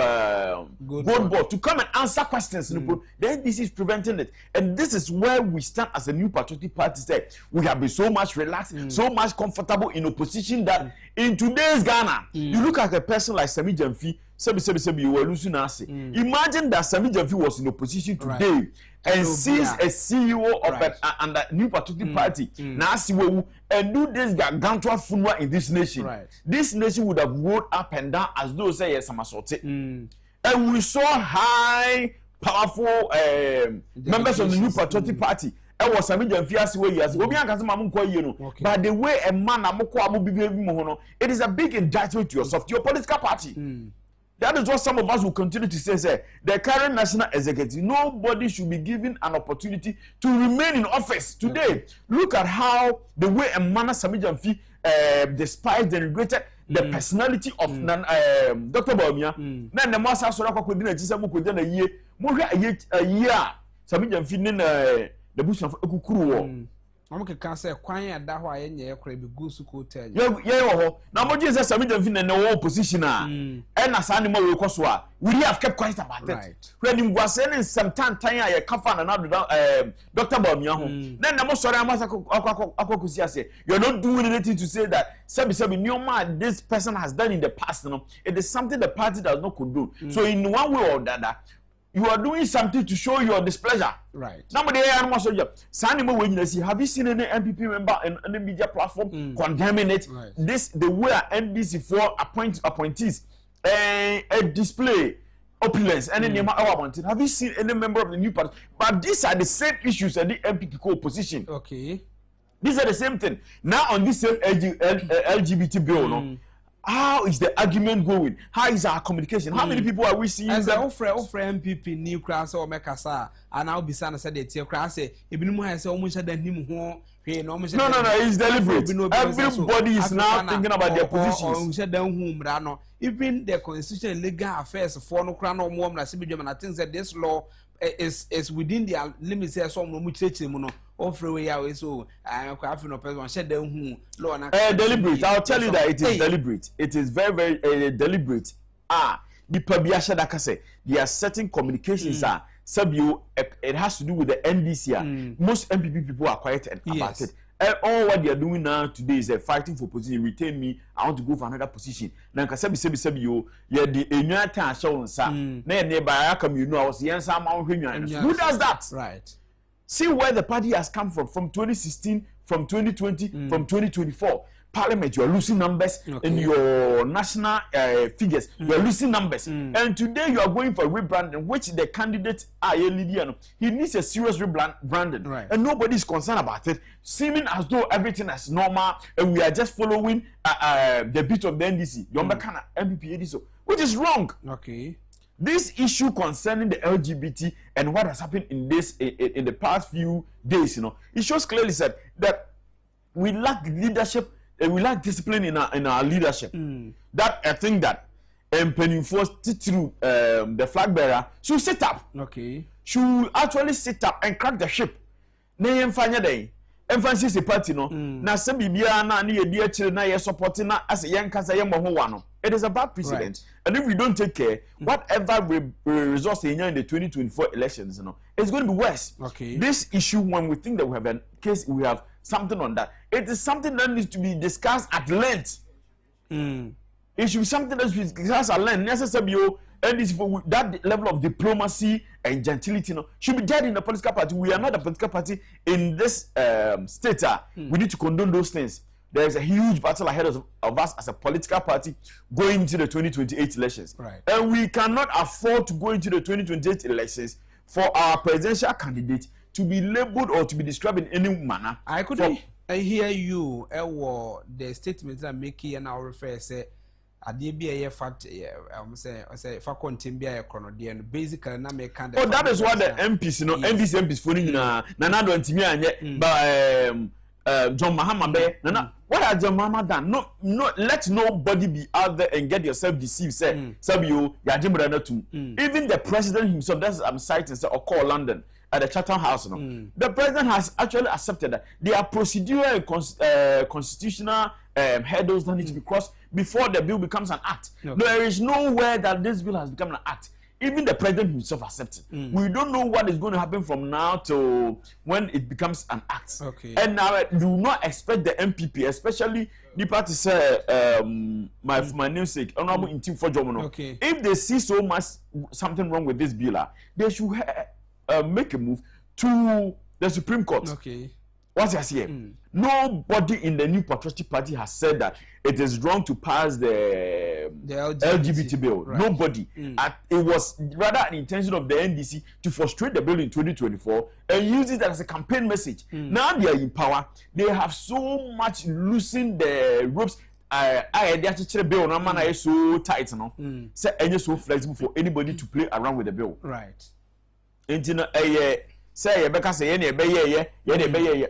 L: Good Board to come and answer questions. Then this is preventing it. And this is where we stand as a new patriotic party. Say we have been so much relaxed, so much comfortable in opposition that in today's Ghana, you look at a person like Sami Jamfi. You were losing us. Imagine that Sami Jamfi was in opposition today and sees a CEO of a new patriotic party now and do this gargantuan funeral in this nation. This nation would have rolled up and down as though say yes, I'm assaulted. And we saw high, powerful members of the new patriotic party. Was Sami Jamfi as way years. But the way a man it is a big indictment to yourself, to your political party. That is what some of us will continue to say. The current national executive, nobody should be given an opportunity to remain in office today. Look at how the way and manner Sami Jamfi despised and regretted the personality of Dr. Baumia. Then the master Sora Kodina Jisamu Kodina a year. Sami Jamfin the bush of Kukuru.
A: I'm can say quiet that why any aircraft be good to go tell you.
L: Yeah, now what is Sami Jamfin and no opposition? And as animal Koswa, we have kept quiet about it. When you was sending some time, I come another Dr. Bomyahu. Then the most sorry, I must say, you're not doing anything to say that Sabi, no man, this person has done in the past. It is something the party does not could do. So, in one way or the other, you are doing something to show your displeasure.
A: Right.
L: Number have you seen any MPP member in any media platform condemning it? Right. This the way NDC for appointees display opulence and then have you seen any member of the new party? But these are the same issues and the MPP co-opposition.
A: Okay.
L: These are the same thing. Now on this same LGBT bill, no. How is the argument going? How is our communication? How many people are we seeing?
A: As I offer MPP new class or Mekasa, and I'll be son said it's your class. If you has almost had him home, no,
L: it's deliberate. Everybody is now thinking about their positions.
A: Even the constitutional legal affairs for no crown or more, and I think that this law is within the limits. Some no much offer way out so I have no person shed them law and
L: deliberate. I'll tell you that it is deliberate. It is very, very deliberate. The Pabiasha Dakase, there are certain communications it has to do with the NDC. Most MPP people are quiet about it. All what they are doing now today is fighting for position. Retain me. I want to go for another position. Now, sebi you the annual time show on na nearby come you know I was yes who does that?
A: Right.
L: See where the party has come from 2016, from 2020, from 2024. Parliament, you are losing numbers in your national figures. You are losing numbers. And today you are going for rebranding, which the candidate, he needs a serious rebranding. Right. And nobody is concerned about it. Seeming as though everything is normal and we are just following the beat of the NDC. MPP, which is wrong.
A: Okay.
L: This issue concerning the LGBT and what has happened in this in the past few days, it shows clearly said that we lack leadership and we lack discipline in our leadership. That I think that penny force through the flag bearer should sit up.
A: Okay.
L: Should actually sit up and crack the ship. Emphasis the party na se bibia na ye die chire na ye supporting na as ye nkasa ye mo ho no. It is a bad precedent. Right. And if we don't take care, whatever results in the 2024 elections, it's going to be worse.
A: Okay.
L: This issue, when we think that we have a case, we have something on that. It is something that needs to be discussed at length. It should be something that should be discussed at length. Necessarily, and this, that level of diplomacy and gentility should be there in the political party. We are not a political party in this state. We need to condone those things. There is a huge battle ahead of us as a political party going into the 2028 elections.
A: Right.
L: And we cannot afford to go into the 2028 elections for our presidential candidate to be labeled or to be described in any manner.
A: I couldn't hear you the statement that Mickey and I refer say ade bi a fact say fa content bi a chronodian basically na me kind
L: of that is what the MPs NDC MPs for na do antimi anye ba John Mahama be na what has John Mahama done? No, let nobody be out there and get yourself deceived. Say you yajimra na tum. Even the president himself, that's I'm citing, say call London at the Chatham House. The president has actually accepted that there are procedural and constitutional hurdles that need to be crossed before the bill becomes an act. There is nowhere that this bill has become an act. Even the president himself accepted. We don't know what is going to happen from now to when it becomes an act.
A: Okay.
L: And now do not expect the MPP, especially the party say my namesake, honorable in team for Jomono.
A: Okay.
L: If they see so much something wrong with this bill, they should make a move to the Supreme Court.
A: Okay.
L: What's I say? Nobody in the New Patriotic Party has said that it is wrong to pass the LGBT bill. Right. Nobody. It was rather an intention of the NDC to frustrate the bill in 2024 and use it as a campaign message. Now they are in power. They have so much loosened the ropes. They actually bill no man is so tight, Say so flexible for anybody to play around with the bill.
A: Right.
L: And say Rebecca say any ye.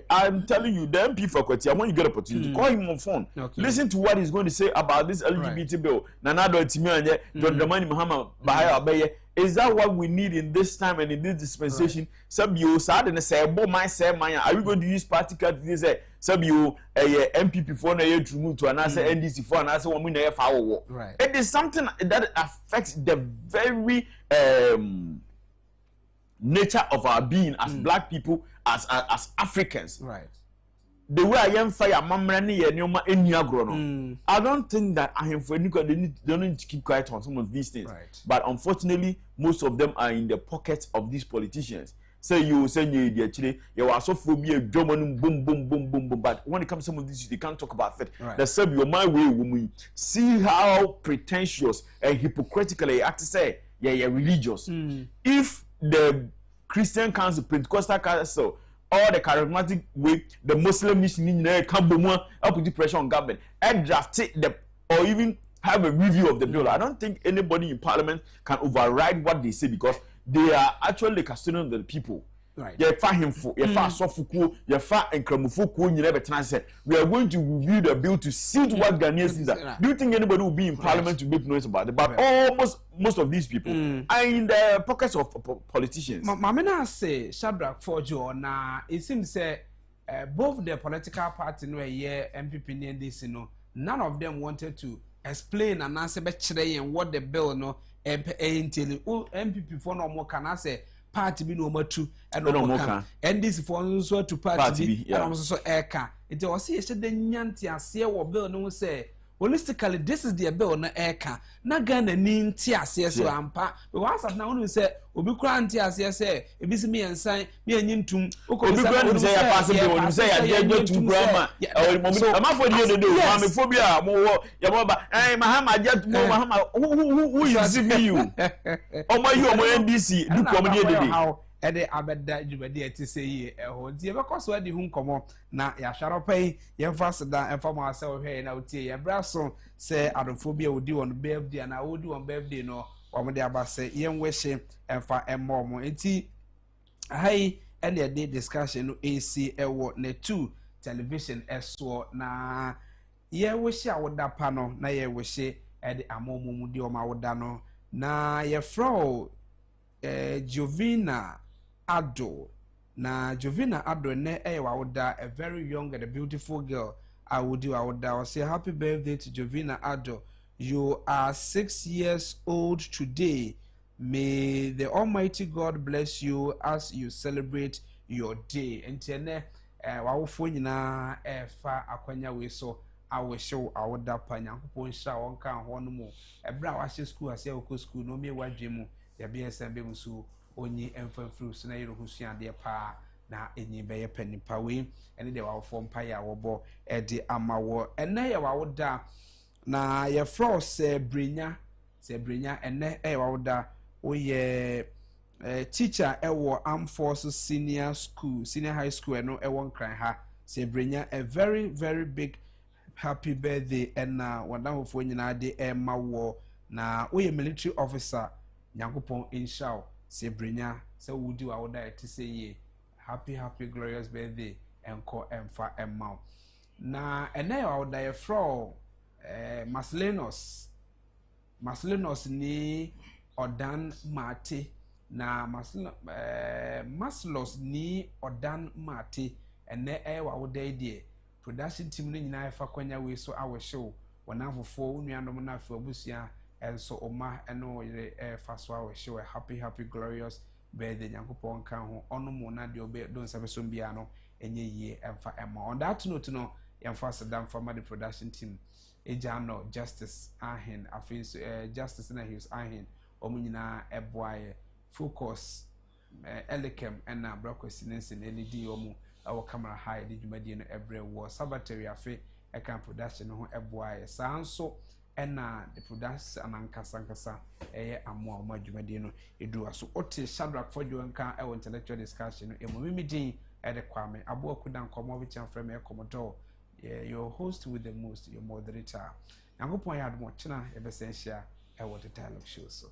L: I'm telling you, the MP for Kwatia, when you get opportunity, call him on phone. Okay. Listen to what he's going to say about this LGBT bill. Nanado Timanya, John Dramani Muhammad Bahaya Abaye. Is that what we need in this time and in this dispensation? Some you sad and say, "Bo my say my." Are we going to use party card to say some you MPP for na to move to another NDC for another one we never follow? Right. It is something that affects the very nature of our being as black people, as Africans. Right. The way I am fire mamrani and yoma eniagrono. I don't think that I am for any they need to keep quiet on some of these things. Right. But unfortunately, most of them are in the pockets of these politicians. Say you say you actually you are so phobia boom boom boom boom boom boom. But when it comes to some of these, they can't talk about it. Right. They say you're my way woman. See how pretentious and hypocritical they act to say you're religious. If the Christian Council, Pentecostal Council, or the charismatic way, the Muslim mission can be more put the pressure on government and draft it or even have a review of the bill. I don't think anybody in parliament can override what they say because they are actually the custodian of the people. Right. We are going to review the bill to see what Ghanaians think. Do you think anybody will be in parliament to make noise about it? But most of these people are in the pockets of politicians.
A: Mamina say Shadrach for Joe. Now it seems both the political party no MPP and this none of them wanted to explain and answer and what the bill no entail. MPP for no more can I say party be no more true and no more and this for so to party and also eka it was see the nyanti ase wo bill no say holistically this is the bill na eka na Ghana ni nti ase so ampa because as na wonu say obi kura nti ase say e bi si me ensan me anyintum
L: obi kura say ya pass bill wonu say ya dey tu grama ama for the do ma me phobia mo wo ya mo ba mahama jet mo mahama who is you omo you omo NDC du ko mo dey
A: ede abeda jubedi eti sei ho nti e bekoso edi hu nkomo na ya hwaropai ye fasida enfamo ase ohwe na otie ye braso se adofobia odi won birthday na odi won birthday no omode abase ye nwehye emfa emmo enti hai ene de discussion no AC ewo na 2 television eso na ye wehye awoda pa no na ye wehye ede amomumu di o ma woda no na ye fro Jovina Addo na Jovina Addo ne wawoda a very young and a beautiful girl. I would say happy birthday to Jovina Addo. You are 6 years old today. May the Almighty God bless you as you celebrate your day. Entiene wawofo nyina fa akwanya we so awo show awoda pa nyankopon hira wonka ho no mu ebra wa hye school ase okọ school no me wadwemu ya BSM be musu onyi emfafru so na yero husua de pa na enyi be ye panipa we ene de wawofo mpa ya wobo ede amawo ene ye wawoda na ye frost brenya ene wawoda oye teacher ewo Armed Forces senior high school eno ewo nkran ha se brenya a very very big happy birthday and wonderful nyina de mawo na oye military officer nyankopon inshaw se brenya se wudi wa woda eti se ye happy glorious birthday enko emfa emma na ene wa woda ye fro Maslenos ni Odan Mate na Maslos ni Odan Mate ene wa woda die production team ni nyina fa kwanya we so awo show wonafofo unuanom na afa abusia enso oma eno yire fa so awo show happy glorious birthday nyankopon kan ho onomo na de obe don sabeso bia no enye yie emfa emma on that note no yemfa sadam from the production team ejano justice ahen afis justice na his ahen omunyina eboaye focus elikem na brokosinense na led omu our camera high the jumadi no every was sabatary afe eka production ho eboaye sanso ena the production anankasa amo o jumadi no edu aso ote Shadrach Fojo nka e intellectual discussion no emomimidin ede kwame abo akudan komo bi chan frame ekomodo your host with the most your moderator nangopon ya admo china e besensia e what the dialogue show so